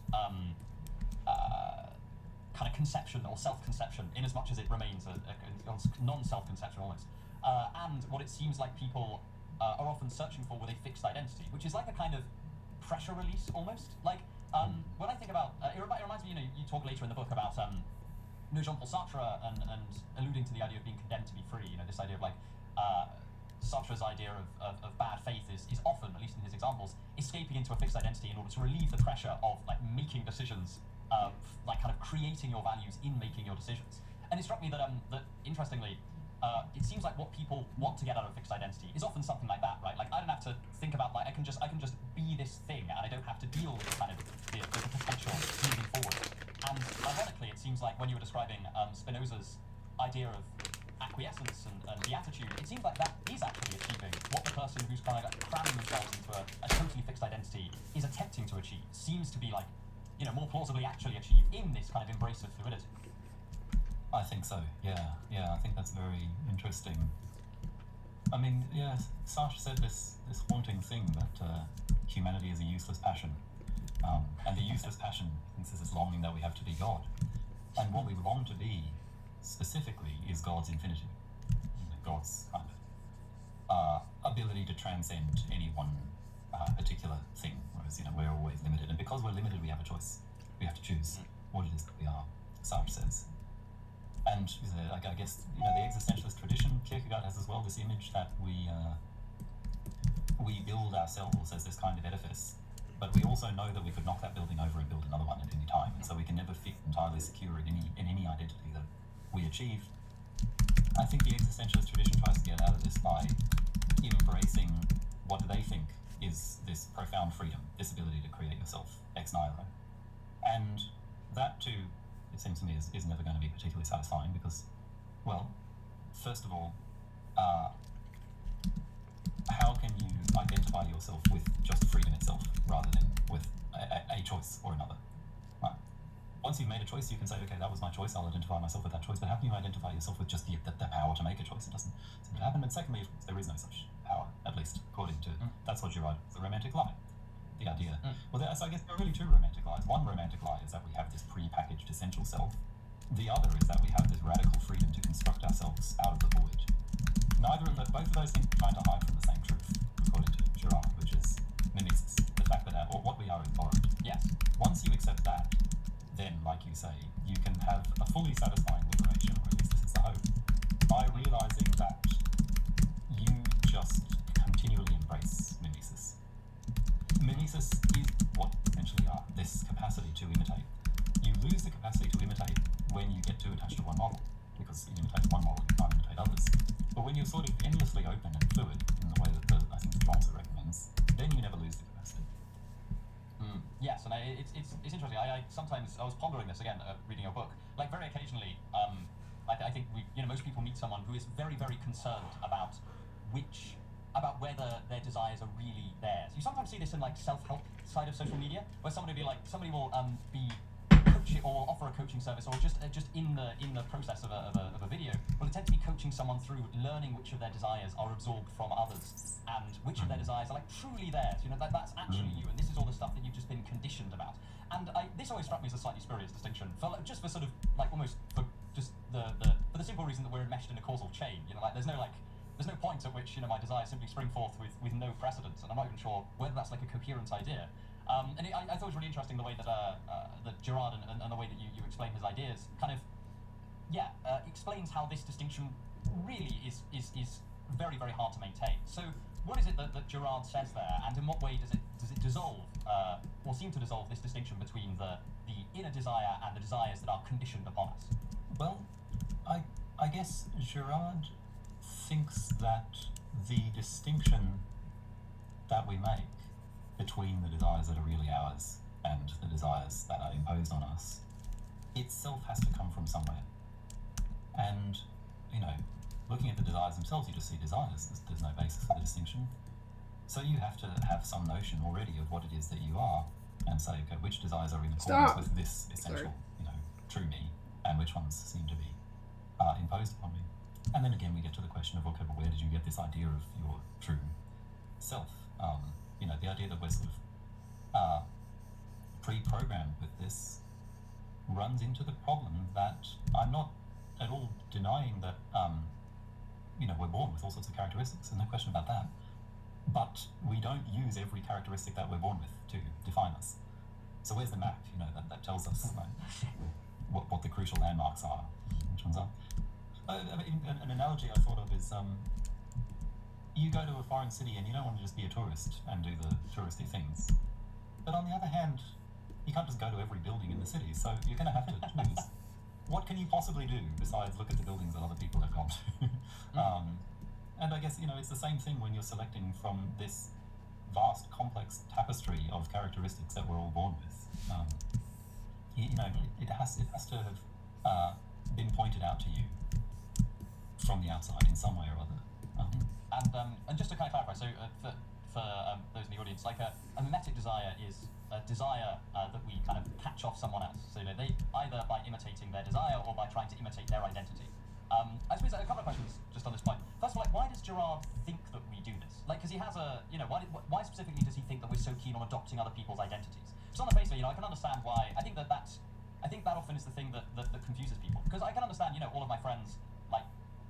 kind of conception or self-conception, in as much as it remains a non-self-conception almost, and what it seems like people are often searching for with a fixed identity, which is like a kind of pressure release almost. Like when I think about, it reminds me, you talk later in the book about Jean-Paul Sartre and alluding to the idea of being condemned to be free. This idea of like Sartre's idea of bad faith is often, at least in his examples, escaping into a fixed identity in order to relieve the pressure of like making decisions, like kind of creating your values in making your decisions. And it struck me that interestingly, it seems like what people want to get out of a fixed identity is often something like that, right? Like I don't have to think about like I can just be this thing, and I don't have to deal with kind of the potential moving forward. And ironically, it seems like when you were describing Spinoza's idea of acquiescence and beatitude, it seems like that is actually achieving what the person who's kind of like cramming themselves into a totally fixed identity is attempting to achieve. Seems to be like, more plausibly actually achieved in this kind of embrace of fluidity. I think so, yeah, I think that's very interesting. I mean, yeah, Sartre said this haunting thing that humanity is a useless passion. And the useless passion is this longing that we have to be God. And what we long to be, specifically, is God's infinity. God's kind of ability to transcend any one particular thing. Whereas, we're always limited. And because we're limited, we have a choice. We have to choose what it is that we are, Sartre says. And I guess, the existentialist tradition, Kierkegaard has as well this image that we build ourselves as this kind of edifice. But we also know that we could knock that building over and build another one at any time, and so we can never feel entirely secure in any identity that we achieve. I think the existentialist tradition tries to get out of this by embracing what they think is this profound freedom, this ability to create yourself ex nihilo. And that too, it seems to me, is never going to be particularly satisfying because, well, first of all, how can you identify yourself with just freedom itself rather than with a choice or another? Right. Once you've made a choice, you can say, okay, that was my choice, I'll identify myself with that choice, but how can you identify yourself with just the power to make a choice? It doesn't seem to happen. And secondly, there is no such power, at least according to, that's what you write, the romantic lie. The idea. Well, so I guess there are really two romantic lies. One romantic lie is that we have this pre-packaged essential self. The other is that we have this radical freedom to construct ourselves out of the void. Both of those things are trying to hide from the same truth, according to Girard, which is mimesis, the fact that what we are is borrowed. Yes. Once you accept that, then, like you say, you can have a fully satisfying liberation, or at least this is the hope, by realizing that you just continually embrace mimesis. Mimesis is what essentially are, this capacity to imitate. You lose the capacity to imitate when you get too attached to one model, because you imitate one model, you can't imitate others. But when you're sort of endlessly open and fluid in the way that I think Spinoza recommends, then you never lose the capacity. Yes, and it's interesting. I was pondering this again, reading your book. Like very occasionally, I think most people meet someone who is very, very concerned about whether their desires are really theirs. You sometimes see this in like self-help side of social media, where somebody will be coaching or offer a coaching service, or just in the process of a video, will attempt to be coaching someone through learning which of their desires are absorbed from others and which of their desires are like truly theirs. That's actually you, and this is all the stuff that you've just been conditioned about. And this always struck me as a slightly spurious distinction, for sort of like almost for just for the simple reason that we're enmeshed in a causal chain. There's no like there's no point at which my desires simply spring forth with no precedence, and I'm not even sure whether that's like a coherent idea. And I thought it was really interesting the way that that Gerard and the way that you explain his ideas kind of explains how this distinction really is very, very hard to maintain. So what is it that Gerard says there, and in what way does it dissolve or seem to dissolve this distinction between the inner desire and the desires that are conditioned upon us? Well, I guess Gerard thinks that the distinction that we make between the desires that are really ours and the desires that are imposed on us itself has to come from somewhere. And, looking at the desires themselves, you just see desires. There's no basis for the distinction. So you have to have some notion already of what it is that you are and say, okay, which desires are in accordance with this essential, true me, and which ones seem to be imposed upon me. And then again, we get to the question of, okay, well, where did you get this idea of your true self? The idea that we're sort of pre-programmed with this runs into the problem that I'm not at all denying that, we're born with all sorts of characteristics, and no question about that. But we don't use every characteristic that we're born with to define us. So where's the map, that tells us what the crucial landmarks are, which ones are. An analogy I thought of is, you go to a foreign city and you don't want to just be a tourist and do the touristy things. But on the other hand, you can't just go to every building in the city, so you're going to have to choose. What can you possibly do besides look at the buildings that other people have gone to? And I guess, it's the same thing when you're selecting from this vast, complex tapestry of characteristics that we're all born with. It has to have been pointed out to you from the outside in some way or other. And just to kind of clarify, so for those in the audience, like a mimetic desire is a desire that we kind of patch off someone else. So they either by imitating their desire or by trying to imitate their identity. I suppose a couple of questions just on this point. First of all, why does Gerard think that we do this? Because he has why specifically does he think that we're so keen on adopting other people's identities? So on the face of it, I can understand why. I think that often is the thing that confuses people. Because I can understand, all of my friends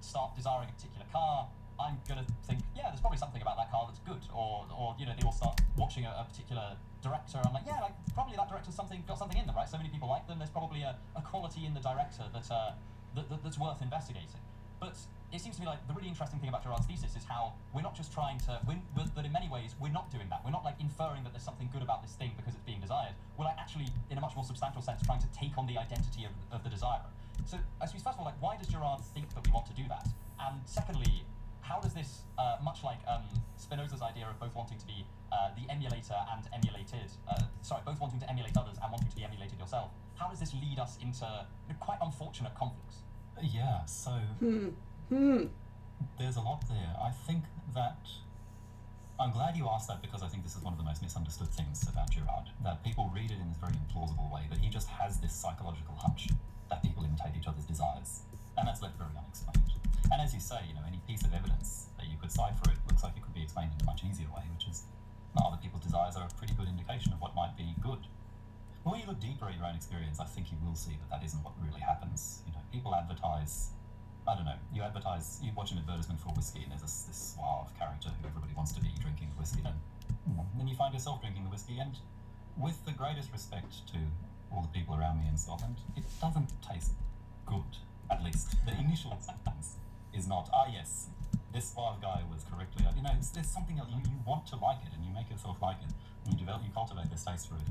start desiring a particular car. I'm gonna think, there's probably something about that car that's good, or they all start watching a particular director. I'm like, probably that director's got something in them, right? So many people like them. There's probably a quality in the director that's worth investigating. But it seems to me like the really interesting thing about Gerard's thesis is how we're not just trying to that in many ways we're not doing that. We're not inferring that there's something good about this thing because it's being desired. We're actually, in a much more substantial sense, trying to take on the identity of the desirer. So I suppose first of all, why does Gerard think that we want to do that? And secondly, how does this, much like Spinoza's idea of both wanting to be the emulator and emulated, both wanting to emulate others and wanting to be emulated yourself, how does this lead us into quite unfortunate conflicts? Yeah, so there's a lot there. I think that I'm glad you asked that, because I think this is one of the most misunderstood things about Gerard, that people read it in this very implausible way, that he just has this psychological hunch that people imitate each other's desires, and that's left very unexplained. And as you say, any piece of evidence that you could cite for it looks like it could be explained in a much easier way, which is other people's desires are a pretty good indication of what might be good. But when you look deeper at your own experience, I think you will see that isn't what really happens. People advertise, you watch an advertisement for whiskey, and there's this suave character who everybody wants to be drinking the whiskey, and then you find yourself drinking the whiskey, and with the greatest respect to all the people around me in Scotland, it doesn't taste good, at least. The initial experience is not, yes, this suave guy was correctly, there's something else, you want to like it, and you make yourself like it, and you cultivate this taste for it.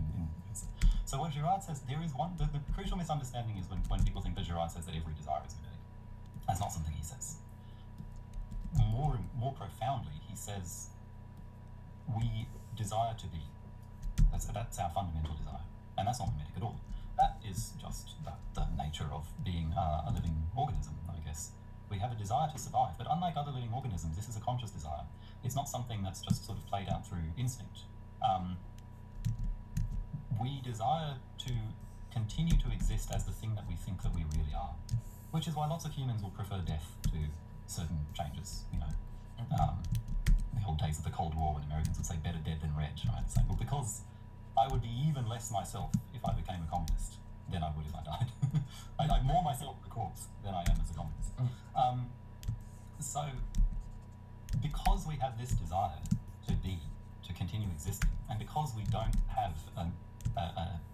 So what Gerard says, there is the crucial misunderstanding is when people think that Gerard says that every desire is mimetic. That's not something he says. More profoundly, he says we desire to be. That's our fundamental desire, and that's not mimetic at all. That is just the nature of being a living organism, I guess. We have a desire to survive, but unlike other living organisms, this is a conscious desire. It's not something that's just sort of played out through instinct. We desire to continue to exist as the thing that we think that we really are, which is why lots of humans will prefer death to certain changes. The old days of the Cold War, when Americans would say better dead than red, right? It's like, well, because I would be even less myself if I became a communist than I would if I died. I'm more myself a corpse than I am as a communist. So because we have this desire to continue existing, and because we don't have an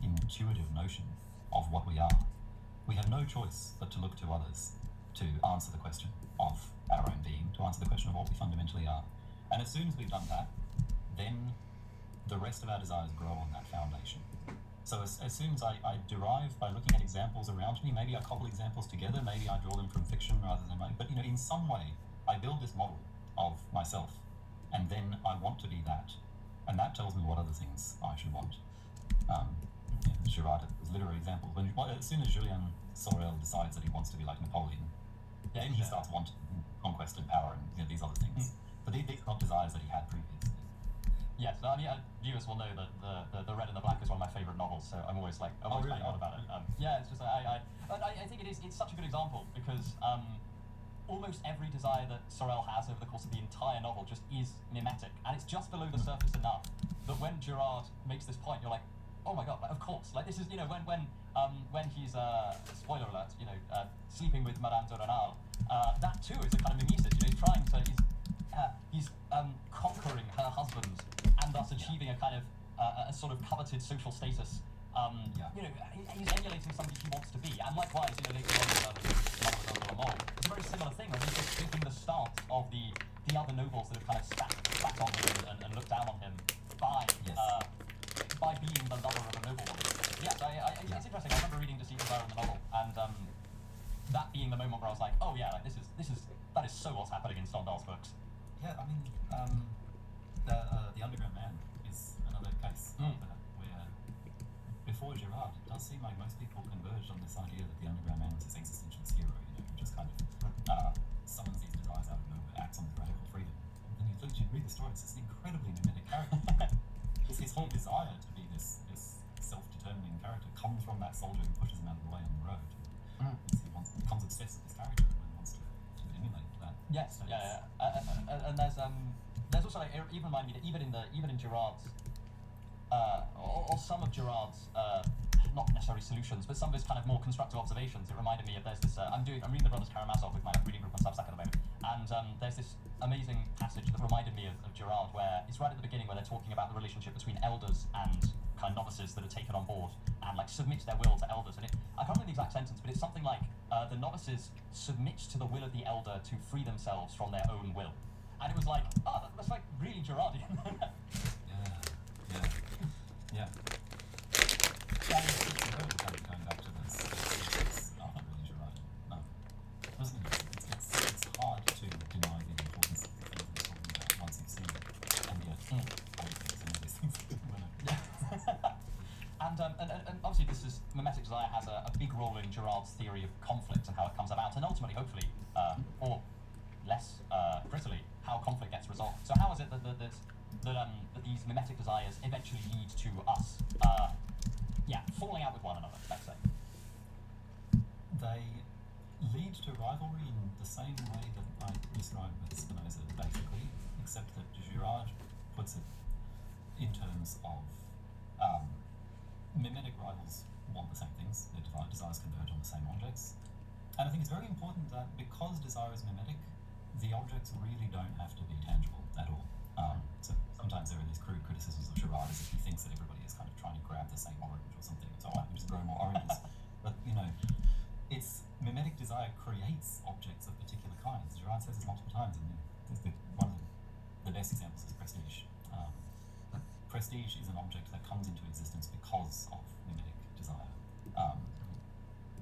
intuitive notion of what we are, we have no choice but to look to others to answer the question of our own being, to answer the question of what we fundamentally are. And as soon as we've done that, then the rest of our desires grow on that foundation. So as soon as I derive by looking at examples around me, maybe I cobble examples together, maybe I draw them from fiction rather than but in some way I build this model of myself, and then I want to be that, and that tells me what other things I should want. Girard is a literary example. As soon as Julien Sorel decides that he wants to be like Napoleon, then he starts wanting conquest and power and these other things. But these are not desires that he had previously. Yes, I mean, viewers will know that the Red and the Black is one of my favourite novels, so I'm always like, I'm always finding out about it. Yeah, it's just I think it's such a good example because almost every desire that Sorel has over the course of the entire novel just is mimetic, and it's just below the surface enough that when Girard makes this point, you're like, oh my god, like, of course, like this is when he's spoiler alert, sleeping with Madame de Renal, that too is a kind of mimesis. He's trying to he's conquering her husband and thus achieving a kind of a sort of coveted social status. He's emulating somebody he wants to be, and likewise, later on it's a very similar thing. He's just taking the stance of the other nobles that have kind of spat on him and looked down on him by being the lover of a noblewoman. Yes, it's interesting. I remember reading Deceit and Desire in the novel, and that being the moment where I was like, oh yeah, like that is so what's happening in Stendhal's books. Yeah, I mean, the Underground Man is another case of that, where before Girard, it does seem like most people converged on this idea that the Underground Man was this existentialist hero, who just kind of summons these desires out of nowhere, acts on the radical freedom. And then you read the story, it's this incredibly mimetic character. His whole desire to be this self-determining character comes from that soldier who pushes him out of the way on the road. He becomes obsessed with this character and wants to emulate that. Yes, and there's also like, it even reminded me that even in Girard's or some of Girard's not necessarily solutions, but some of his kind of more constructive observations, it reminded me of there's this I'm reading the Brothers Karamazov with my reading group on Substack at the moment, and there's this amazing passage that reminded me of Girard, where it's right at the beginning where they're talking about the relationship between elders and kind of novices that are taken on board and like submit their will to elders, and I can't remember the exact sentence, but it's something like the novices submit to the will of the elder to free themselves from their own will, and it was like, oh, that's like really Girardian. Yeah. Going back to this, it's not really Girardian. No. It's hard to deny the importance of the things we're talking about once you've seen it, and yet some of these things and obviously mimetic desire has a big role in Girard's theory of conflict and how it comes about, and ultimately, hopefully, or less critically, how conflict gets resolved. So how is it that these mimetic desires eventually lead to us, falling out with one another, let's say? They lead to rivalry in the same way that I described with Spinoza, basically, except that Girard puts it in terms of mimetic rivals want the same things, their desires converge on the same objects. And I think it's very important that because desire is mimetic, the objects really don't have to be tangible at all. So sometimes there are these crude criticisms of Girard as if he thinks that everybody is kind of trying to grab the same orange or something, so I can just grow more oranges. But, it's mimetic desire creates objects of particular kinds. Girard says this multiple times, and one of the best examples is prestige. Prestige is an object that comes into existence because of mimetic desire.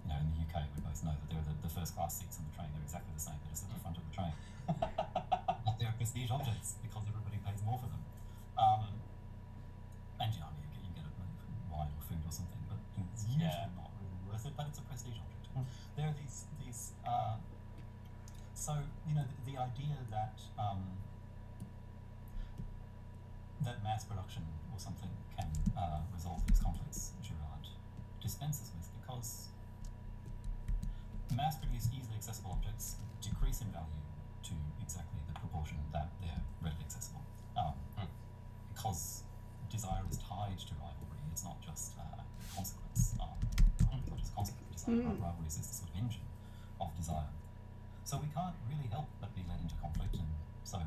In the UK, we both know that the first class seats on the train, they're exactly the same, they're just at the front of the train. But they're prestige objects because everybody pays more for them. And you get wine or food or something, but it's usually not really worth it, but it's a prestige object. There are these so, the idea that that mass production or something can resolve these conflicts, Girard dispenses with, because mass-produced, easily accessible objects decrease in value to exactly the proportion that they're readily accessible. Because desire is tied to rivalry, it's not just consequence. It's not just consequence. Rivalry is this sort of engine of desire. So we can't really help but be led into conflict, and so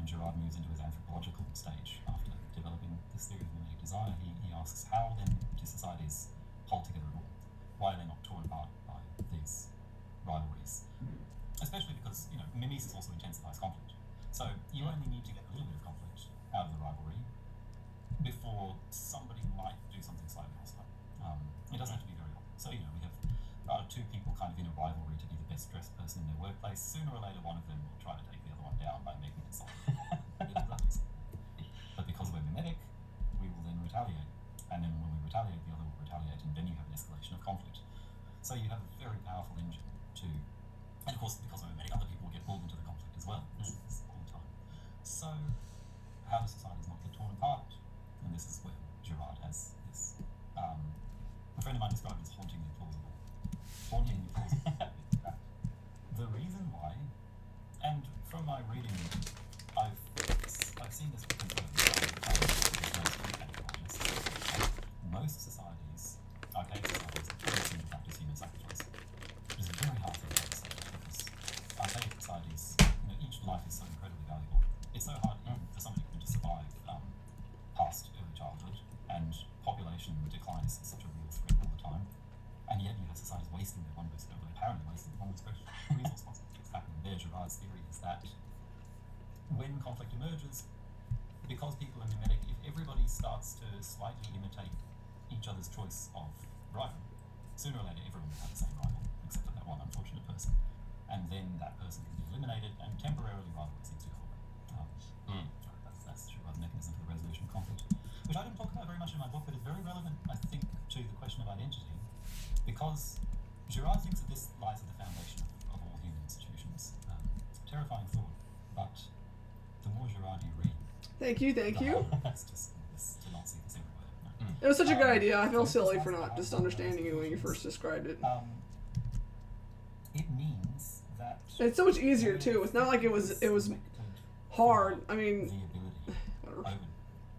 when Girard moves into his anthropological stage after developing this theory of mimetic desire, he asks, how then do societies hold together at all? Why are they not torn apart by these rivalries? Especially because, mimesis also intensifies conflict. So you only need to get a little bit of conflict out of the rivalry before somebody might do something slightly hostile. It doesn't have to be very obvious. So, we have two people kind of in a rivalry to be the best dressed person in their workplace. Sooner or later, one of them will try to take the other one down by making it solid. But because we're mimetic, we will then retaliate. And then when we retaliate, the other will retaliate, and then you have an escalation of conflict. So you have a very powerful engine to... And of course, because we're mimetic, other people will get pulled into the conflict as well. This is all the time. So, how do societies not get torn apart? And this is where Girard has this... a friend of mine described it as hauntingly plausible. Hauntingly plausible. The reason why, and from my reading, I've seen this confirmed by most societies, archaic societies, don't seem to practice human sacrifice. It is a very hard thing to say because archaic societies, each life is so incredibly valuable. It's so hard even for somebody to survive past early childhood, and population decline is such a real threat all the time. And yet you have societies wasting their one most, apparently wasting their one most precious resource. What's happening there, Girard's theory is that when conflict emerges, because people are mimetic, if everybody starts to slightly imitate each other's choice of rival, sooner or later everyone will have the same rival, except for that one unfortunate person. And then that person can be eliminated, and temporarily rivalry seems to go away. That's Girard's mechanism for the resolution of conflict, which I didn't talk about very much in my book, but is very relevant, I think, to the question of identity, because Girard thinks that this lies at the foundation of all human institutions. It's a terrifying thought, but the more Girard you read, Thank you. it's just to not see this everywhere. It was such a good idea. I feel silly for not just understanding it when you first described it. It means that It's so much easier too. It's not like it was hard. I mean, the ability whatever. over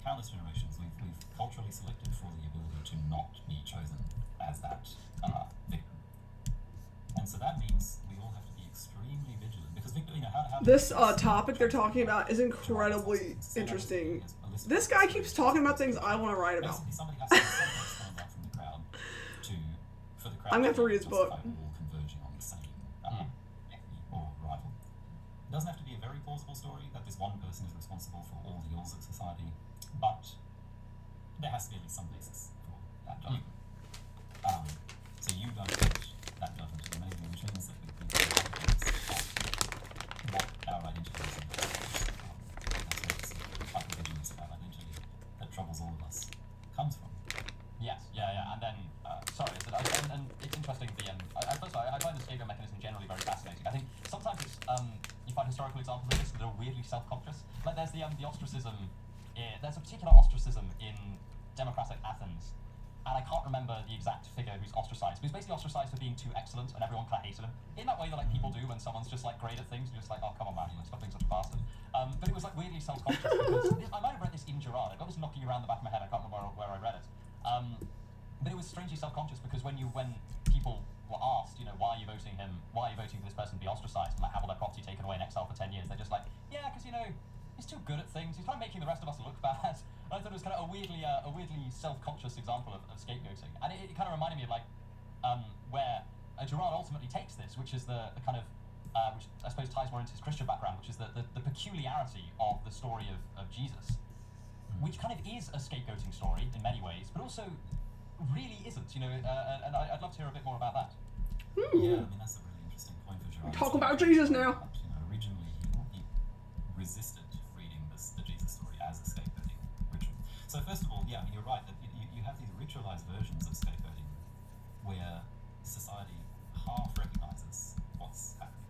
countless generations, we've culturally selected for the ability to not be chosen as that victim, and so that means we all have to be extremely vigilant because how This topic they're talking about is incredibly interesting. This guy keeps talking about things I want to write about. Basically, somebody has to stand up from the crowd for the crowd. I'm gonna have to read his book. All converging on the same enemy or rival. It doesn't have to be a very plausible story that this one person is responsible for all the ills of society, but there has to be at least some basis for that judgment. So you don't judge that judgment amazing, which means that we what our identity is. That's where this type of vigilance about identity that troubles all of us comes from. Yes, and then, and it's interesting, I find the scapegoat mechanism generally very fascinating. I think sometimes it's, you find historical examples of this that are weirdly self-conscious. Like there's the ostracism, there's a particular ostracism in democratic Athens, and I can't remember the exact figure who's ostracized, but he's basically ostracized for being too excellent, and everyone kind of hated him. In that way that like people do when someone's just like great at things, you're just like, oh come on man, stop being such a bastard. But it was like weirdly self-conscious because I might have read this in Girard. I got this knocking around the back of my head. I can't remember where I read it. But it was strangely self-conscious because when people were asked, why are you voting for this person to be ostracized and like have all their property taken away and exiled for 10 years, they're just like, yeah, because he's too good at things. He's kind of making the rest of us look bad. And I thought it was kind of a weirdly self-conscious example of scapegoating, and it kind of reminded me of like where Girard ultimately takes this, which is the kind of which I suppose ties more into his Christian background, which is the peculiarity of the story of Jesus, which kind of is a scapegoating story in many ways, but also really isn't, and I'd love to hear a bit more about that. Yeah, I mean that's a really interesting point for Girard. Talk about Jesus now. Originally he resisted reading the Jesus story as a scapegoating ritual. So first of all, yeah, I mean you're right that you have these ritualized versions of scapegoating where society half recognizes what's happening.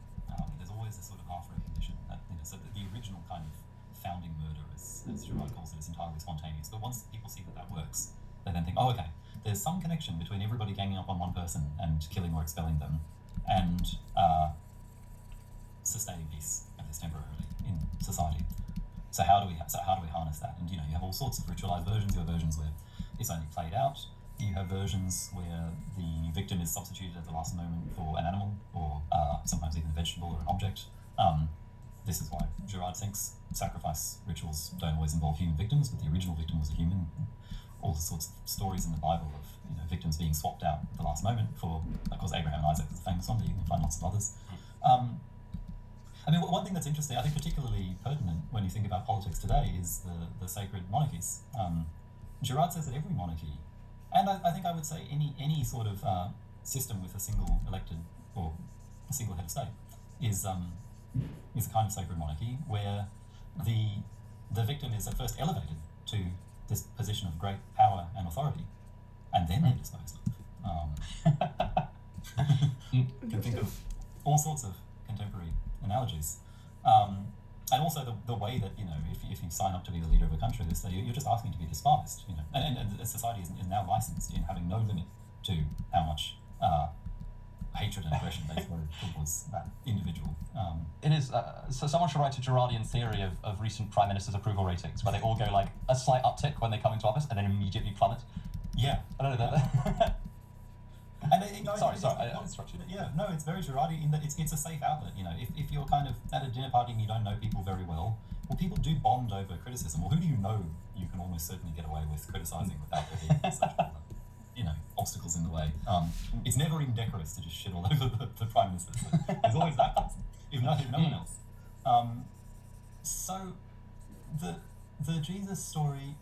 There's always this sort of half recognition that so that the original kind of founding murder, as Girard calls it, is entirely spontaneous. But once people see that works, they then think, oh, okay, there's some connection between everybody ganging up on one person and killing or expelling them, and sustaining peace, at least temporarily, in society. So how do we harness that? And you have all sorts of ritualized versions. You have versions where it's only played out. You have versions where the victim is substituted at the last moment for an animal, or sometimes even a vegetable or an object. this is why Girard thinks sacrifice rituals don't always involve human victims, but the original victim was a human. All the sorts of stories in the Bible of victims being swapped out at the last moment for, of course, Abraham and Isaac is a famous one, but you can find lots of others. I mean, one thing that's interesting, I think particularly pertinent when you think about politics today, is the sacred monarchies. Girard says that every monarchy, and I think I would say any sort of system with a single elected or a single head of state is a kind of sacred monarchy where the victim is at first elevated to this position of great power and authority, and then they're disposed of. You can think of all sorts of contemporary analogies. And also the way that, if you sign up to be the leader of a country, you're just asking to be despised, and society is now licensed in having no limit to how much hatred and aggression they throw towards that individual. It is, so someone should write a Girardian theory of recent prime ministers' approval ratings, where they all go like a slight uptick when they come into office and then immediately plummet. Yeah. I don't know that. And sorry, I interrupted you. Yeah, no, it's very Girardi in that it's a safe outlet. If you're kind of at a dinner party and you don't know people very well people do bond over criticism. Well, who do you know you can almost certainly get away with criticizing without there being such obstacles in the way. It's never indecorous to just shit all over the prime minister. There's always that person, if no one else. So the Jesus story,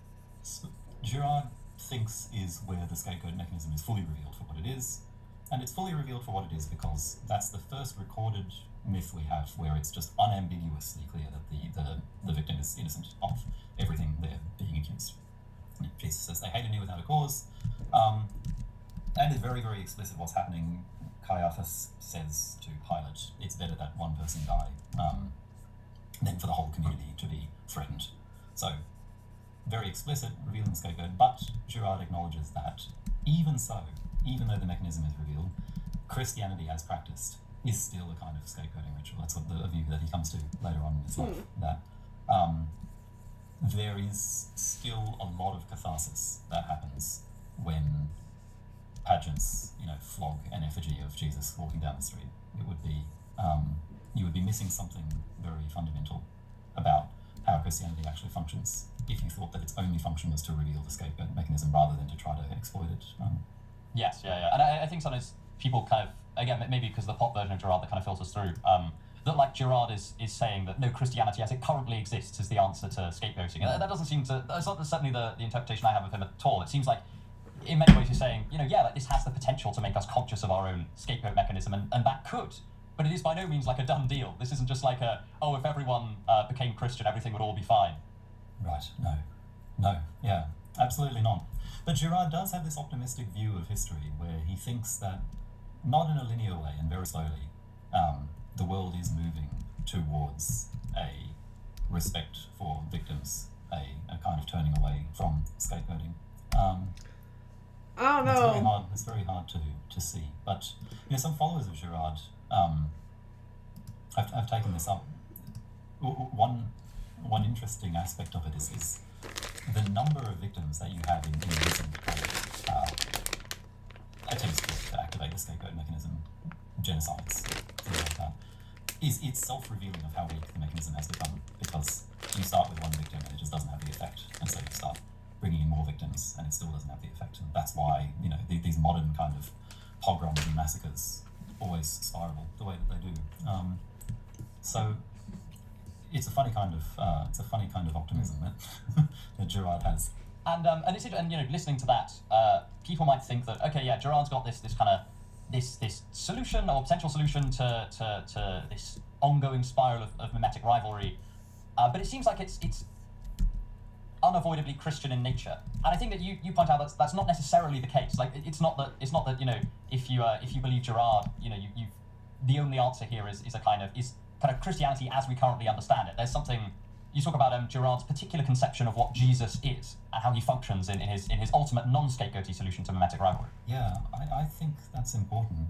Girard thinks is where the scapegoat mechanism is fully revealed for what it is, and it's fully revealed for what it is because that's the first recorded myth we have where it's just unambiguously clear that the victim is innocent of everything they're being accused. Jesus says they hated me without a cause, and it's very, very explicit what's happening. Caiaphas says to Pilate, it's better that one person die than for the whole community to be threatened. So, very explicit, revealing the scapegoat, but Girard acknowledges that even though the mechanism is revealed, Christianity as practiced is still a kind of scapegoating ritual. That's what the view that he comes to later on in his life, that there is still a lot of catharsis that happens when pageants, flog an effigy of Jesus walking down the street. It would be, you would be missing something very fundamental about how Christianity actually functions if you thought that its only function was to reveal the scapegoat mechanism rather than to try to exploit it. Yes, yeah. And I think sometimes people kind of, again, maybe because the pop version of Girard that kind of filters through, that like Girard is saying that no, Christianity as it currently exists is the answer to scapegoating. And that doesn't seem to, that's not certainly the interpretation I have of him at all. It seems like in many ways he's saying, like this has the potential to make us conscious of our own scapegoat mechanism, and that could. But it is by no means like a done deal. This isn't just like if everyone became Christian, everything would all be fine. Right, no, yeah, absolutely not. But Girard does have this optimistic view of history where he thinks that, not in a linear way and very slowly, the world is moving towards a respect for victims, a kind of turning away from scapegoating. I don't know. It's very hard to see. But some followers of Girard have taken this up. One interesting aspect of it is the number of victims that you have in recent attempts to activate the scapegoat mechanism, genocides, things like that. It's self-revealing of how weak the mechanism has become, because you start with one victim and it just doesn't have the effect, and so you start bringing in more victims and it still doesn't have the effect. And that's why these modern kind of pogroms and massacres always spiral the way that they do. So it's a funny kind of optimism that Girard has. And listening to that, people might think that Girard's got this kind of this solution or potential solution to this ongoing spiral of mimetic rivalry, but it seems like it's unavoidably Christian in nature. And I think that you point out that's not necessarily the case. Like it's not that if you believe Girard, you the only answer here is kind of Christianity as we currently understand it. There's something you talk about Girard's particular conception of what Jesus is and how he functions in his ultimate non-scapegoaty solution to mimetic rivalry. Yeah, I think that's important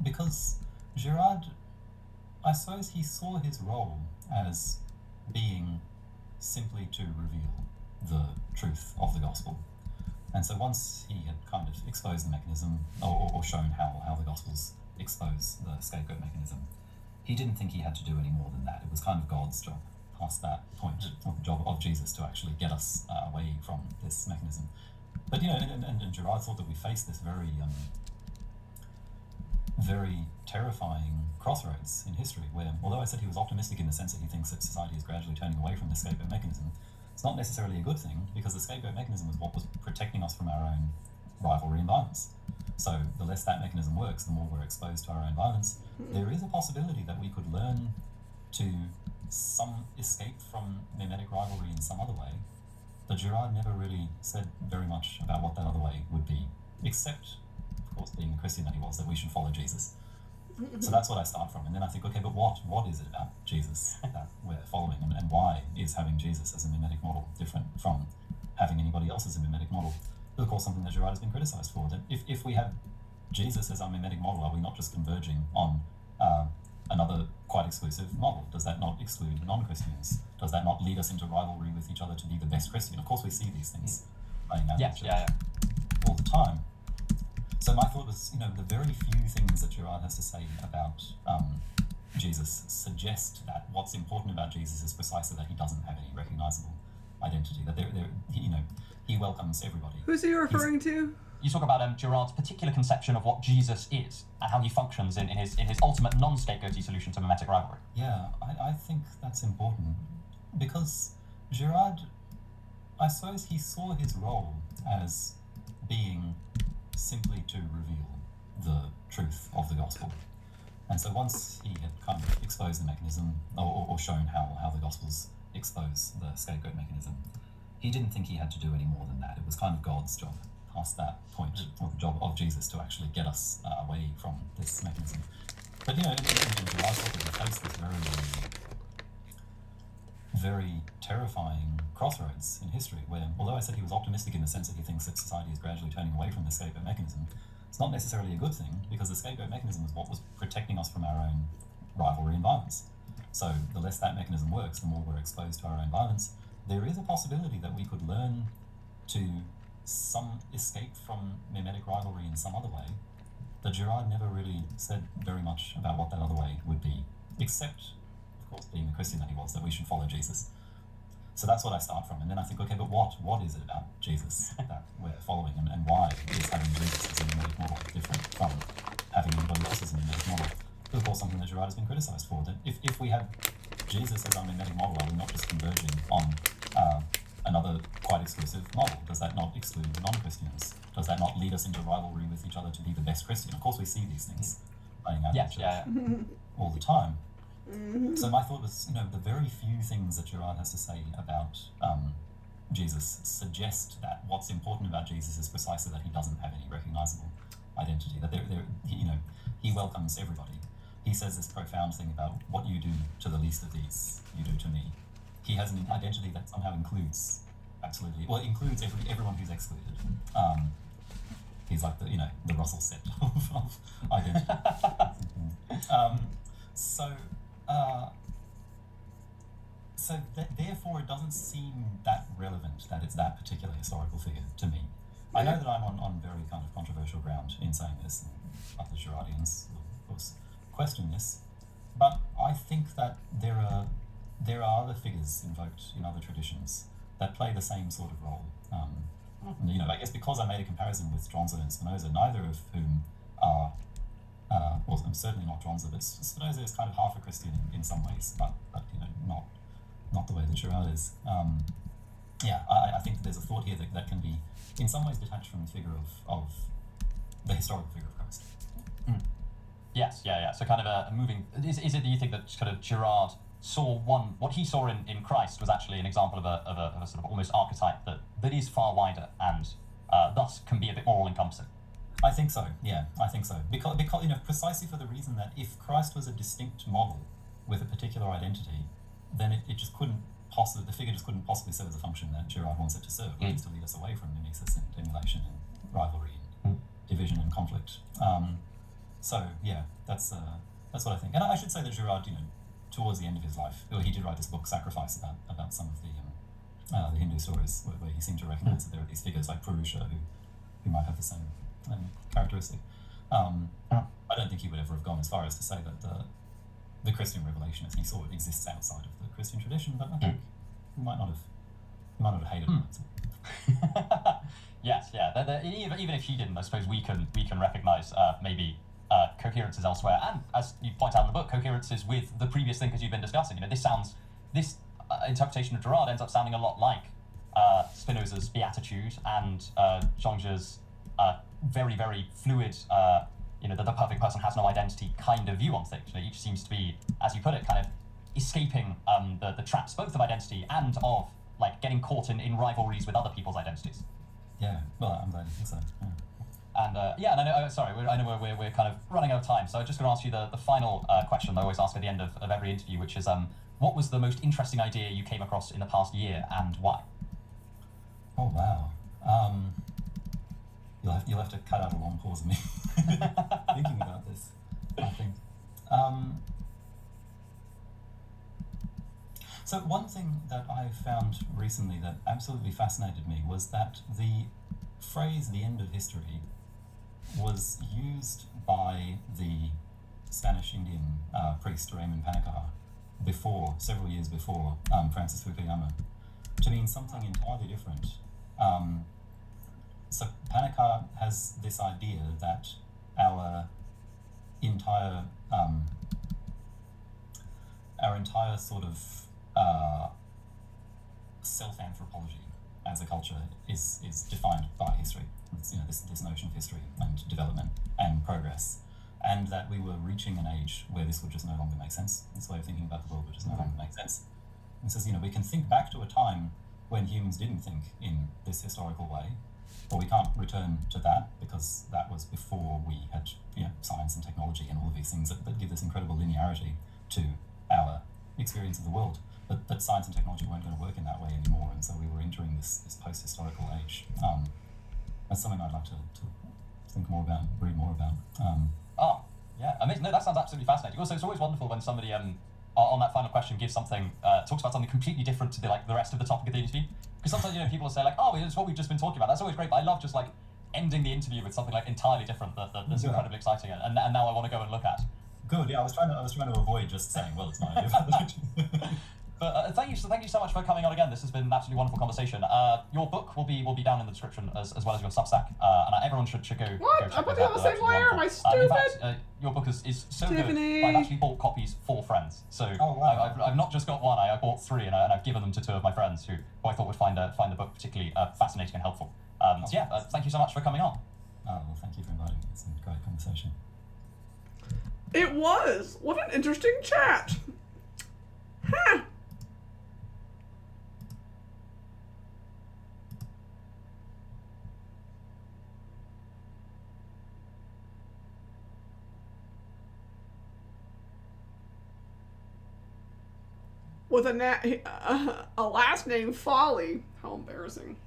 because Girard, I suppose he saw his role as being simply to reveal the truth of the gospel. And so once he had kind of exposed the mechanism or shown how the gospels expose the scapegoat mechanism, he didn't think he had to do any more than that. It was kind of God's job past that point, or the job of Jesus to actually get us away from this mechanism. But and Gerard thought that we faced this very terrifying crossroads in history where, although I said he was optimistic in the sense that he thinks that society is gradually turning away from the scapegoat mechanism, it's not necessarily a good thing, because the scapegoat mechanism was what was protecting us from our own rivalry and violence. So the less that mechanism works, the more we're exposed to our own violence. There is a possibility that we could learn to escape from mimetic rivalry in some other way, but Gerard never really said very much about what that other way would be, except, of course, being the Christian that he was, that we should follow Jesus. So that's what I start from, and then I think, okay, but what is it about Jesus that we're following, and why is having Jesus as a mimetic model different from having anybody else as a mimetic model? But of course, something that Gerard has been criticised for, that if we have Jesus as our mimetic model, are we not just converging on another quite exclusive model? Does that not exclude non-Christians? Does that not lead us into rivalry with each other to be the best Christian? Of course, we see these things playing out in the church all the time. So my thought was, the very few things that Gerard has to say about Jesus suggest that what's important about Jesus is precisely that he doesn't have any recognizable identity, that he welcomes everybody. Who's he referring to? You talk about Gerard's particular conception of what Jesus is and how he functions in his ultimate non-scapegoaty solution to mimetic rivalry. Yeah, I think that's important, because Gerard, I suppose he saw his role as being simply to reveal the truth of the gospel. And so once he had kind of exposed the mechanism, or shown how the gospels expose the scapegoat mechanism, he didn't think he had to do any more than that. It was kind of God's job past that point, or the job of Jesus to actually get us away from this mechanism. But and Gerard thought that we faced this very terrifying crossroads in history where, although I said he was optimistic in the sense that he thinks that society is gradually turning away from the scapegoat mechanism, it's not necessarily a good thing, because the scapegoat mechanism is what was protecting us from our own rivalry and violence. So the less that mechanism works, the more we're exposed to our own violence. There is a possibility that we could learn to escape from mimetic rivalry in some other way, but Gerard never really said very much about what that other way would be, except, of course, being the Christian that he was, that we should follow Jesus. So that's what I start from, and then I think, okay, but what is it about Jesus that we're following, and why is having Jesus as a mimetic model different from having anybody else as a mimetic model? But of course, something that Gerard has been criticised for, that if we have Jesus as our mimetic model, are we not just converging on another quite exclusive model? Does that not exclude non-Christians? Does that not lead us into rivalry with each other to be the best Christian? Of course, we see these things playing out in the church all the time. So my thought was, the very few things that Gerard has to say about Jesus suggest that what's important about Jesus is precisely that he doesn't have any recognizable identity, that he welcomes everybody. He says this profound thing about, what you do to the least of these, you do to me. He has an identity that somehow includes everyone who's excluded. He's like the Russell set of identity. Therefore, it doesn't seem that relevant that it's that particular historical figure to me. I know that I'm on very kind of controversial ground in saying this, and other Girardians will, of course, question this, but I think that there are other figures invoked in other traditions that play the same sort of role. I guess because I made a comparison with Zhuangzi and Spinoza, neither of whom are, I'm certainly not Zhuangzi, but Spinoza is kind of half a Christian in some ways, but not the way that Gerard is. I think that there's a thought here that can be in some ways detached from the figure of the historical figure of Christ. Yes, yeah. So kind of a moving. Is it that you think that kind of Gerard saw what he saw in Christ was actually an example of a sort of almost archetype that is far wider and thus can be a bit more all-encompassing? I think so. Yeah, I think so. Because precisely for the reason that if Christ was a distinct model with a particular identity, then it just couldn't possibly, the figure just couldn't possibly serve the function that Gerard wants it to serve, which is to lead us away from mimesis and emulation and rivalry and division and conflict. That's what I think. And I should say that Gerard, towards the end of his life, he did write this book, Sacrifice, about some of the Hindu stories where he seemed to recognize that there are these figures like Purusha who might have the same characteristic. I don't think he would ever have gone as far as to say that the Christian revelation as he saw it exists outside of the Christian tradition, but I think he might not have hated it. Yes, yeah. Even if she didn't, I suppose we can recognise maybe coherences elsewhere, and as you point out in the book, coherences with the previous thinkers you've been discussing. This interpretation of Girard ends up sounding a lot like Spinoza's Beatitude and Zhangzhe's very, very fluid, that the perfect person has no identity kind of view on things. Each seems to be, as you put it, kind of escaping the traps both of identity and of getting caught in rivalries with other people's identities. Yeah, well, I'm glad you think so. Yeah. And and I know, I know we're kind of running out of time, so I'm just going to ask you the final question I always ask at the end of every interview, which is, what was the most interesting idea you came across in the past year, and why? Oh, wow. You'll have to cut out a long pause of me thinking about this, I think. So one thing that I found recently that absolutely fascinated me was that the phrase "the end of history" was used by the Spanish Indian priest Raymond Panikkar several years before Francis Fukuyama, to mean something entirely different. So Panikkar has this idea that our entire sort of self-anthropology as a culture is defined by history. It's, this notion of history and development and progress, and that we were reaching an age where this would just no longer make sense. This way of thinking about the world would just no longer make sense. And says, we can think back to a time when humans didn't think in this historical way, but we can't return to that because that was before we had science and technology and all of these things that give this incredible linearity to our experience of the world. But science and technology weren't going to work in that way anymore, and so we were entering this post-historical age. That's something I'd like to think more about, read more about. Amazing. No, that sounds absolutely fascinating. Also, it's always wonderful when somebody on that final question gives something, talks about something completely different to the rest of the topic of the interview. Because sometimes people will say it's what we've just been talking about. That's always great, but I love just ending the interview with something entirely different that's incredibly exciting, and now I want to go and look at. Good. Yeah, I was trying to avoid just saying, well, it's my idea. But thank you so much for coming on again. This has been an absolutely wonderful conversation. Your book will be down in the description as well as your Substack, and everyone should go. What? Go I put it on the same layer. Am I stupid? In fact, your book is so Tiffany. good. I've actually bought copies for friends. So I've not just got one. I bought 3, and I've given them to 2 of my friends who I thought would find the book particularly fascinating and helpful. Thank you so much for coming on. Oh, well, thank you for inviting me. It's a great conversation. It was. What an interesting chat. Huh. With a last name Folly. How embarrassing.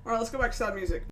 Alright, let's go back to sad music.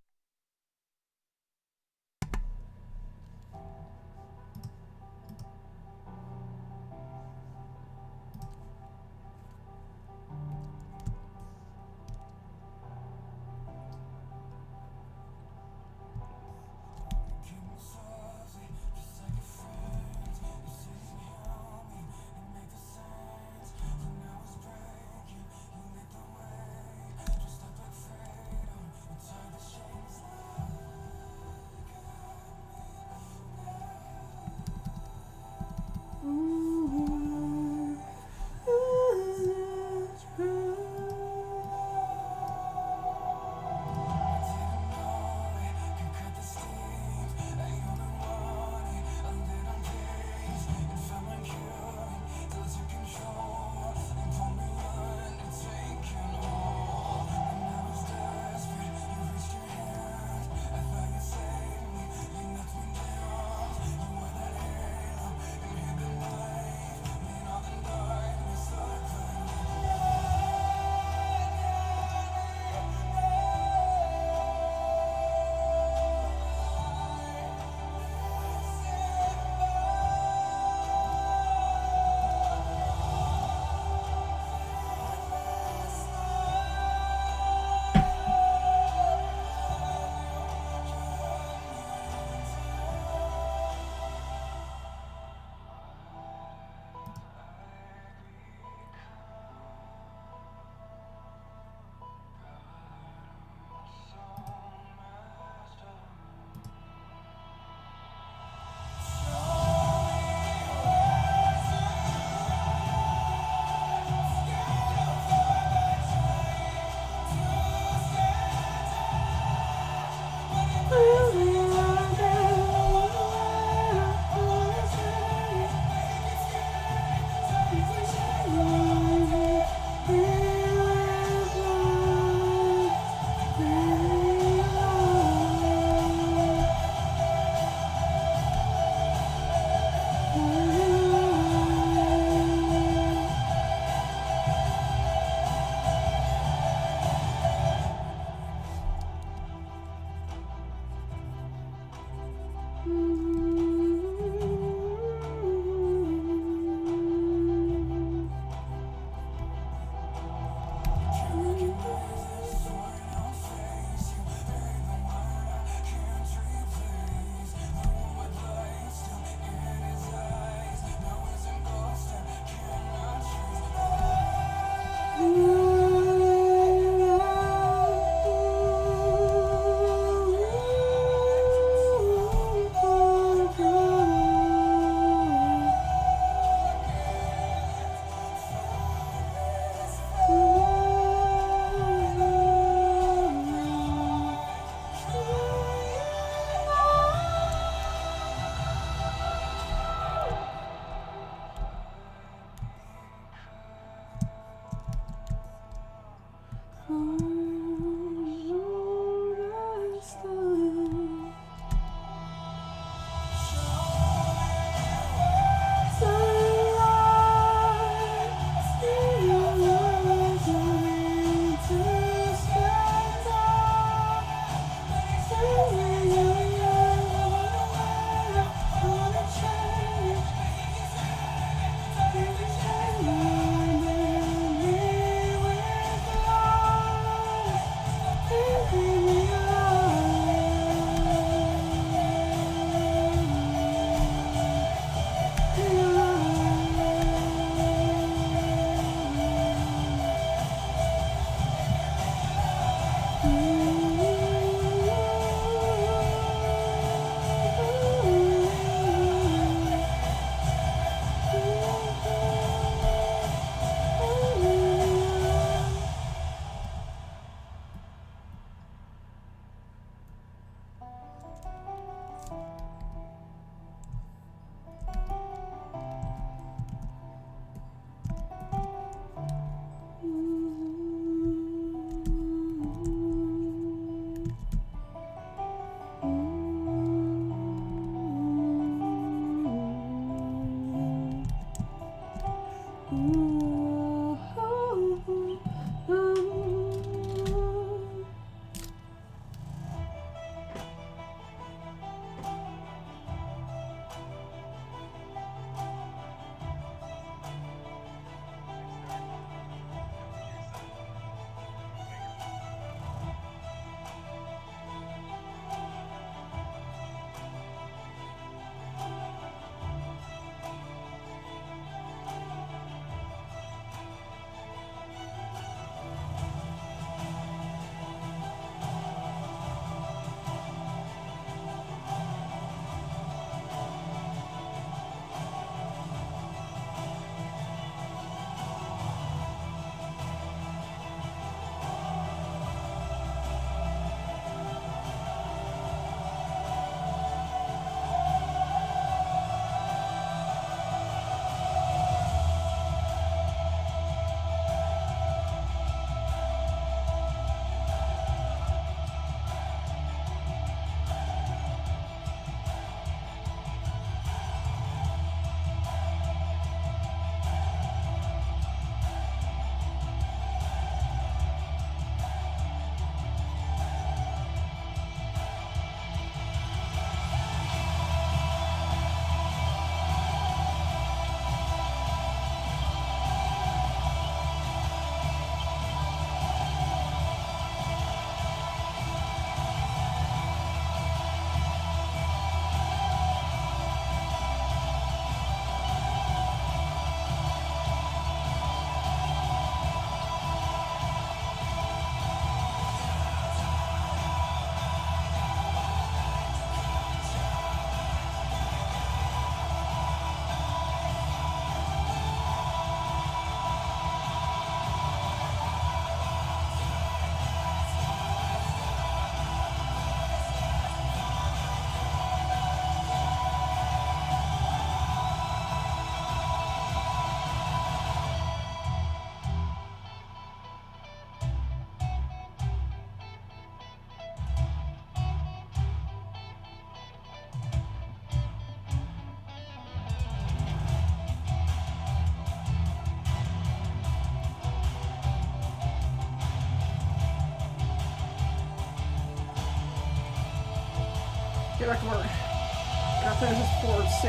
Get back to work. I gotta finish this before 6.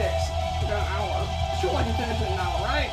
We got an hour. Sure, I can finish it in an hour, right?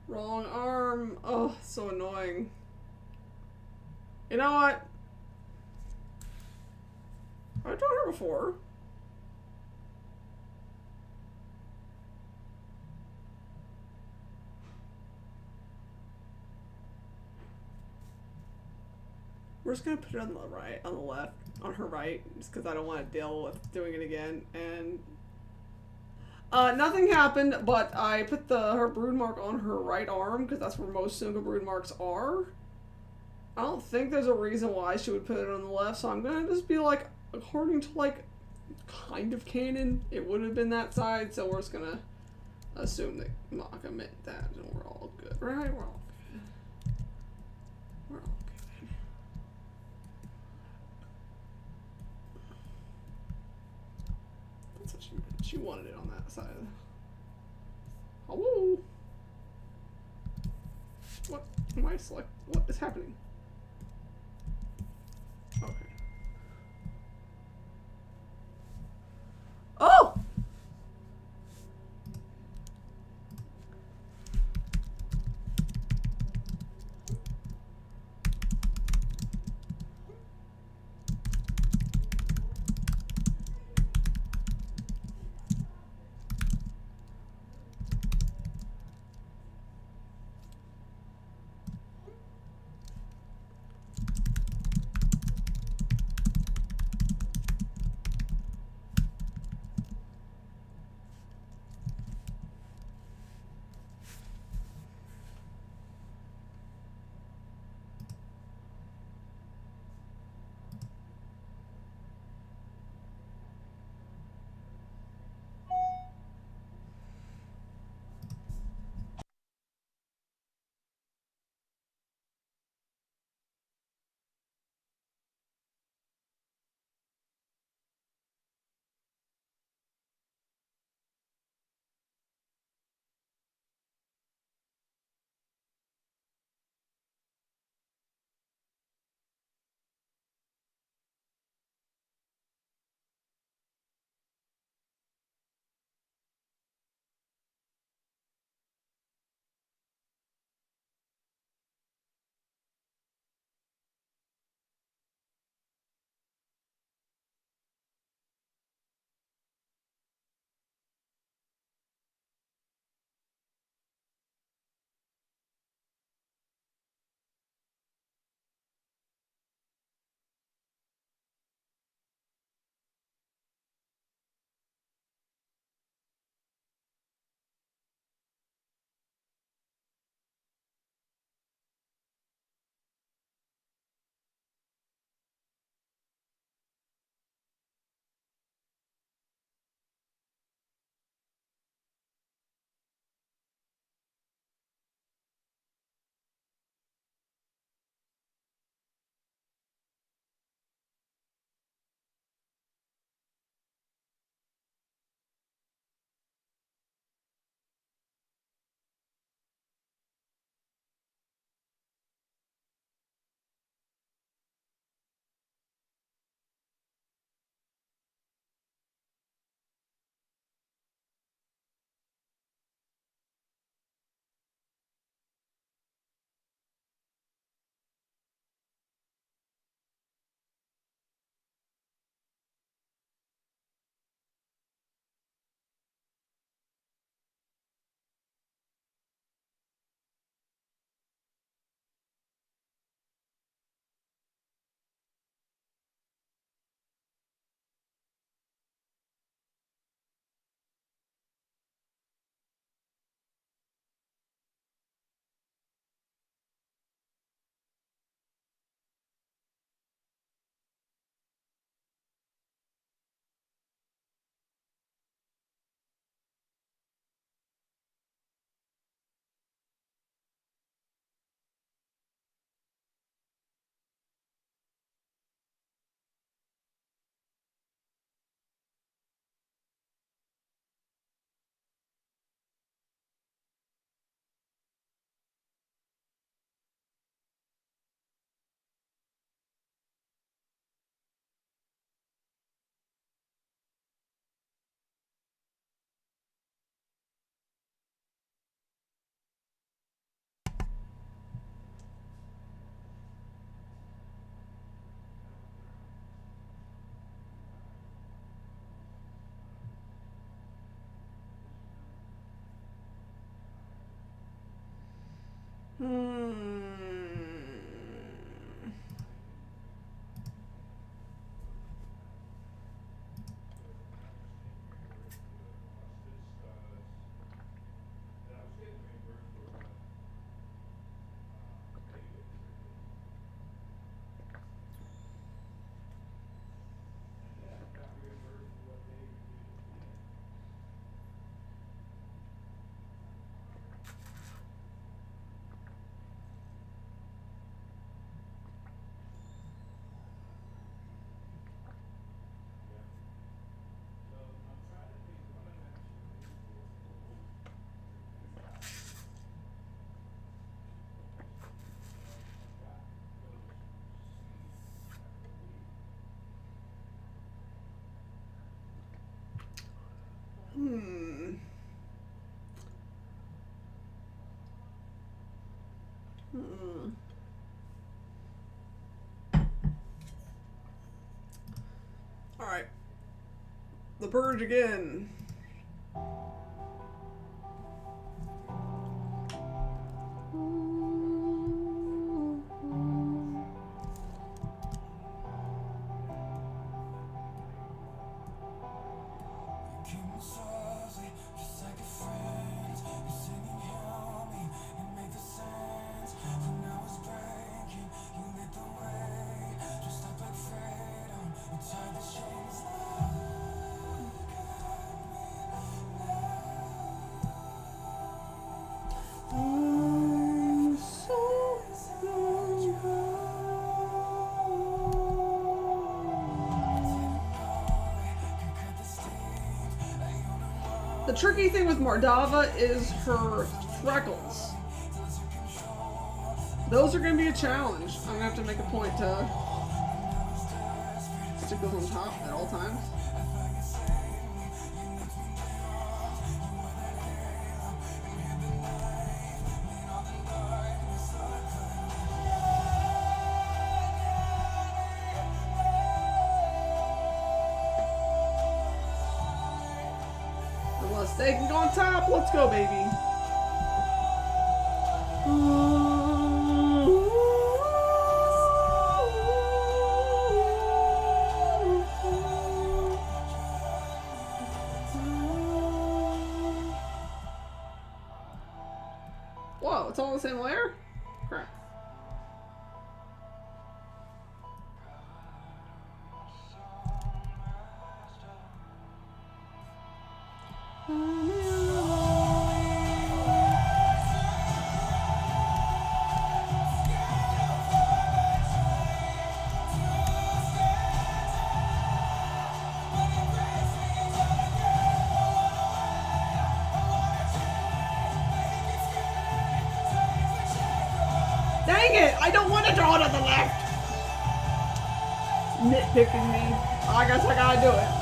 Wrong arm. Oh, so annoying. You know what? I've drawn her before. We're just gonna put it on the right, on the left, on her right, just because I don't want to deal with doing it again. And nothing happened, but I put her brood mark on her right arm because that's where most single brood marks are. I don't think there's a reason why she would put it on the left, so I'm gonna just be like, according to like kind of canon, it would have been that side. So we're just gonna assume that Maka meant that, and we're all good, right? We're all good. We're all good. That's what she meant. She wanted it on that side. Hello? What am I select? What is happening? Okay. Oh! Alright. The Purge again. The tricky thing with Mordava is her freckles. Those are going to be a challenge. I'm going to have to make a point to stick those on top at all times. Unless they can go on top, let's go, baby. Whoa, it's all in the same layer? Crap. Dang it! I don't want to draw to the left! Nitpicking me. I guess I gotta do it.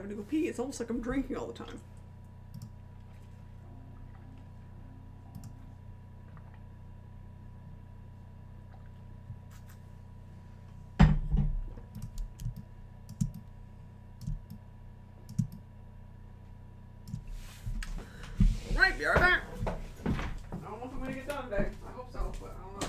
having to go pee. It's almost like I'm drinking all the time. Alright, be right back. I don't know if I'm going to get done today. I hope so, but I don't know.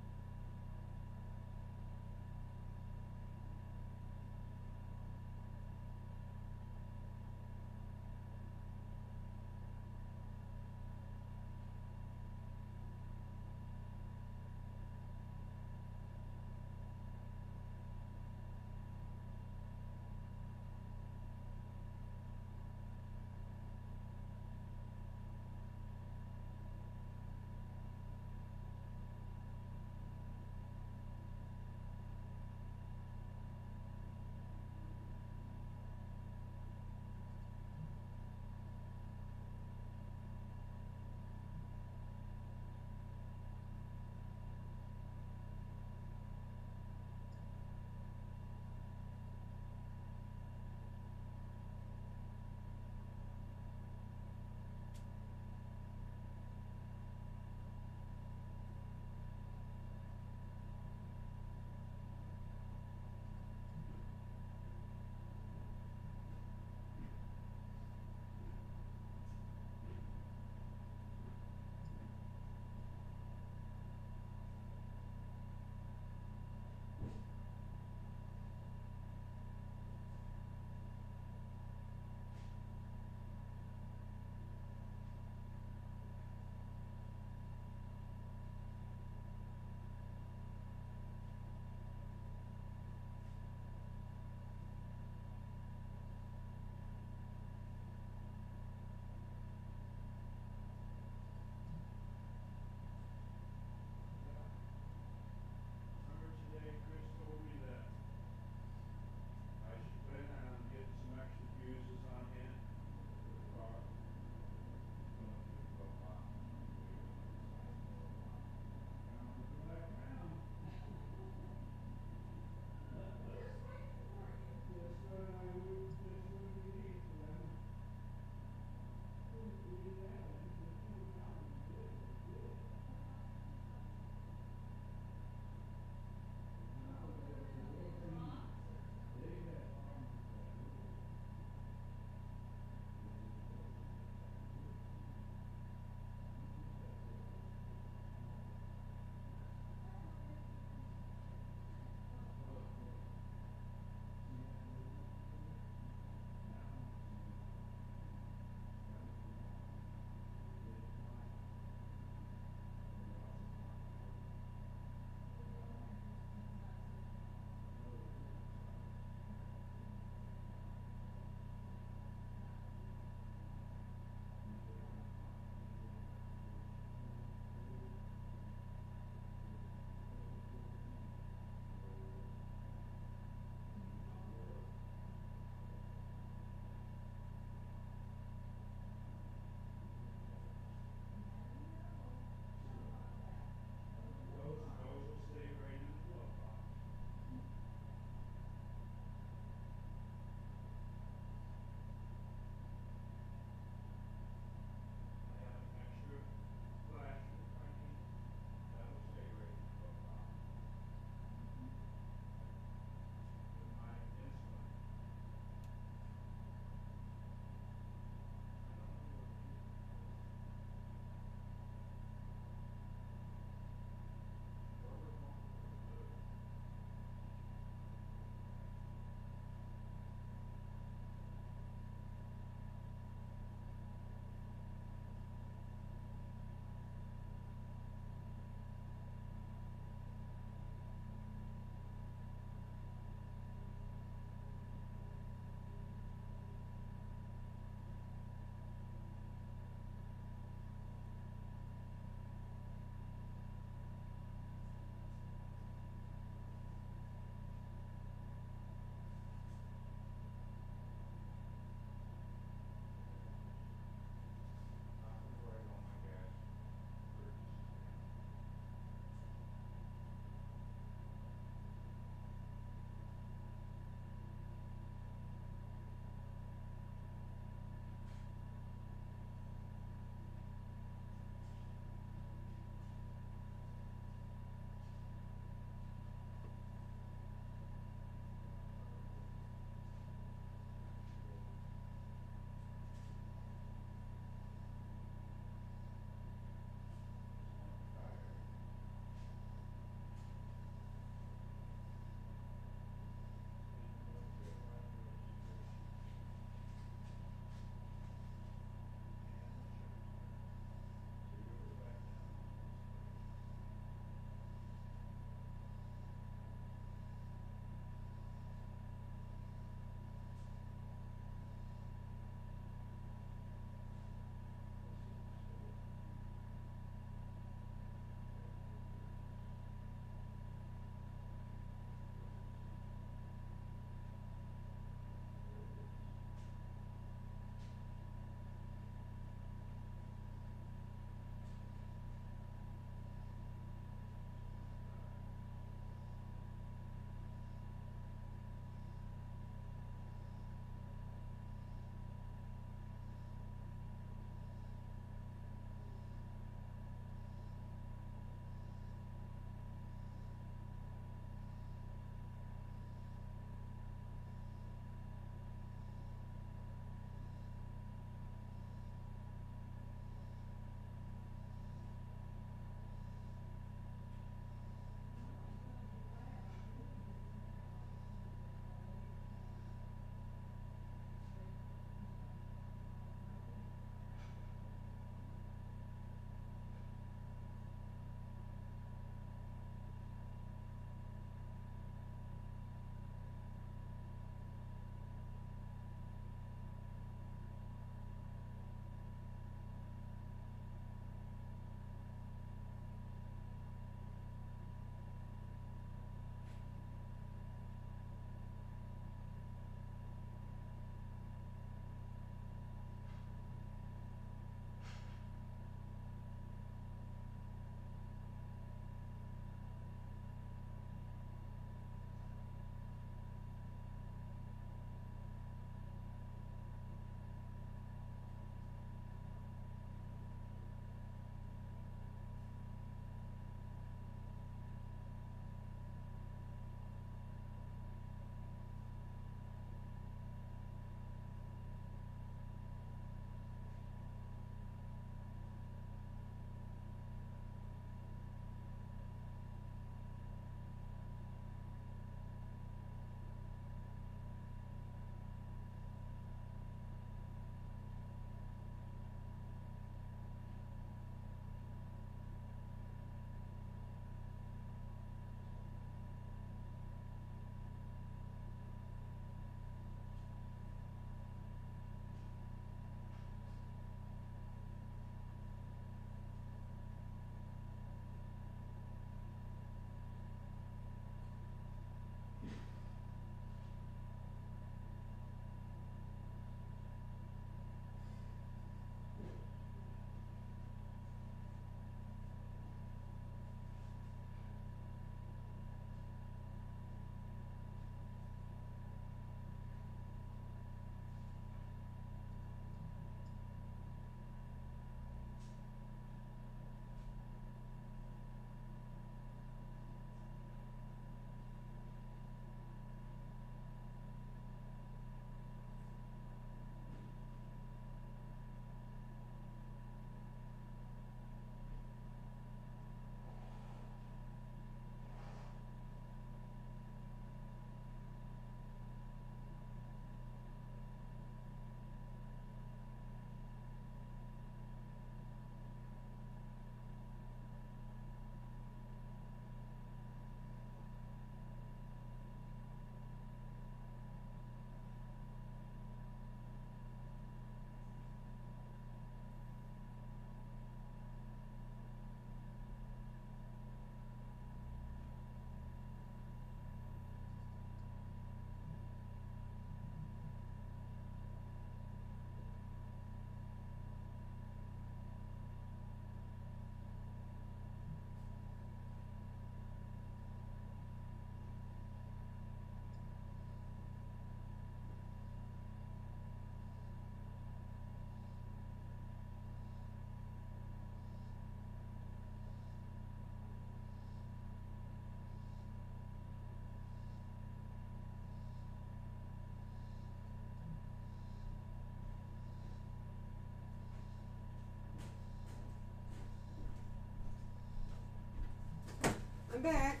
I'm back.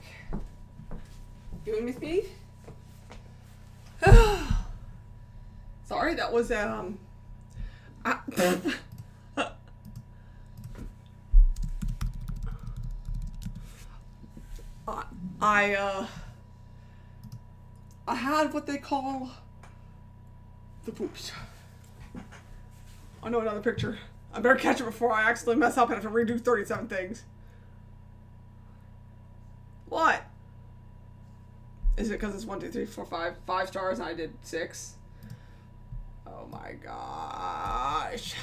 You with me, Speed? Sorry, that was I, I I had what they call the poops. Oh no, another picture. I better catch it before I accidentally mess up and have to redo 37 things. What? Is it because it's 1, 2, 3, 4, 5, 5 stars and I did 6? Oh my gosh.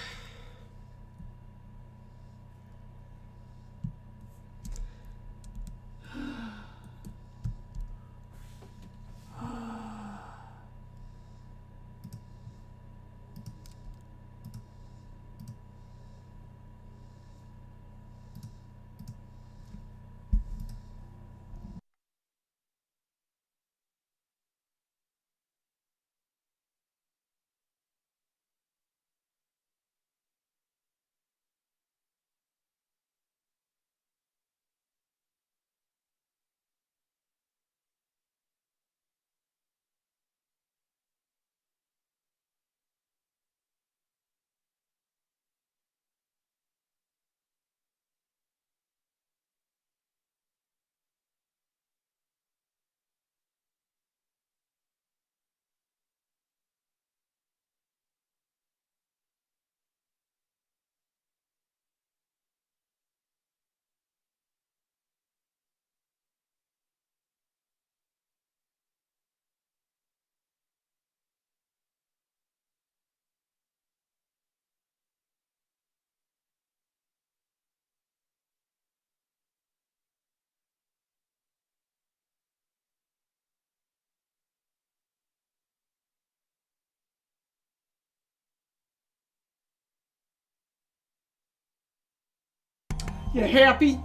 You happy?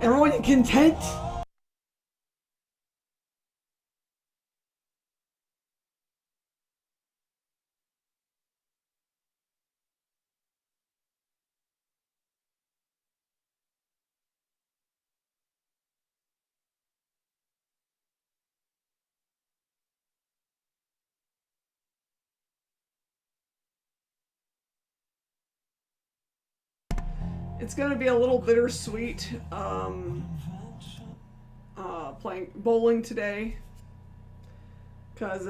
Everyone you content? It's gonna be a little bittersweet, playing bowling today. Cause,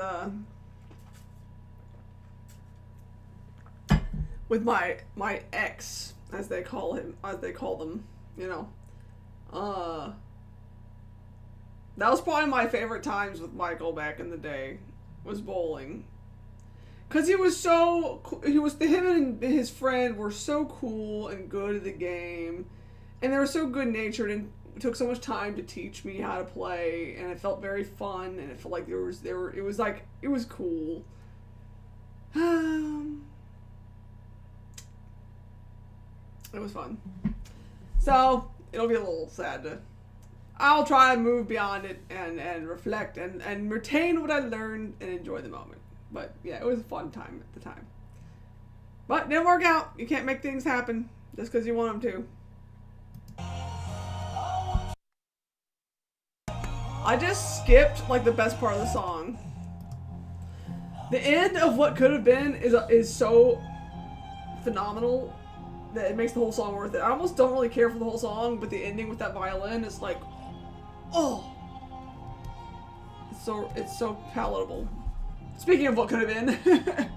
with my ex, as they call them, you know, that was probably my favorite times with Michael back in the day, was bowling. Cause him and his friend were so cool and good at the game, and they were so good natured and took so much time to teach me how to play, and it felt very fun, and it felt like it was cool. It was fun. So it'll be a little sad I'll try and move beyond it and reflect and retain what I learned and enjoy the moment. But yeah, it was a fun time at the time. But it didn't work out. You can't make things happen just because you want them to. I just skipped like the best part of the song. The end of What Could Have Been is so phenomenal that it makes the whole song worth it. I almost don't really care for the whole song, but the ending with that violin is like, oh, it's so palatable. Speaking of What Could Have Been.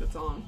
it's on.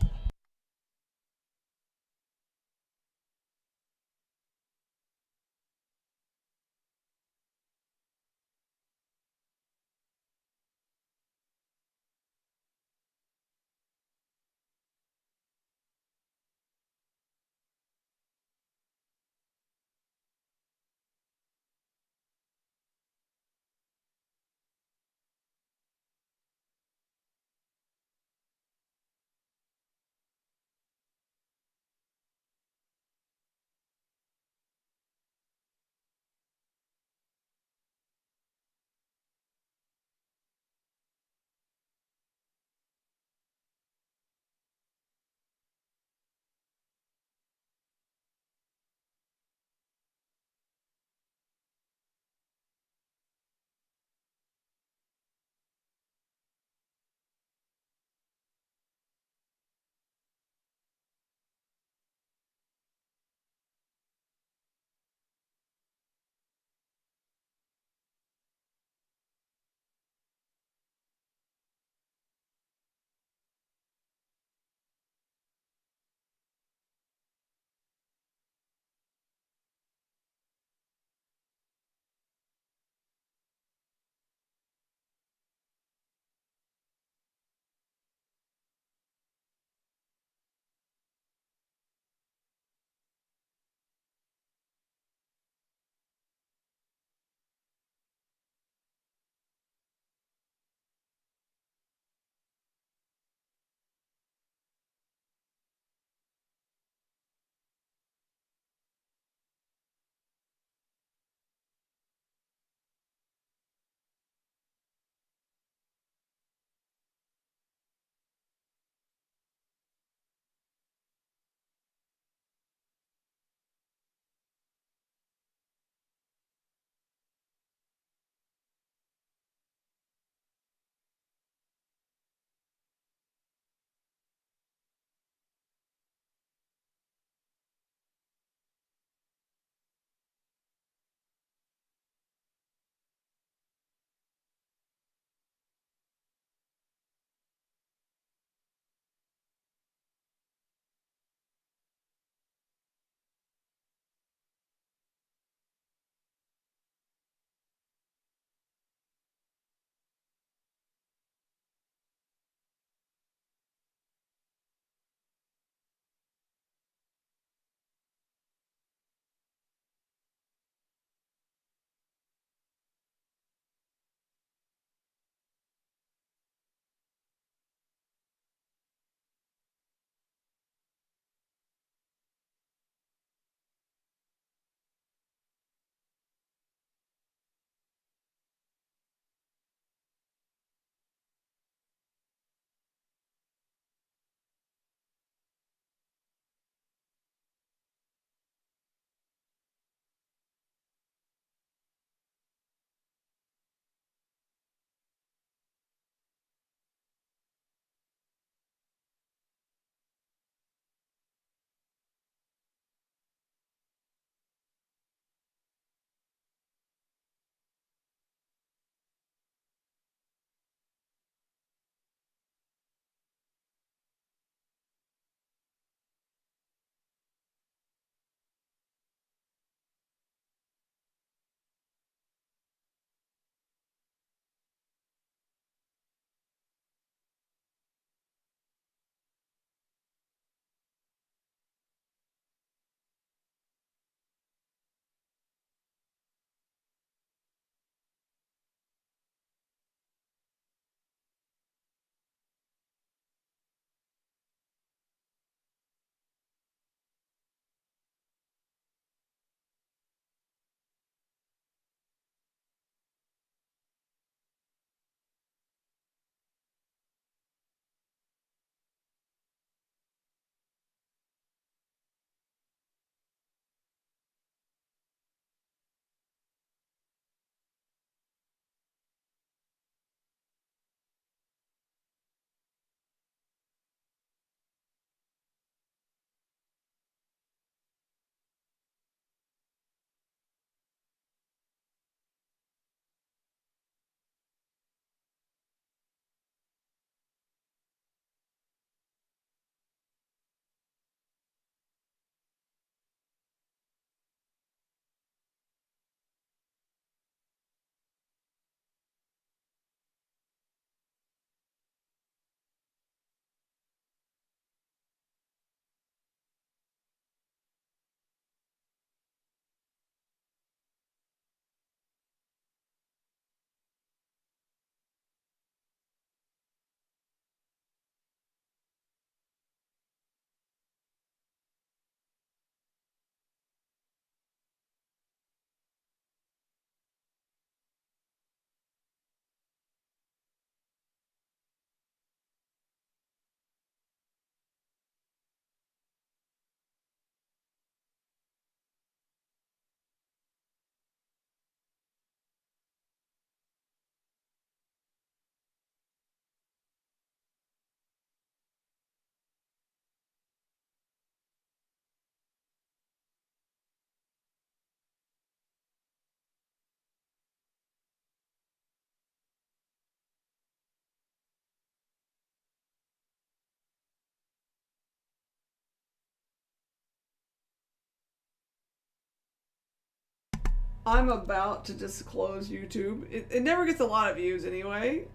I'm about to just close YouTube. It never gets a lot of views anyway,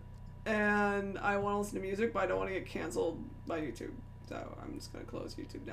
and I want to listen to music, but I don't want to get canceled by YouTube. So I'm just going to close YouTube now.